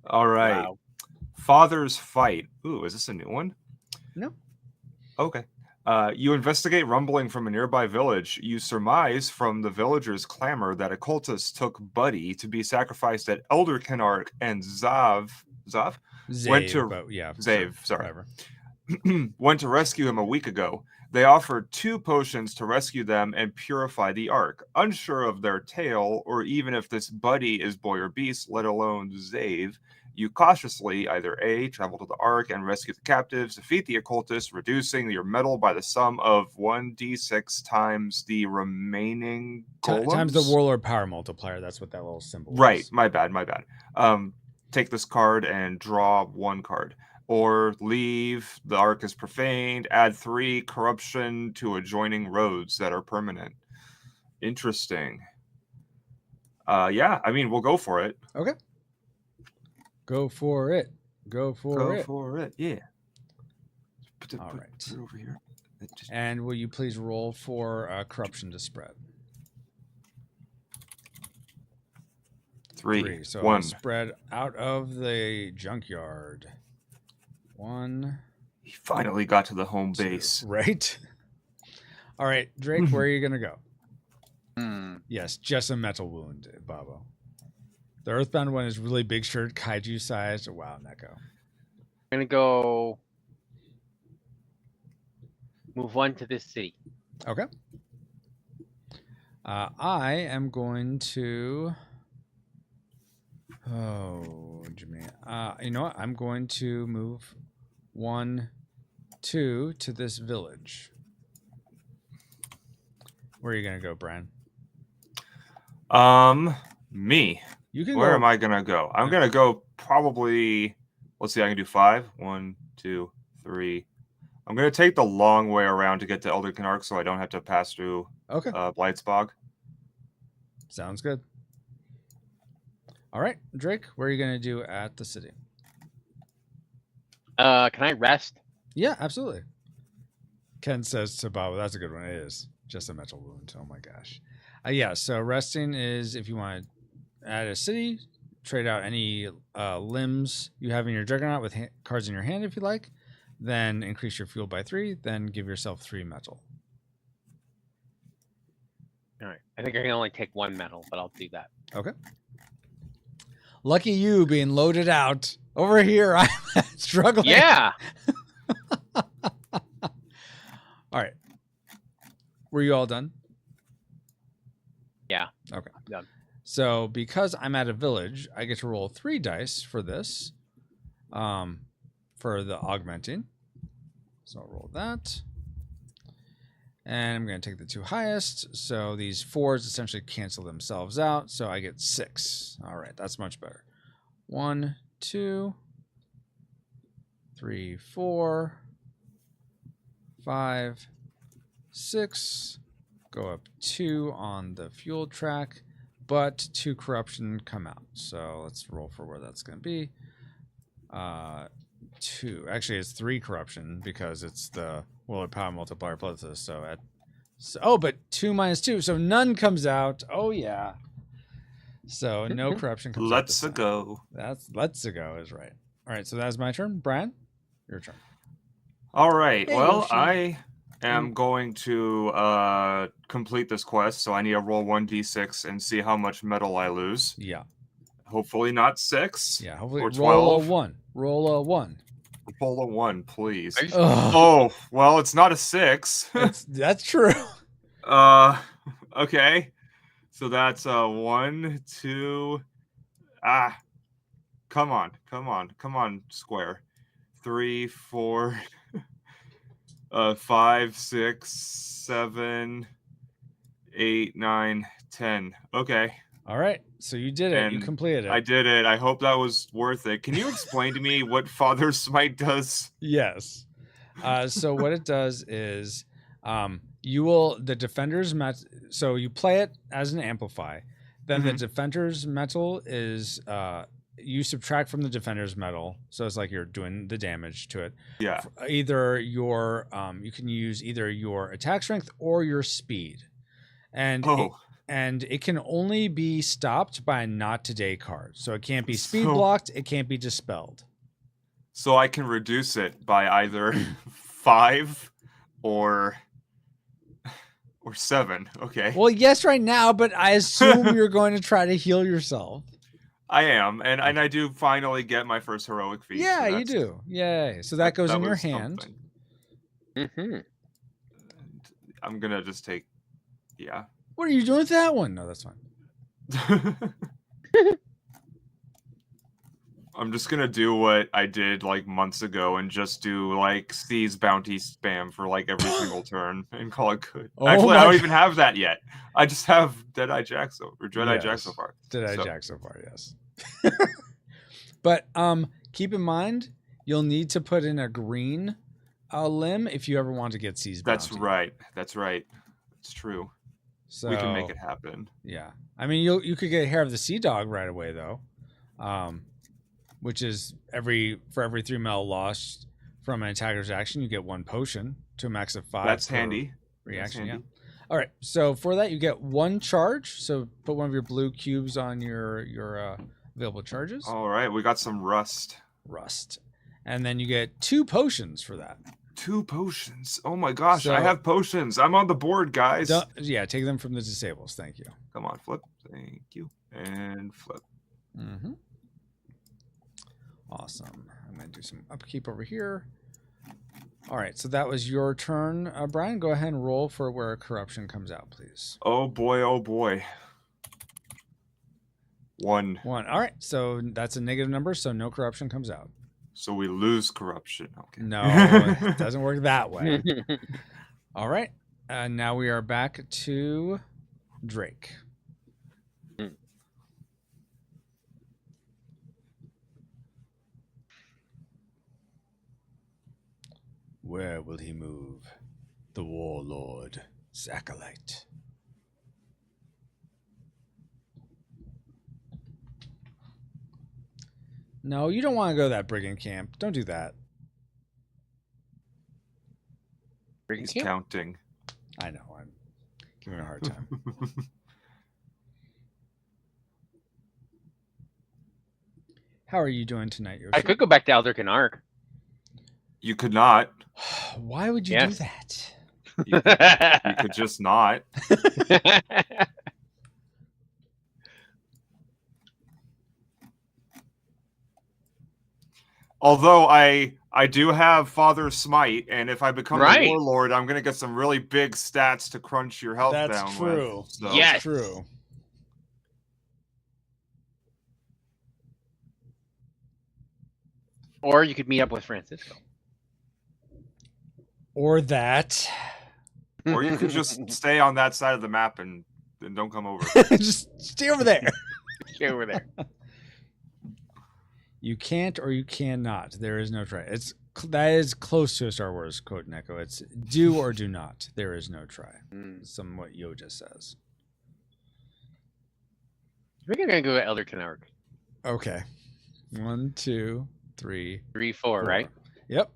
All right. Wow. Father's Fight. Ooh, is this a new one? No. Okay. You investigate rumbling from a nearby village. You surmise from the villagers' clamor that a cultist took Buddy to be sacrificed at Elder Kenark, and Zav went to Zave, sorry. Went to rescue him a week ago. They offered 2 potions to rescue them and purify the Ark. Unsure of their tale, or even if this Buddy is boy or beast, let alone Zave, you cautiously either A, travel to the Ark and rescue the captives, defeat the occultist, reducing your metal by the sum of 1d6 times the remaining golems. Times the warlord power multiplier. That's what that little symbol is. Right, my bad. Take this card and draw 1 card. Or leave, the Ark is profaned, add 3 corruption to adjoining roads that are permanent. Interesting. Yeah, I mean, we'll go for it. Okay. Go for it. Go for it, yeah. All right. Put it over here. And will you please roll for corruption to spread? 3. So 1. Spread out of the junkyard. 1. He finally got to the home 2. base. Right? All right, Drake, where are you going to go? Hmm. Yes, just a metal wound, Babo. The Earthbound one is really big shirt, kaiju sized. Wow, Neko. I'm going to go move 1 to this city. Okay. I am going to... Oh, Jimmy. You know what? I'm going to move 1, 2 to this village. Where are you going to go, Brian? Me. You can Where go... am I going to go? I'm going to go probably... Let's see, I can do 5. 1, 2, 3. I'm going to take the long way around to get to Elder Kenark so I don't have to pass through Blightsbog. Sounds good. All right, Drake, what are you going to do at the city? Can I rest? Yeah, absolutely. Ken says to Bob, that's a good one. It is just a metal wound. Oh my gosh. Yeah, so resting is if you want to add a city, trade out any limbs you have in your Juggernaut with cards in your hand if you like, then increase your fuel by 3, then give yourself 3 metal. All right. I think I can only take 1 metal, but I'll do that. Okay. Lucky you being loaded out. Over here, I'm struggling. Yeah. All right. Were you all done? Yeah. Okay. I'm done. So because I'm at a village, I get to roll 3 dice for this, for the augmenting. So I'll roll that. And I'm going to take the 2 highest. So these 4s essentially cancel themselves out. So I get 6. All right. That's much better. 1, 2, 3, 4, 5, 6. Go up 2 on the fuel track. But 2 corruption come out. So let's roll for where that's going to be. 2. Actually, it's 3 corruption because it's the Willard Power Multiplier plus this. So but 2 minus 2. So none comes out. Oh, yeah. So no corruption comes out. Let's go. Let's go is right. All right. So that's my turn. Brian, your turn. All right. Hey, well, Yoshi. I am going to complete this quest, so I need to roll 1d6 and see how much metal I lose. Yeah. Hopefully not 6. Yeah. Hopefully or roll 12. a 1. Roll a 1. Roll a 1, please. Ugh. Oh, well, it's not a 6. That's true. Okay. So that's 1, 2. Come on, square. 3, 4, 5, 6, 7, 8, 9, 10. Okay. All right. So you did it. And you completed it. I did it. I hope that was worth it. Can you explain to me what Father Smite does? Yes. So what it does is the defender's so you play it as an amplify. Then the defender's metal is you subtract from the defender's metal, so it's like you're doing the damage to it. Yeah. Either your you can use either your attack strength or your speed, and it can only be stopped by a not today card. So it can't be speed blocked. It can't be dispelled. So I can reduce it by either 5 or 7. Okay. Well, yes, right now, but I assume you're going to try to heal yourself. I am, and I do finally get my first heroic feat. Yeah, so you do. Yay. So that goes in your hand. I'm going to just take, yeah. What are you doing with that one? No, that's fine. I'm just going to do what I did like months ago and just do like seize bounty spam for like every single turn and call it good. Actually, I don't even have that yet. I just have Deadeye Jack so far. Deadeye Jack so far, yes. But keep in mind, you'll need to put in a green limb if you ever want to get seize bounty. That's right. It's true. So we can make it happen. Yeah. I mean, you could get Hair of the Sea Dog right away, though. Which is for every 3 metal lost from an attacker's action, you get 1 potion to a max of 5. That's handy. Reaction, yeah. All right. So for that, you get 1 charge. So put one of your blue cubes on your available charges. All right. We got some rust. And then you get 2 potions for that. 2 potions. Oh my gosh. I have potions. I'm on the board, guys. Yeah. Take them from the disables. Thank you. Come on. Flip. Thank you. And flip. Mm-hmm. Awesome. I'm going to do some upkeep over here. All right. So that was your turn. Brian, go ahead and roll for where corruption comes out, please. Oh, boy. Oh, boy. 1. All right. So that's a negative number, so no corruption comes out. So we lose corruption. Okay. No, it doesn't work that way. All right. Now we are back to Drake. Where will he move? The warlord, Acolyte. No, you don't want to go to that brigand camp. Don't do that. He's counting. I know. I'm giving a hard time. How are you doing tonight, Yoshi? I could go back to Eldrick and Ark. You could not. Why would you do that? You could just not. Although I do have Father Smite, and if I become a warlord, I'm gonna get some really big stats to crunch your health down. That's true. With, so. Yes, true. Or you could meet up with Francisco. Or that. Or you could just stay on that side of the map and don't come over. Just stay over there. Stay over there. You can't or you cannot. There is no try. That is close to a Star Wars quote, Neko. It's do or do not. There is no try. Somewhat Yoda says. I think I'm gonna go to Eldrick and Ark. Okay. 1, 2, 3, 4, right? Yep.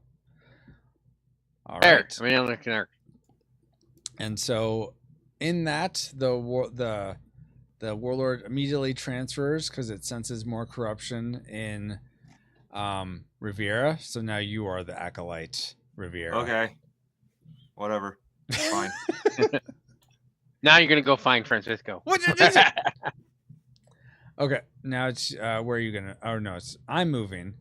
All there. right. I mean, Eldrick and Ark. And so, in that, the warlord immediately transfers because it senses more corruption in Riviera. So now you are the acolyte, Riviera. Okay. Whatever. Fine. Now you're gonna go find Francisco. What is it? Okay. Now it's where are you gonna? Oh no, I'm moving.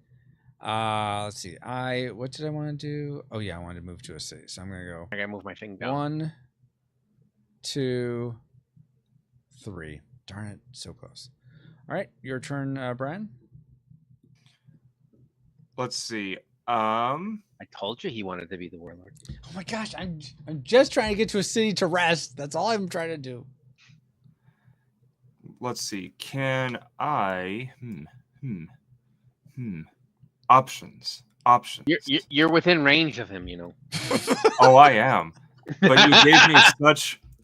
Let's see. What did I want to do? Oh yeah, I wanted to move to a city. So I'm gonna go. I gotta move my thing down. 1, 2, 3. Darn it, so close. All right, your turn, Brian. Let's see. I told you he wanted to be the warlord. Oh my gosh, I'm just trying to get to a city to rest. That's all I'm trying to do. let's see. Can I? Options. You're within range of him, you know. Oh, I am. But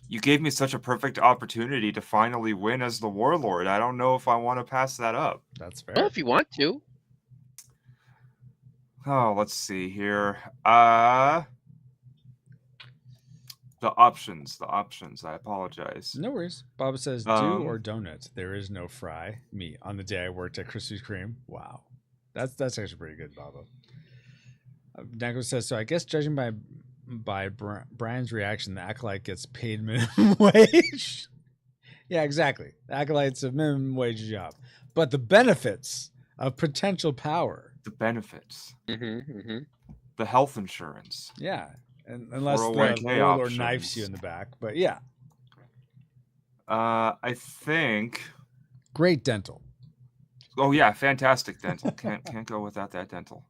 you gave me such a perfect opportunity to finally win as the warlord. I don't know if I want to pass that up. That's fair. Well, if you want to. Oh, let's see here. The options. I apologize. No worries. Bob says, do or donut. There is no fry. Me on the day I worked at Krispy Kreme. Wow. That's actually pretty good, Baba. Danko says, so I guess judging by Brian's reaction, the acolyte gets paid minimum wage. Yeah, exactly. The acolyte's a minimum wage job. But the benefits of potential power. The benefits. Mm-hmm. The health insurance. Yeah. And unless the warlord knifes you in the back. But yeah. I think... Great dental. Oh, yeah. Fantastic dental. Can't go without that dental.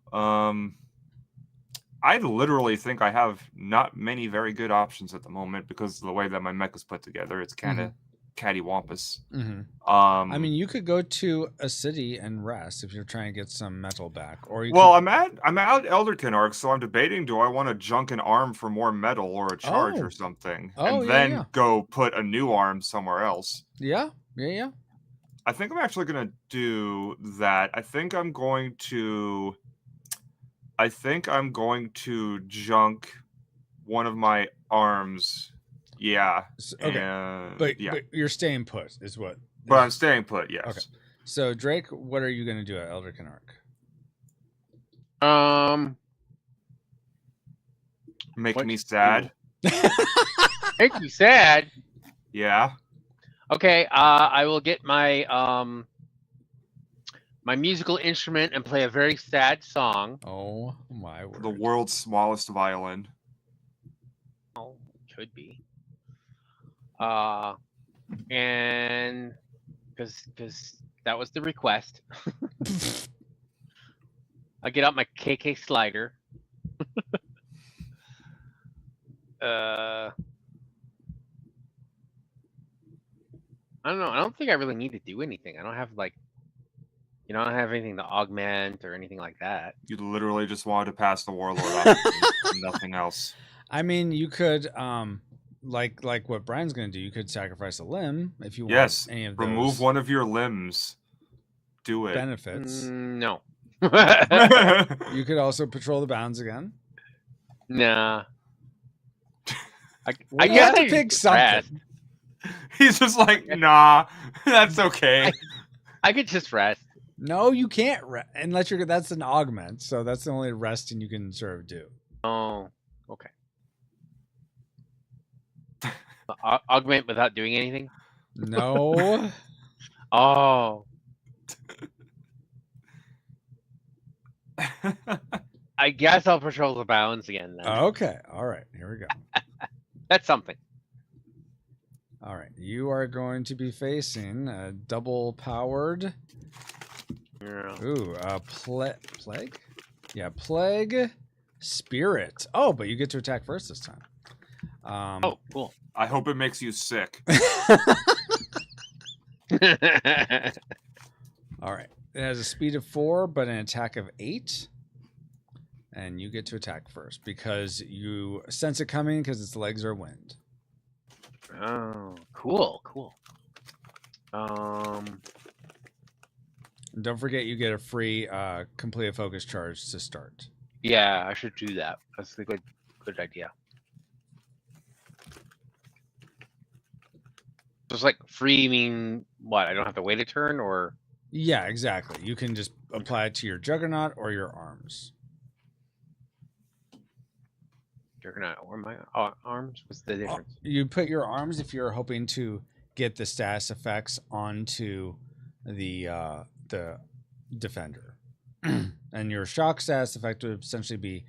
I literally think I have not many very good options at the moment because of the way that my mech is put together. It's kind of cattywampus. I mean, you could go to a city and rest if you're trying to get some metal back. Or I'm at Elderkin Arc, so I'm debating: do I want to junk an arm for more metal or a charge or something, and then go put a new arm somewhere else? Yeah. I think I'm actually gonna do that. I think I'm going to junk one of my arms. Yeah. Okay. But you're staying put, is what. But I'm staying put. Yes. Okay. So Drake, what are you gonna do at Elderkin Arc? Make me sad. Make you sad. Yeah. Okay. I will get my my musical instrument and play a very sad song. Oh my word! The world's smallest violin. Oh, could be. And because that was the request, I get out my KK slider. I don't know. I don't think I really need to do anything. I don't have I don't have anything to augment or anything like that. You literally just wanted to pass the warlord off. Nothing else. I mean, you could like what Brian's gonna do. You could sacrifice a limb if you want. Yes. Any of those remove one of your limbs. Do it. Benefits. No. You could also patrol the bounds again. Nah. I guess to pick something. Rest. He's just like, nah, that's okay. I could just rest. No, you can't unless you're. That's an augment, so that's the only resting you can sort of do. Oh, okay. Augment without doing anything? No. Oh. I guess I'll patrol the bounds again then. Okay. All right. Here we go. That's something. All right. You are going to be facing a double powered. Yeah. Ooh, plague? Yeah, plague spirit. Oh, but you get to attack first this time. Oh, cool. I hope it makes you sick. All right. It has a speed of 4, but an attack of 8. And you get to attack first because you sense it coming because its legs are wind. Oh, cool. And don't forget you get a free complete focus charge to start. Yeah, I should do that. That's a good idea. Just like free mean what? I don't have to wait a turn or? Yeah, exactly. You can just apply it to your Juggernaut or your arms. Juggernaut or my arms? What's the difference? You put your arms if you're hoping to get the status effects onto the defender. And your shock status effect would essentially be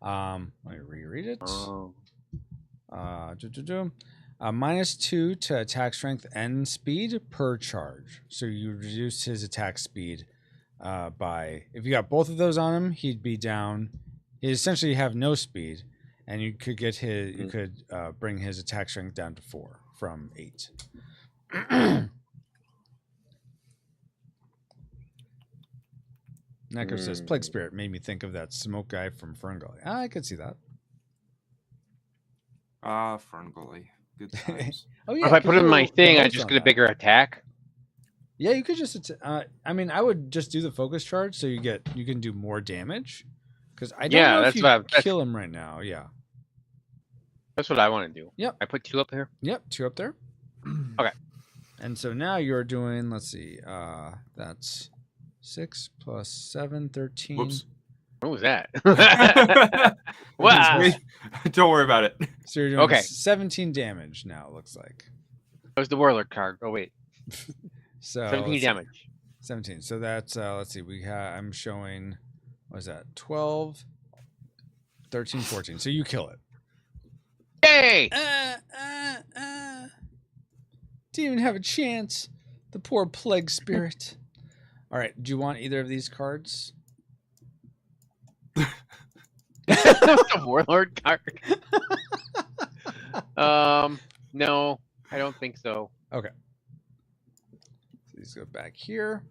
let me reread it. -2 to attack strength and speed per charge. So you reduce his attack speed by, if you got both of those on him, he'd be down. He'd essentially have no speed, and you could get his. You could bring his attack strength down to 4 from 8. Neko says Plague Spirit made me think of that smoke guy from Ferngully. I could see that. Ferngully. Good times. Oh yeah. If I put it in my thing, I just get a bigger attack. Yeah, you could just. I mean, I would just do the focus charge so you can do more damage. Because I don't know if you kill him right now. Yeah. That's what I want to do. Yep. I put 2 up here. Yep, 2 up there. Okay. And so now you're doing. Let's see. That's 6 plus 7, 13. Whoops. What was that? Wow. Don't worry about it. So you're doing 17 damage now. It looks like. That was the Warlord card. Oh wait. So 17 damage. 17. So that's let's see. I'm showing. What is that? 12, 13, 14. So you kill it. Yay! Didn't even have a chance. The poor plague spirit. All right. Do you want either of these cards? The Warlord card. No, I don't think so. Okay. So these go back here,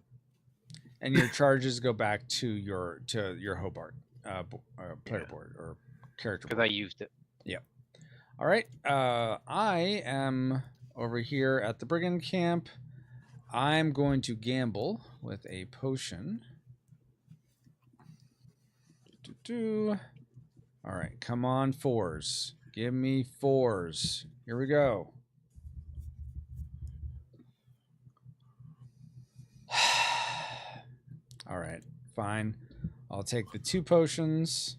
and your charges go back to your Hobart player board or character board. Because I used it. Yep. All right. I am over here at the Brigand Camp. I'm going to gamble with a potion. All right, come on, 4s. Give me 4s. Here we go. All right, fine. I'll take the 2 potions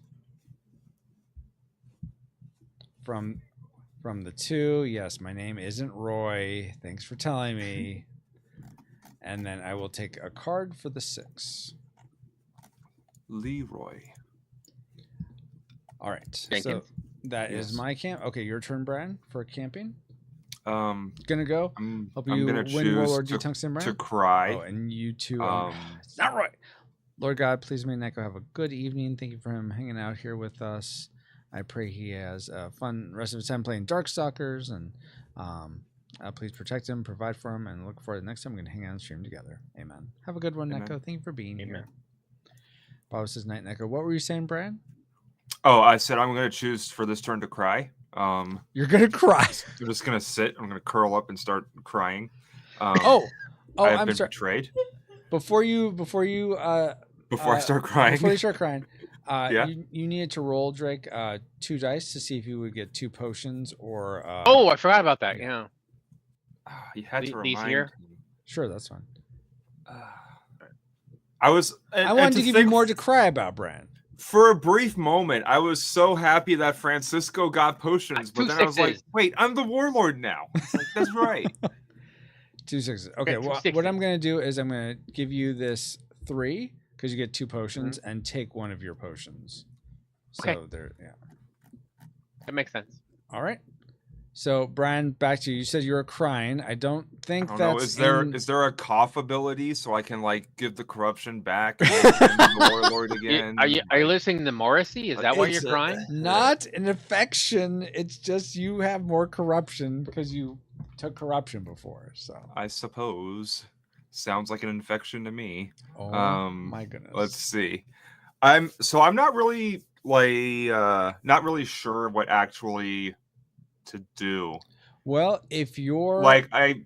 from the 2. Yes, my name isn't Roy. Thanks for telling me. And then I will take a card for the 6. Leroy. All right. Jenkins. So that is my camp. Okay, your turn, Brian, for camping. Gonna go. Hope I'm you gonna win Warlord choose Tungsten, Brian. to cry. Oh, and you too. It's not right. Lord God, please may Neko have a good evening. Thank you for him hanging out here with us. I pray he has a fun rest of his time playing Darkstalkers, and please protect him, provide for him, and look forward to the next time we're going to hang out and stream together. Amen. Have a good one, Amen. Neko. Thank you for being here. Bob says, night, Neko. What were you saying, Brian? Oh, I said I'm going to choose for this turn to cry. You're going to cry. I'm just going to sit. I'm going to curl up and start crying. I'm been sorry. betrayed. Before I start crying. Before you start crying, you needed to roll, Drake, 2 dice to see if you would get 2 potions or. I forgot about that. Yeah. You had to remind here. me. Sure, that's fine. I wanted to give you more to cry about, Brian. For a brief moment, I was so happy that Francisco got potions, but then I was like, wait, I'm the Warlord now. It's like, that's right. 2 6s. Okay, well, what I'm going to do is I'm going to give you this 3 because you get 2 potions and take one of your potions. Okay. So there, That makes sense. All right. So Brian, back to you. You said you were crying. I don't think that's. Is there a cough ability so I can like give the corruption back and the Warlord again? Are you listening to Morrissey? Is that why you're crying? Not an affection. It's just you have more corruption because you took corruption before. So I suppose sounds like an infection to me. Oh my goodness. Let's see. I'm not really not really sure what actually to do. Well, if you're like I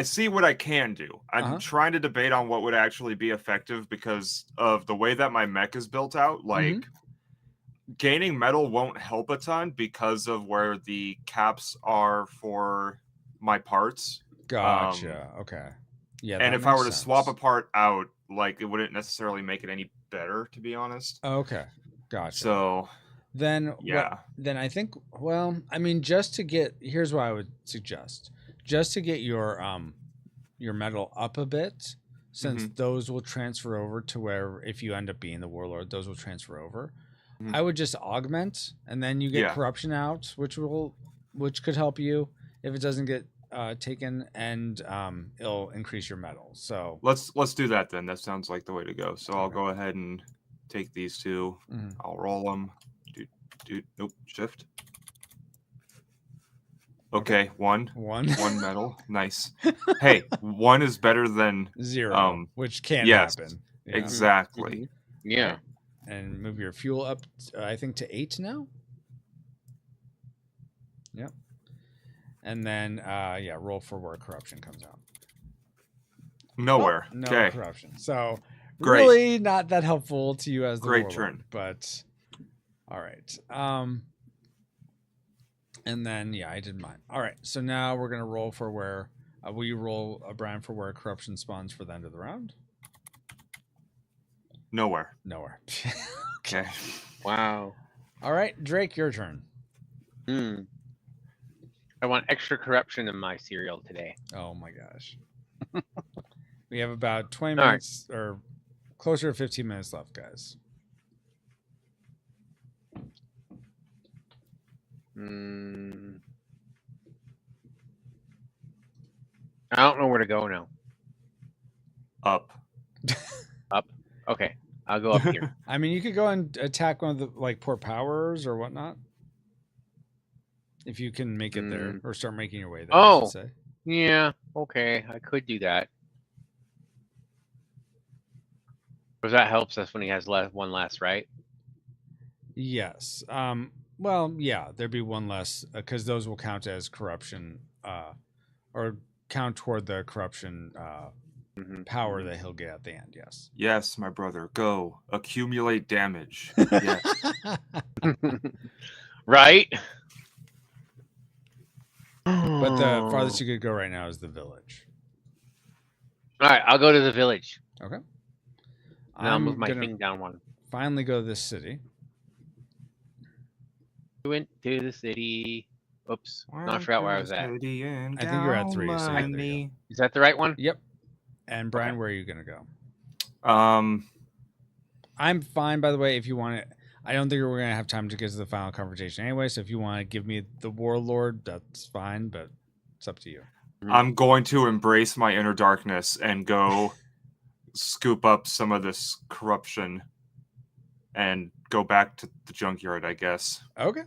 see what I can do. I'm trying to debate on what would actually be effective because of the way that my mech is built out. Like gaining metal won't help a ton because of where the caps are for my parts. Gotcha. Okay. Yeah. And if I were to swap a part out, like it wouldn't necessarily make it any better, to be honest. Okay. Gotcha. So then, then I think, well, I mean, here's what I would suggest, just to get your metal up a bit, since those will transfer over to where, if you end up being the Warlord, those will transfer over. I would just augment, and then you get corruption out, which could help you if it doesn't get taken, and it'll increase your metal. So let's do that then. That sounds like the way to go. So I'll go ahead and take these 2. I'll roll them. Nope. Shift. Okay, 1 metal. Nice. Hey, 1 is better than 0, which can happen. Yeah. Exactly. Yeah. And move your fuel up, I think, to 8 now. Yep. And then, roll for where corruption comes out. Nowhere. Oh, no Okay. corruption. So Great. really not that helpful to you as the Great warlord, turn. but all right. And then I did mine. All right. So now we're gonna roll for where will you roll, Brian, for where corruption spawns for the end of the round? Nowhere. Nowhere. Okay. Wow. All right, Drake, your turn. I want extra corruption in my cereal today. Oh my gosh. We have about 20 All minutes or closer to 15 minutes left, guys. I don't know where to go now. Up. Up. Okay. I'll go up here. I mean, you could go and attack one of the port powers or whatnot. If you can make it there or start making your way there. I should say. Yeah. Okay. I could do that. Because that helps us when he has one less, right? Yes. Well, yeah, there'd be one less because those will count as corruption or count toward the corruption power that he'll get at the end. Yes. Yes, my brother. Go. Accumulate damage. Yes. Right? But the farthest you could go right now is the village. All right, I'll go to the village. Okay. I'll move my thing down one. Finally go to this city. Went to the city. Oops. No, I forgot where I was at. I think you're at 3. So yeah, is that the right one? Yep. And Brian, where are you going to go? I'm fine, by the way, if you want it. I don't think we're going to have time to get to the final confrontation anyway, so if you want to give me the warlord, that's fine, but it's up to you. I'm going to embrace my inner darkness and go scoop up some of this corruption and go back to the junkyard, I guess. Okay.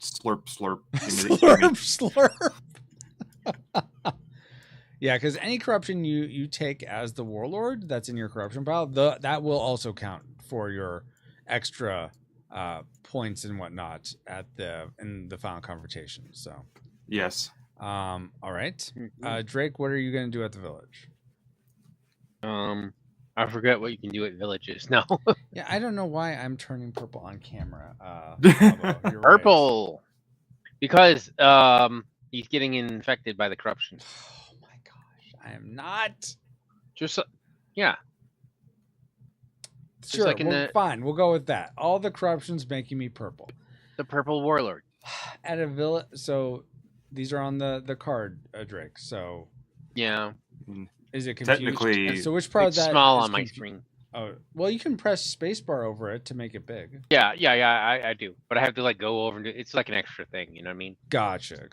Slurp, slurp. Slurp. Yeah, because any corruption you take as the warlord that's in your corruption pile, that will also count for your extra points and whatnot in the final confrontation. So yes. All right. Drake, what are you going to do at the village? I forget what you can do at villages now. Yeah, I don't know why I'm turning purple on camera. You're purple, right. Because he's getting infected by the corruption. Oh my gosh, I am not. Just yeah. Sure, fine. We'll go with that. All the corruption's making me purple. The purple warlord. At a village, so these are on the card, Drake. So yeah. Is it confused? Technically, so which part of that small on my screen? Oh, well, you can press spacebar over it to make it big. Yeah, I do, but I have to go over and it's like an extra thing. You know what I mean? Gotcha.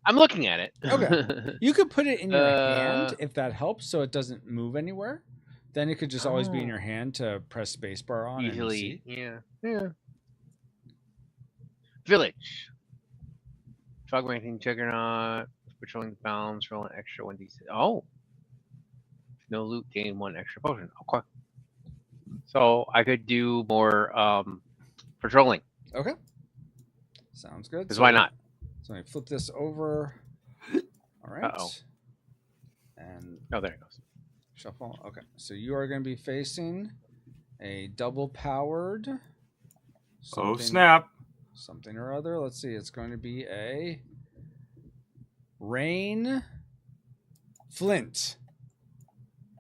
I'm looking at it. Okay, you could put it in your hand if that helps, so it doesn't move anywhere. Then it could just always be in your hand to press spacebar on easily. Yeah. Village. Junkyard Juggernaut. Patrolling the bounds. Rolling extra 1d6. Oh. No loot. Gain 1 extra potion. Okay. So I could do more patrolling. Okay. Sounds good. Because why not? So let me flip this over. All right. Uh-oh. And there it goes. Shuffle. Okay. So you are going to be facing a double powered. Oh, snap. Something or other. Let's see. It's going to be a rain flint.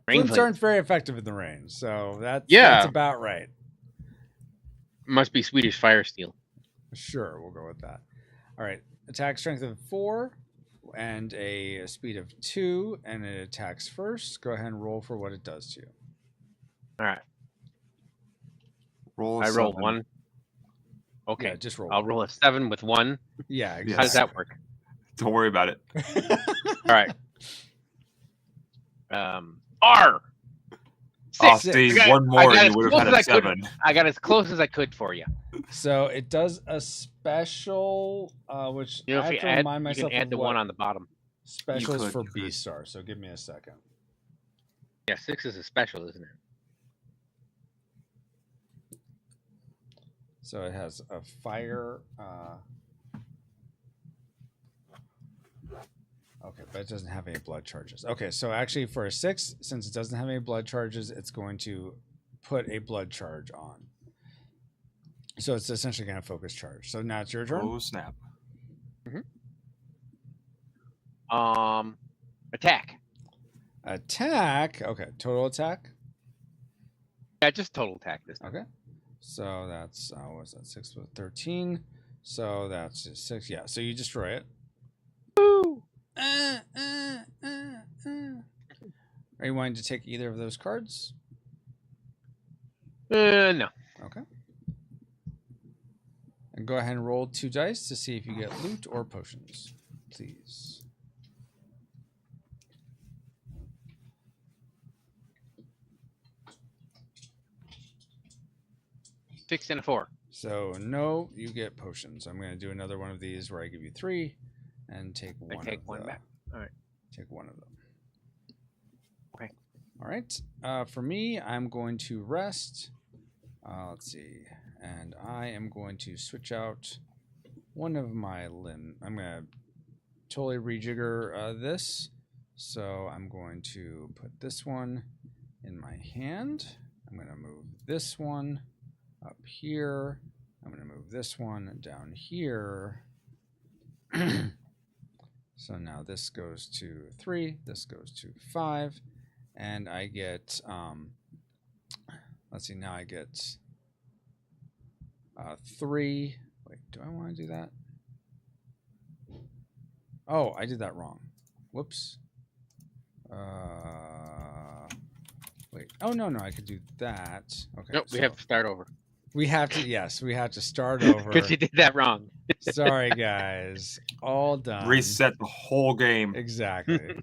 Flints aren't very effective in the rain, so that's about right. Must be Swedish fire steel. Sure, we'll go with that. All right, attack strength of 4 and a speed of 2, and it attacks first. Go ahead and roll for what it does to you. All right. Roll. I rolled 1. Okay, yeah, just roll. I'll roll a 7 with 1. Yeah, exactly. How does that work? Don't worry about it. All right. R. 6. One more, you would have had a 7. I got as close as I could for you. So it does a special, which you know, I have to remind myself you can add the 1 on the bottom. Specials for B-Star, so give me a second. Yeah, 6 is a special, isn't it? So it has a fire. Okay, but it doesn't have any blood charges. Okay, so actually for a 6, since it doesn't have any blood charges, it's going to put a blood charge on. So it's essentially going to focus charge. So now it's your turn. Oh, snap. Attack. Attack. Okay, total attack. Yeah, just total attack this time. Okay. So that's, what was that, 6 with 13. So that's 6. Yeah, so you destroy it. Woo! Are you wanting to take either of those cards? No. Okay. And go ahead and roll 2 dice to see if you get loot or potions, please. 6 and a 4. So no, you get potions. I'm going to do another one of these where I give you 3 and take one. I take one back. All right. Take one of them. Okay. All right. For me, I'm going to rest. Let's see. And I am going to switch out one of my limb. I'm going to totally rejigger this. So I'm going to put this one in my hand. I'm going to move this one up here. I'm going to move this one down here. So now this goes to 3, this goes to 5, and I get, let's see, now I get 3. Wait, do I want to do that? Oh, I did that wrong. Whoops. Wait. Oh, no, I could do that. Okay. Nope, we have to start over. We have to, yes, we have to start over. Because you did that wrong. Sorry, guys. All done. Reset the whole game. Exactly.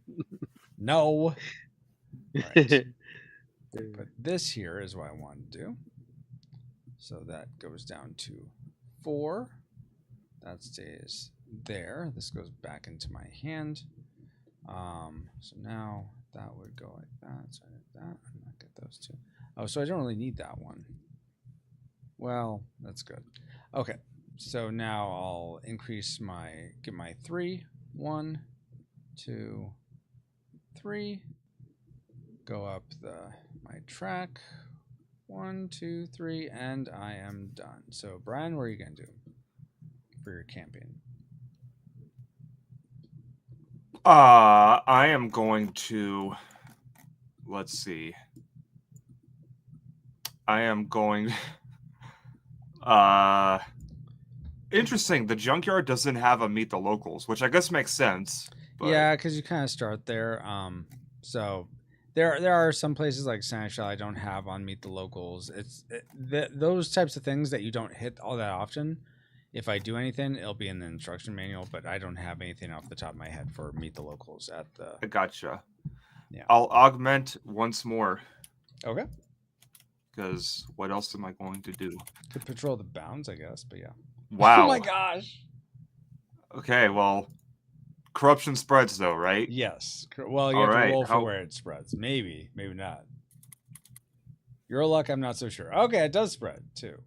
No. Right. But this here is what I want to do. So that goes down to 4. That stays there. This goes back into my hand. So now that would go like that. So I did that. I'm not get those 2. Oh, so I don't really need that one. Well, that's good. Okay, so now I'll increase get my 3. 1, 2, 3. Go up my track. 1, 2, 3, and I am done. So, Brian, what are you gonna do for your camping? I am going to. Let's see. I am going. Interesting. The junkyard doesn't have a meet the locals, which I guess makes sense. But... Yeah, because you kind of start there. So there are some places like Sanishell I don't have on meet the locals. Those types of things that you don't hit all that often. If I do anything, it'll be in the instruction manual, but I don't have anything off the top of my head for meet the locals at the. I gotcha. Yeah. I'll augment once more. Okay. Because what else am I going to do? Could patrol the bounds, I guess, but yeah. Wow. Oh my gosh. Okay, well, corruption spreads though, right? Yes. Well, you have to roll for where it spreads. Maybe not. Your luck, I'm not so sure. Okay, it does spread too.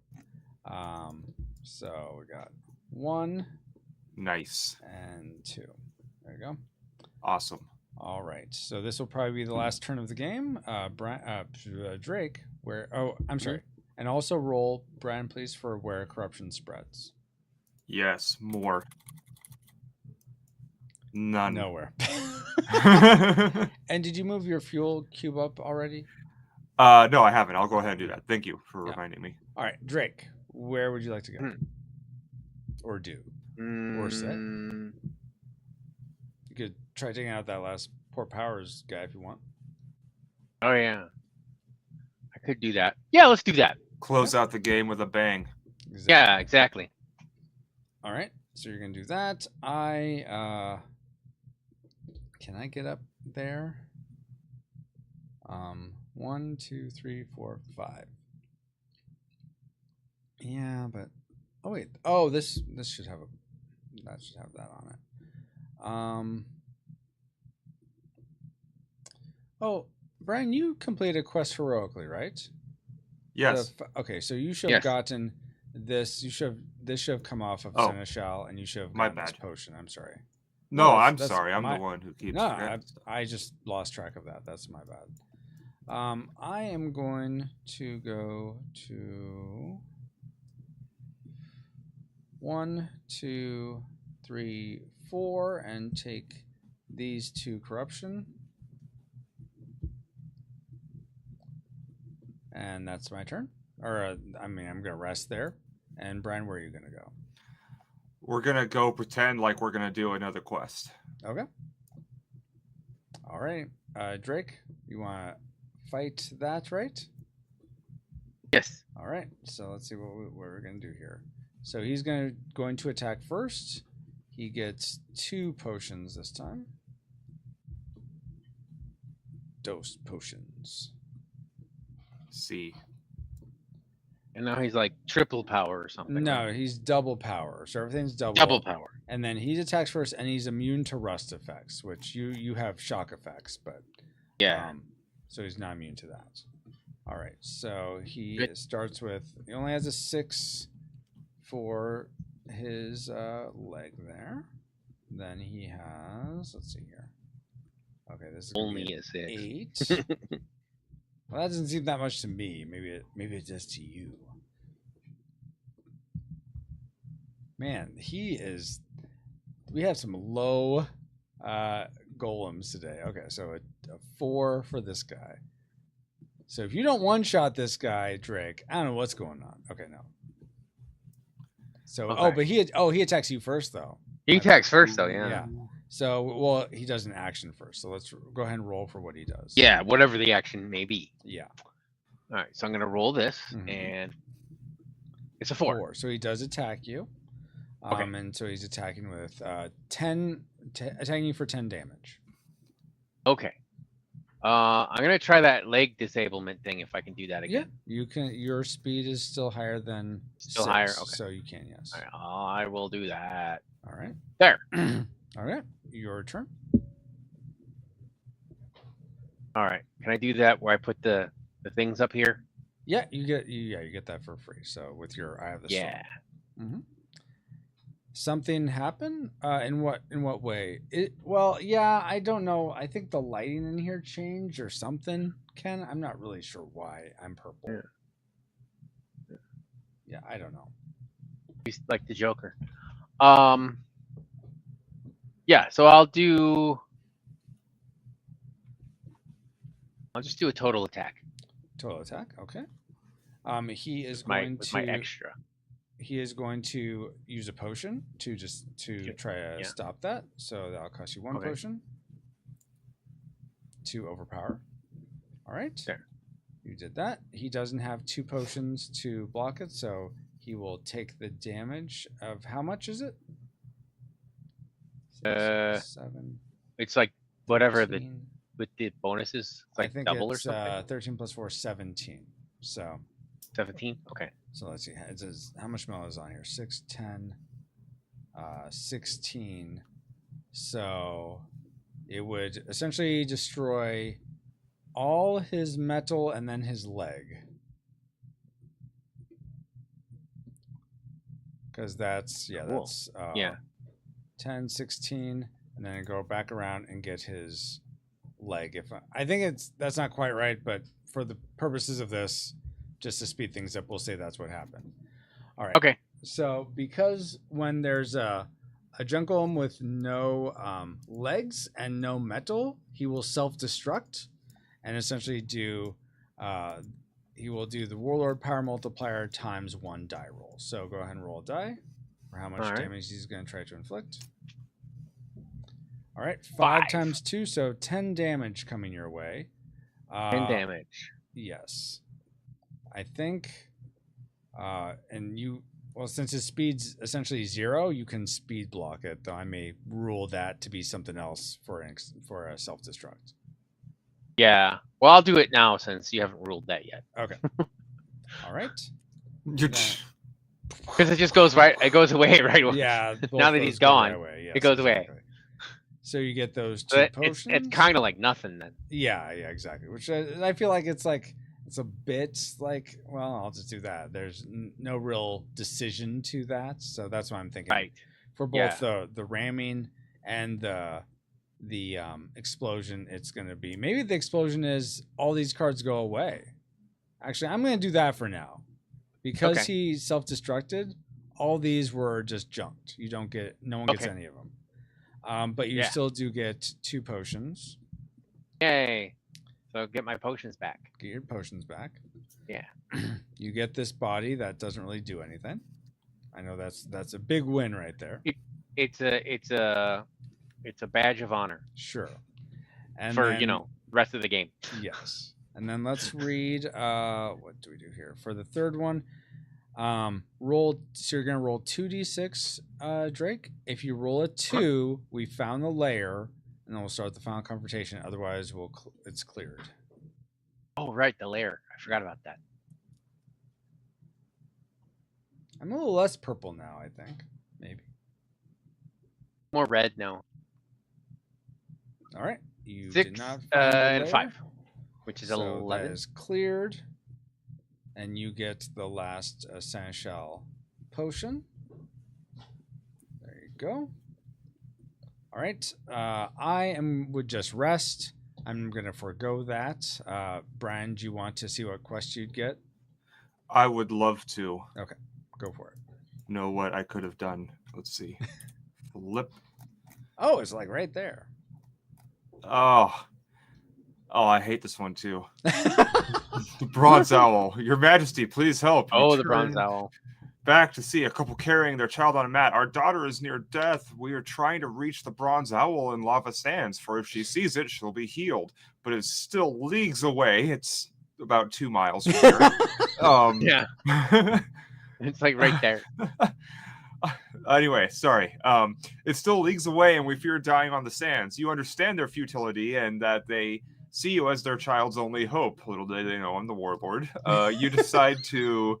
So we got 1. Nice. And 2. There you go. Awesome. All right. So this will probably be the last turn of the game. Drake, where... Oh, I'm sorry. And also roll, Brian, please, for where corruption spreads. Yes, more. None. Nowhere. And did you move your fuel cube up already? No, I haven't. I'll go ahead and do that. Thank you for reminding me. All right, Drake, where would you like to go? Or do? Or sit? You could try taking out that last Poor Powers guy if you want. Oh, yeah. I could do that. Yeah, let's do that. Close out the game with a bang. Exactly. Yeah, exactly. All right, so you're going to do that. Can I get up there? 1, 2, 3, 4, 5. Yeah, but oh wait. Oh, this should have that should have that on it. Oh, Brian, you completed a quest heroically, right? Yes. Okay, so you should have gotten this should have come off of Seneschal, and you should have gotten this potion. I'm sorry. No, I'm sorry. I'm the one who keeps. No, I just lost track of that. That's my bad. I am going to go to 1, 2, 3, 4, and take these 2 corruption. And that's my turn. Or, I'm going to rest there. And Brian, where are you going to go? We're going to go pretend like we're going to do another quest. Okay. All right. Drake, you want to fight that, right? Yes. All right. So let's see what we're going to do here. So he's going to attack first. He gets 2 potions this time. Dose potions. See. And now he's like triple power or something. No, he's double power. So everything's double. Double power. And then he attacks first, and he's immune to rust effects, which you have shock effects, but yeah. So he's not immune to that. All right. So he starts with. He only has a 6 for his leg there. Then he has. Let's see here. Okay, this is only a 6. 8. Well, that doesn't seem that much to me. Maybe it does to you. Man, we have some low golems today. Okay, so a 4 for this guy. So if you don't one-shot this guy, Drake, I don't know what's going on. Okay, no. So but he attacks you first though. He attacks first though, yeah. Yeah. So, well, he does an action first. So let's go ahead and roll for what he does. Yeah, whatever the action may be. Yeah. All right, so I'm going to roll this, and it's a 4. So he does attack you. And so he's attacking with 10, attacking you for 10 damage. Okay. I'm going to try that leg disablement thing if I can do that again. Yeah, you can. Your speed is still higher than 6, higher, okay. So you can, yes. All right, I will do that. All right. There. All right, your turn. All right, can I do that where I put the things up here? Yeah, you get that for free. So with your Eye of the Storm. Something happened? In what way? Well, yeah, I don't know. I think the lighting in here changed or something. Ken, I'm not really sure why I'm purple. Yeah, I don't know. He's like the Joker. Yeah, so I'll just do a total attack. Total attack, okay. He is going to my extra. He is going to use a potion to try to stop that. So that'll cost you 1 potion to overpower. All right. There. You did that. He doesn't have 2 potions to block it, so he will take the damage of how much is it? 6, 7. It's like whatever 13. with the bonuses. It's like I think double it's, or something. 13 plus 4, 17. So 17. Okay. So let's see. It says how much metal is on here? 6, 10, 16. So it would essentially destroy all his metal and then his leg. Because that's 10, 16, and then go back around and get his leg. I think that's not quite right, but for the purposes of this, just to speed things up, we'll say that's what happened. All right. Okay. So because when there's a Junkolum with no legs and no metal, he will self-destruct and essentially he will do the Warlord Power Multiplier times 1 die roll. So go ahead and roll a die for how much damage he's going to try to inflict. All right, 5 times 2, so 10 damage coming your way. 10 damage. Yes. I think, since his speed's essentially 0, you can speed block it, though I may rule that to be something else for a self-destruct. Yeah. Well, I'll do it now since you haven't ruled that yet. Okay. All right. Because it just goes right. It goes away right away. Yeah. Now that he's gone, it goes away. So you get those 2 potions. It's kind of like nothing then. Yeah, exactly. Which I feel like it's like It's a bit like, well, I'll just do that. There's no real decision to that, so that's what I'm thinking. Right. For both the ramming and the explosion, it's going to be, maybe the explosion is all these cards go away. Actually, I'm going to do that for now. Because he self-destructed, all these were just junked. You don't get, no one gets any of them. But you still do get 2 potions. Yay. So get my potions back. Get your potions back. Yeah. You get this body that doesn't really do anything. I know that's a big win right there. It's a badge of honor. Sure. And for, then, the rest of the game. Yes. And then let's read, what do we do here? For the third one, roll, so you're going to roll 2d6, Drake. If you roll a 2, we found the layer, and then we'll start the final confrontation. Otherwise, it's cleared. Oh, right, the layer. I forgot about that. I'm a little less purple now, I think. Maybe. More red now. All right. You 6 did not find the and layer, 5. Which is so 11. that is cleared. And you get the last Seneschal potion. There you go. All right. would just rest. I'm going to forego that. Brian, do you want to see what quest you'd get? I would love to. Okay. Go for it. Know what I could have done. Let's see. Flip. Oh, it's like right there. Oh, I hate this one too. The bronze owl. Your Majesty, please help. Oh, the bronze owl. Back to see a couple carrying their child on a mat. Our daughter is near death. We are trying to reach the bronze owl in lava sands, for if she sees it, she'll be healed. But it's still leagues away. It's about 2 miles from here. Yeah. It's like right there. Anyway, sorry. It's still leagues away, and we fear dying on the sands. You understand their futility and that they see you as their child's only hope. Little do they know I'm the warlord. You decide to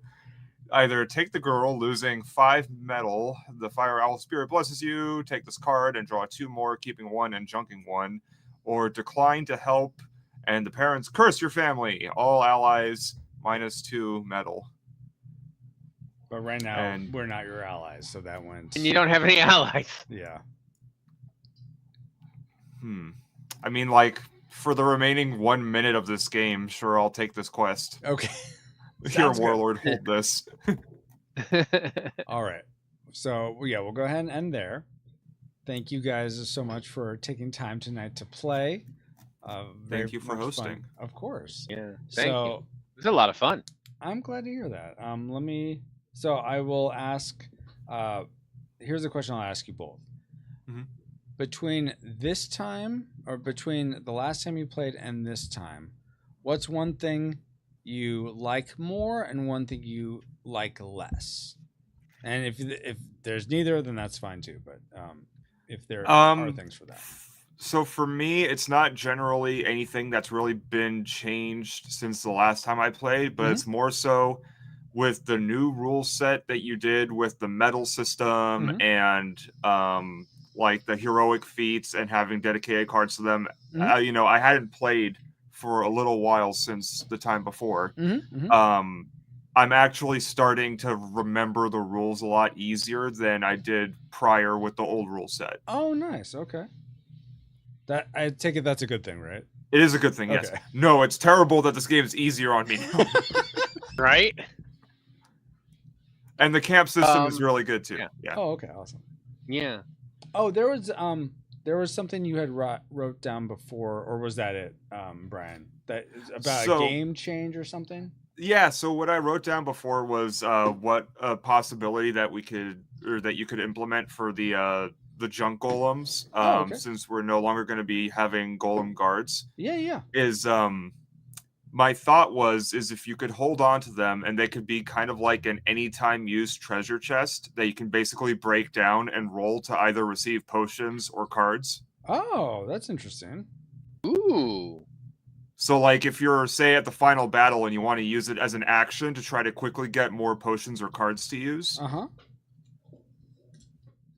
either take the girl, losing 5 metal. The fire owl spirit blesses you. Take this card and draw 2 more, keeping 1 and junking 1. Or decline to help, and the parents curse your family. All allies -2 metal. But right now, we're not your allies, so that went... And you don't have any allies. Yeah. I mean, like, for the remaining 1 minute of this game, sure, I'll take this quest. Okay. Here, warlord, hold this. All right. So, yeah, we'll go ahead and end there. Thank you guys so much for taking time tonight to play. Thank you for hosting. Fun. Of course. Yeah. Thank you. It was a lot of fun. I'm glad to hear that. So I will ask, here's a question I'll ask you both. Mm-hmm. Between this time, or between the last time you played and this time, what's one thing you like more and one thing you like less? And if there's neither, then that's fine too. But if there are things for that. So for me, it's not generally anything that's really been changed since the last time I played, but it's more so with the new rule set that you did with the medal system and like the heroic feats and having dedicated cards to them. I hadn't played for a little while since the time before. I'm actually starting to remember the rules a lot easier than I did prior with the old rule set. Oh, nice. Okay. That, I take it that's a good thing, right? It is a good thing, yes. No, it's terrible that this game is easier on me now. Right? And the camp system is really good too. Yeah. Oh, okay, awesome. Yeah. Oh, there was something you had wrote down before, or was that it, Brian? That is about a game change or something? Yeah. So what I wrote down before was what a possibility that we could, or that you could implement for the junk golems, since we're no longer going to be having golem guards. Yeah. Is my thought is if you could hold on to them and they could be kind of like an anytime used treasure chest that you can basically break down and roll to either receive potions or cards. Oh, that's interesting. Ooh. So like if you're, say, at the final battle and you want to use it as an action to try to quickly get more potions or cards to use.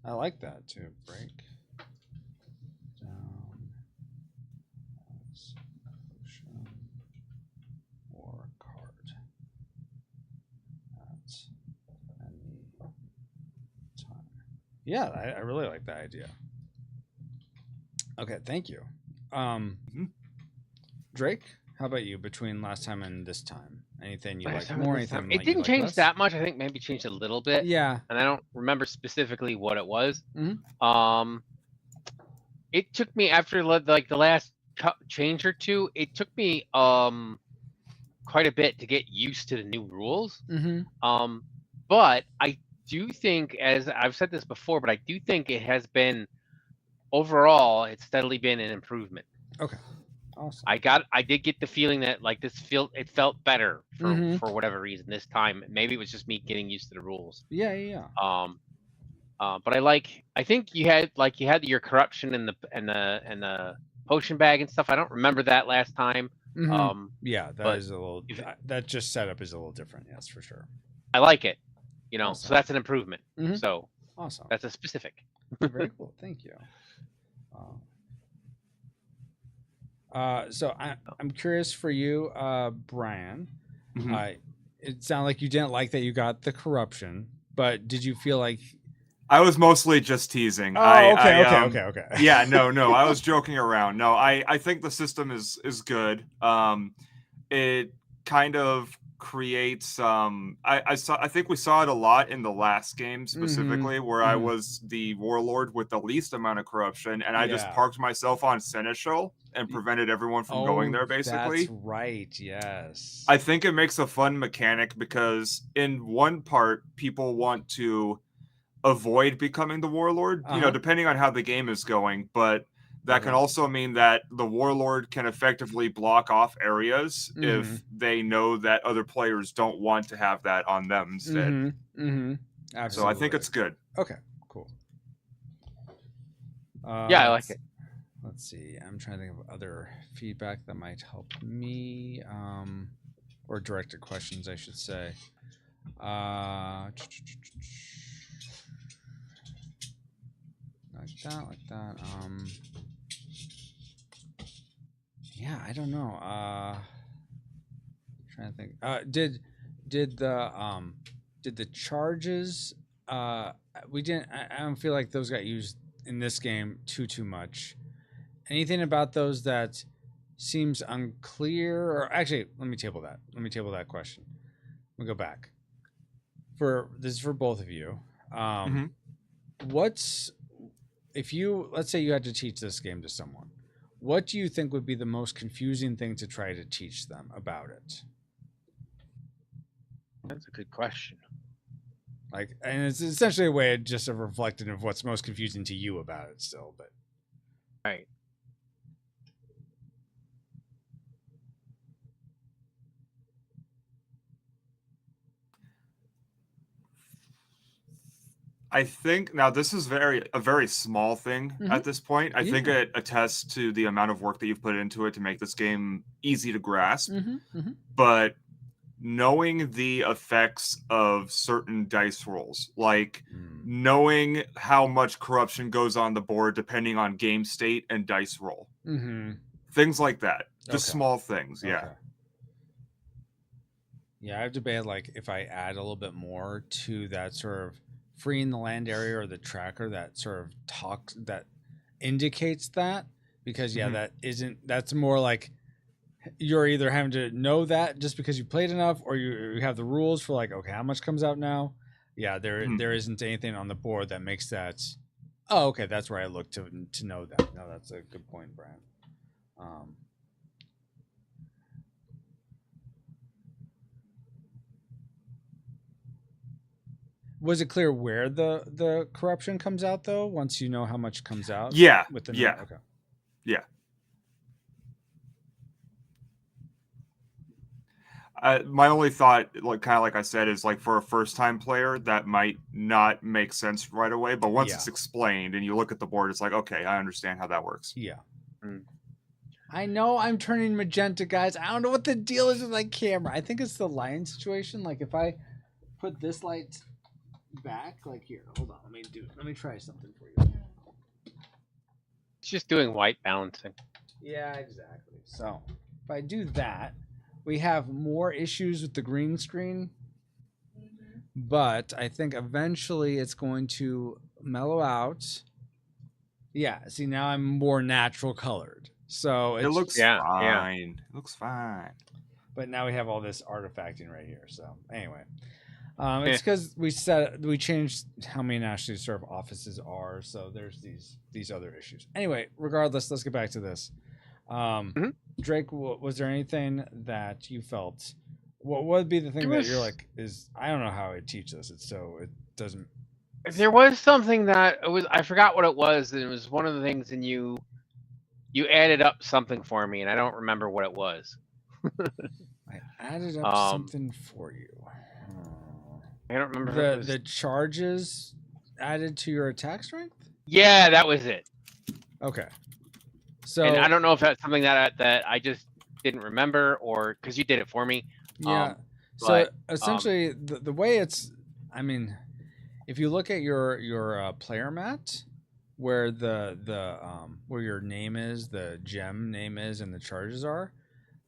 I like that too. Break down as potion or Yeah, I really like that idea. Okay, thank you. Drake, how about you between last time and this time? Anything you like more? Anything it didn't like change less? that much. I think maybe changed a little bit. Yeah. And I don't remember specifically what it was. Mm-hmm. It took me after like the last change or two. It took me quite a bit to get used to the new rules. Mm-hmm. But I do think, as I've said this before, but I do think it has been overall, it's steadily been an improvement. Okay. Awesome. I did get the feeling that like it felt better for whatever reason this time. Maybe it was just me getting used to the rules. Yeah. But I think you had your corruption and the potion bag and stuff. I don't remember that last time. Yeah, that is a little. That just setup is a little different. Yes, for sure. I like it. Awesome. So that's an improvement. So awesome. That's a specific. Very cool. Thank you. So I'm curious for you, Brian. It sounded like you didn't like that you got the corruption, but did you feel like I was mostly just teasing? Okay. Yeah, no, I was joking around. No, I think the system is good. It kind of creates I think we saw it a lot in the last game specifically, where I was the warlord with the least amount of corruption, and I just parked myself on Seneschal and prevented everyone from going there, basically. That's right, yes. I think it makes a fun mechanic because in one part people want to avoid becoming the warlord, depending on how the game is going, but that can also mean that the warlord can effectively block off areas if they know that other players don't want to have that on them instead. Absolutely. So I think it's good. Okay, cool. Yeah, I like it. Let's see. I'm trying to think of other feedback that might help me, or directed questions, I should say. Like that. Yeah, I don't know. Trying to think. Did the charges? We didn't. I don't feel like those got used in this game too much. Anything about those that seems unclear? Or actually, let me table that question. Let me go back. This is for both of you. Let's say you had to teach this game to someone, what do you think would be the most confusing thing to try to teach them about it? That's a good question. And it's essentially a way just of reflecting of what's most confusing to you about it still, but right. I think now this is a very small thing at this point. I think it attests to the amount of work that you've put into it to make this game easy to grasp. But knowing the effects of certain dice rolls, like knowing how much corruption goes on the board depending on game state and dice roll, things like that, just small things. Yeah. Yeah, I've debated if I add a little bit more to that sort of freeing the land area or the tracker that sort of that indicates that, because that's more like you're either having to know that just because you played enough, or you have the rules for okay, how much comes out now. Yeah, there isn't anything on the board that makes that. Oh, okay, that's where I look to know that. No, that's a good point, Brian. Was it clear where the corruption comes out though? Once you know how much comes out? Yeah. Okay. Yeah. My only thought, kind of like I said, is for a first-time player, that might not make sense right away. But once it's explained and you look at the board, it's okay, I understand how that works. Yeah. I know I'm turning magenta, guys. I don't know what the deal is with my camera. I think it's the lion situation. If I put this light back, here, hold on. Let me try something for you. It's just doing white balancing. Yeah, exactly. So if I do that, we have more issues with the green screen, but I think eventually it's going to mellow out. Yeah, see, now I'm more natural colored. So it looks Yeah, fine. It looks fine. But now we have all this artifacting right here. So anyway, it's because we changed how many nationally served offices are. So there's these other issues. Anyway, regardless, let's get back to this. Drake, was there anything that you felt? What would be the thing that you're like is I don't know how I teach this. It doesn't. There was something that I forgot what it was. And it was one of the things, and you added up something for me, and I don't remember what it was. I added up something for you. I don't remember the charges added to your attack strength. Yeah, that was it. Okay. So and I don't know if that's something that I just didn't remember, or because you did it for me. Yeah. So essentially, the way it's, I mean, if you look at your player mat, where where your name is, the gem name is, and the charges are,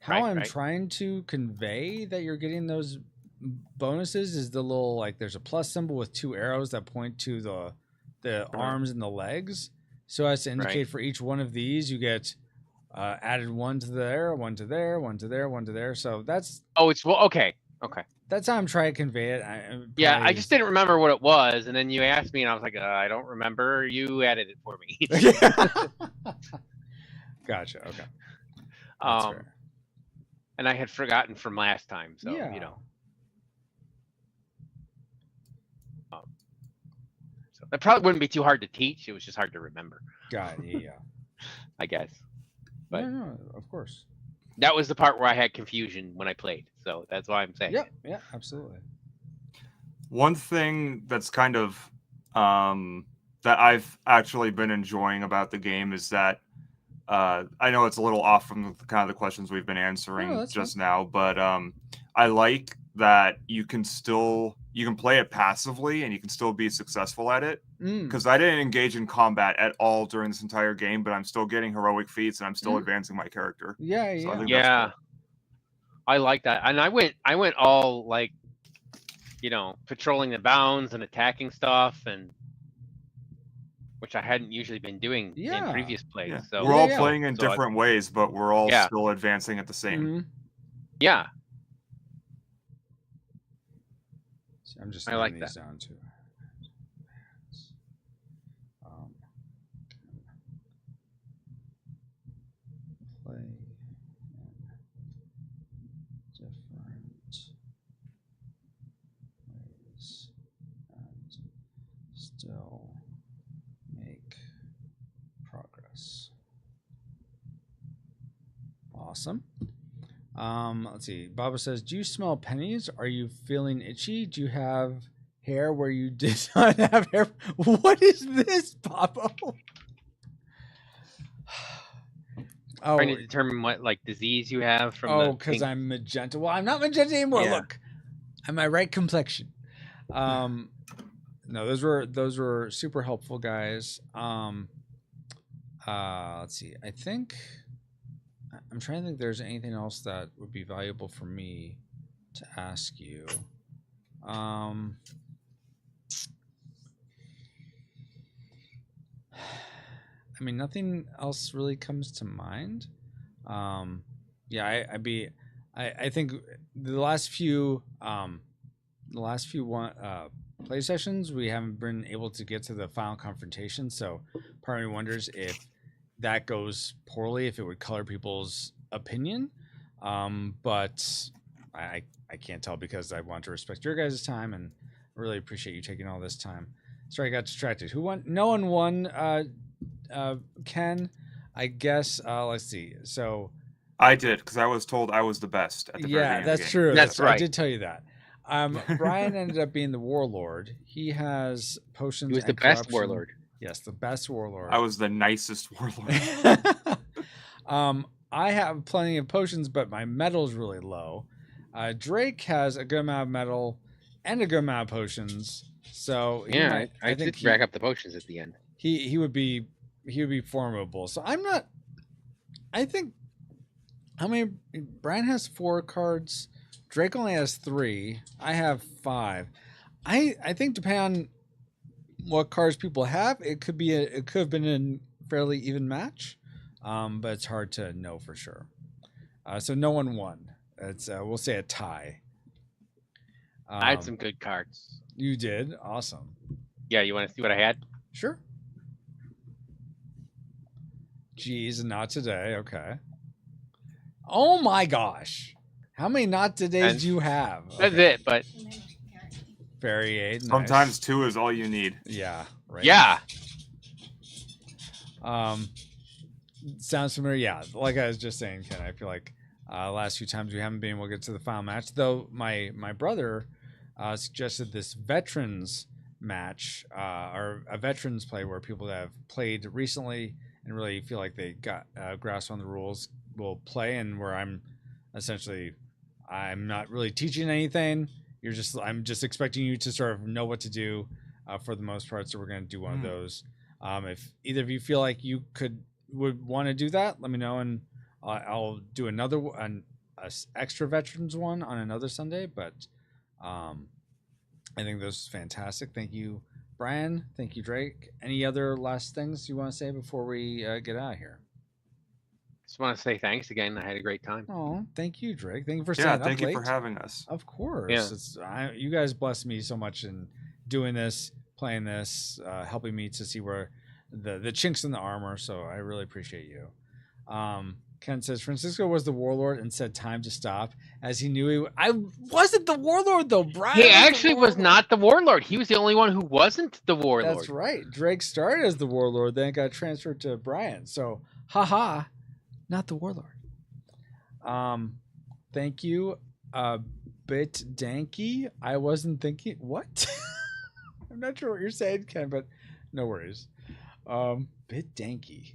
how I'm trying to convey that you're getting those bonuses is the little, like, there's a plus symbol with two arrows that point to the arms and the legs. So as to indicate for each one of these, you get added one to there, one to there, one to there, one to there. So that's okay. That's how I'm trying to convey it. I just didn't remember what it was, and then you asked me, and I was like, I don't remember. You added it for me. Gotcha. Okay. That's fair. And I had forgotten from last time, so you know. So that probably wouldn't be too hard to teach. It was just hard to remember. Got it. Yeah. I guess. But no, of course. That was the part where I had confusion when I played, so that's why I'm saying. Yeah, absolutely. One thing that's kind of that I've actually been enjoying about the game is that I know it's a little off from the kind of the questions we've been answering just now, but I like that you can play it passively and you can still be successful at it. Because I didn't engage in combat at all during this entire game, but I'm still getting heroic feats and I'm still advancing my character. Yeah, so cool. I like that, and I went all like, patrolling the bounds and attacking stuff, and which I hadn't usually been doing in previous plays. Yeah. So we're all playing in different ways, but we're all still advancing at the same. Yeah. So I'm just like these that. down too. Play in different ways and still make progress. Awesome. Let's see. Baba says, "Do you smell pennies? Are you feeling itchy? Do you have hair where you did not have hair?" What is this, Baba? Trying to determine what disease you have from. Because I'm magenta. Well, I'm not magenta anymore. Yeah. Look, I'm my right complexion. No, those were super helpful, guys. Let's see. I'm trying to think if there's anything else that would be valuable for me to ask you. I mean, nothing else really comes to mind. I think the last few play sessions we haven't been able to get to the final confrontation. So part of me wonders if that goes poorly, if it would color people's opinion. But I can't tell because I want to respect your guys' time and really appreciate you taking all this time. Sorry, I got distracted. Who won? No one won. Ken, I guess. Let's see. So I did, because I was told I was the best at the very beginning that's of the true. That's right. I did tell you that. Brian ended up being the warlord. He has potions. He was the best warlord. Yes, the best warlord. I was the nicest warlord. I have plenty of potions, but my metal's really low. Drake has a good amount of metal and a good amount of potions. So I did rack up the potions at the end. He would be formidable. So I'm not. I think. How many? Brian has 4 cards. Drake only has 3. I have 5. I think depending on what cards people have. It could have been a fairly even match, but it's hard to know for sure. So no one won. It's we'll say a tie. I had some good cards. You did? Awesome. Yeah, you want to see what I had? Sure. Geez, not today. Okay. Oh my gosh. How many not todays do you have? Okay. That's it, but Fairy 8. Nice. Sometimes 2 is all you need. Yeah. Right. yeah. Sounds familiar. Yeah. Like I was just saying, Ken, I feel like last few times we haven't been able to get to the final match. Though my brother suggested this veterans match or a veterans play where people that have played recently and really feel like they got grasp on the rules will play, and where I'm not really teaching anything. I'm just expecting you to sort of know what to do for the most part. So we're going to do one of those. If either of you feel like you would want to do that, let me know, and I'll do another extra veterans one on another Sunday. But I think this is fantastic. Thank you, Brian. Thank you, Drake. Any other last things you want to say before we get out of here? Just want to say thanks again. I had a great time. Oh, thank you, Drake. Thank you for staying up late. Thank you for having us. Of course. Yeah. You guys blessed me so much in doing this, playing this, helping me to see where the chinks in the armor. So I really appreciate you. Ken says Francisco was the warlord and said time to stop, as he knew I wasn't the warlord though. Brian, he actually was not the warlord. He was the only one who wasn't the warlord. That's right. Drake started as the warlord, then got transferred to Brian. So, haha, not the warlord. Thank you, Bit Danky. I wasn't thinking what. I'm not sure what you're saying, Ken, but no worries. Bit Danky.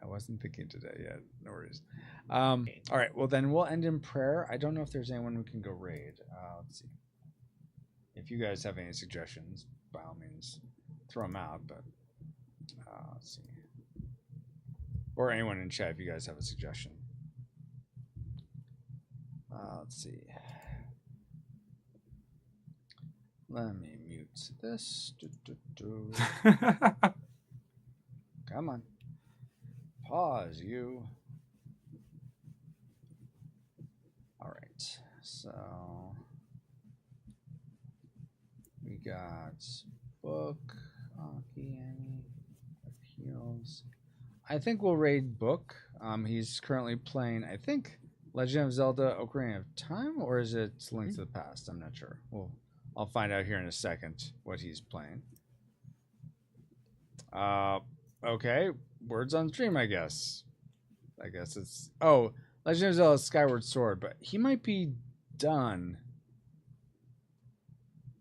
I wasn't thinking today yet. No worries. All right. Well, then we'll end in prayer. I don't know if there's anyone we can go raid. Let's see. If you guys have any suggestions, by all means, throw them out. But let's see. Or anyone in chat if you guys have a suggestion. Let's see. Let me mute this. Come on. Pause, you. All right. So we got Book, Anki, Annie, Appeals. I think we'll raid Book. He's currently playing, I think, Legend of Zelda: Ocarina of Time, or is it Link to the Past? I'm not sure. I'll find out here in a second what he's playing. Okay, words on stream, I guess. I guess it's Legend of Zelda: Skyward Sword, but he might be done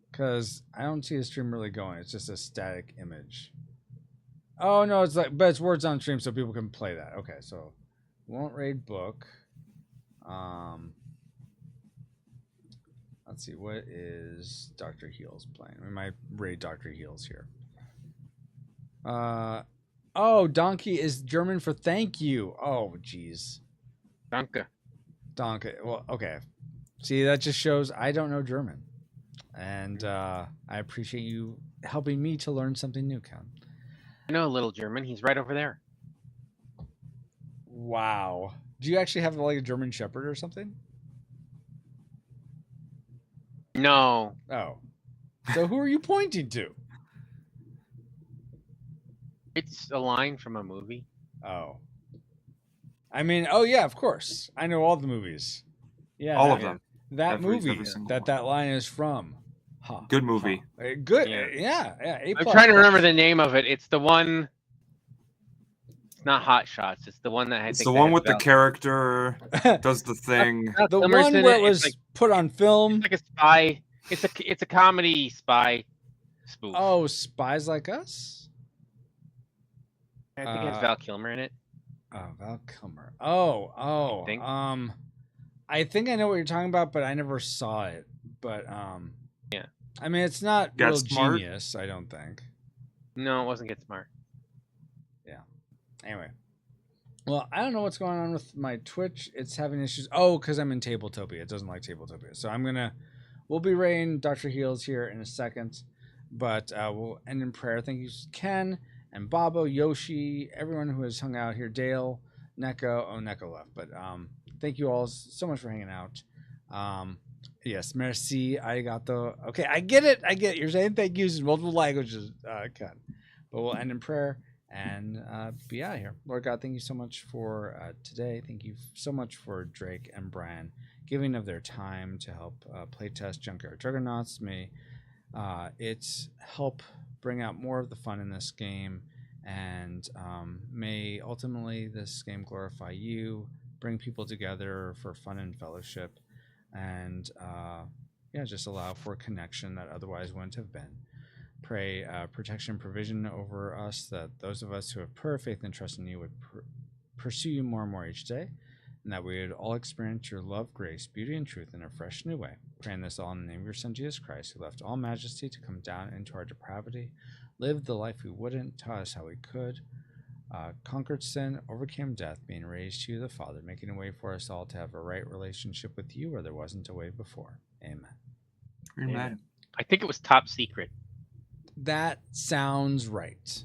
because I don't see his stream really going. It's just a static image. Oh no, but it's words on stream, so people can play that. Okay, so won't raid Book. Let's see, what is Dr. Heels playing? We might raid Dr. Heels here. Oh, donkey is German for thank you. Oh, geez. Danke. Danke. Well, okay. See, that just shows I don't know German. And I appreciate you helping me to learn something new, Ken. I know a little German. He's right over there. Wow. Do you actually have like a German Shepherd or something? No. Oh. So who are you pointing to? It's a line from a movie. Oh. I mean, oh yeah, of course. I know all the movies. Yeah. All of them. That movie that line is from. Huh. Good movie. Huh. Good. Yeah. A+. I'm trying to remember the name of it. It's the one. It's not Hot Shots. It's the one that It's the one with the character does the thing. The one where it was put on film. It's like a spy. It's a comedy spy spoof. Oh, Spies Like Us? I think it has Val Kilmer in it. Oh, Val Kilmer. Oh. I think I know what you're talking about, but I never saw it. But yeah. I mean, it's not Get real Smart? genius, I don't think. No, it wasn't Get Smart. Yeah. Anyway. Well, I don't know what's going on with my Twitch. It's having issues. Oh, because I'm in Tabletopia. It doesn't like Tabletopia. So we'll be raiding Dr. Heels here in a second. But we'll end in prayer. Thank you, Ken and Babo, Yoshi, everyone who has hung out here. Dale, Neko. Oh, Neko left. But thank you all so much for hanging out. Yes, merci, arigato. Okay, I get it. You're saying thank yous in multiple languages, Ken. But we'll end in prayer and be out of here. Lord God, thank you so much for today. Thank you so much for Drake and Brian giving of their time to help playtest Junkyard Juggernauts. May it help bring out more of the fun in this game, and may ultimately this game glorify you, bring people together for fun and fellowship, and just allow for connection that otherwise wouldn't have been. Pray protection, provision over us, that those of us who have pure faith and trust in you would pursue you more and more each day, and that we would all experience your love, grace, beauty, and truth in a fresh new way. Praying this all in the name of your Son, Jesus Christ, who left all majesty to come down into our depravity, lived the life we wouldn't, taught us how we could, conquered sin, overcame death, being raised to you, the Father, making a way for us all to have a right relationship with you where there wasn't a way before. Amen. Amen. I think it was top secret. That sounds right.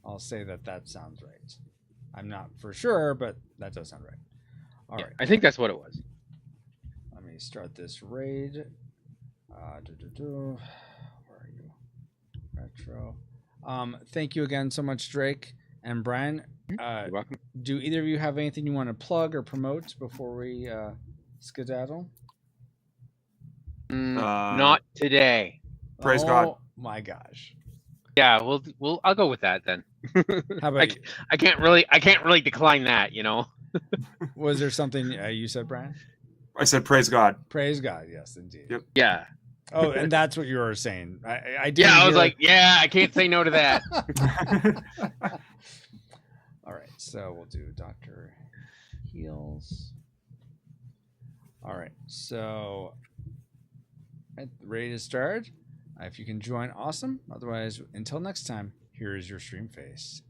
I'll say that sounds right. I'm not for sure, but that does sound right. All right. I think that's what it was. Let me start this raid. Where are you? Retro. Thank you again so much, Drake and Brian. You're welcome. Do either of you have anything you want to plug or promote before we skedaddle? Not today. Praise God. Oh my gosh. Yeah, I'll go with that then. How about you? I can't really decline that, you know. Was there something you said, Brian? I said praise God. Praise God, yes, indeed. Yep. Yeah. Oh, and that's what you were saying. I did. Yeah, I was like, yeah, I can't say no to that. All right, so we'll do Dr. Heals. All right, so ready to start? If you can join, awesome. Otherwise, until next time, here is your stream face.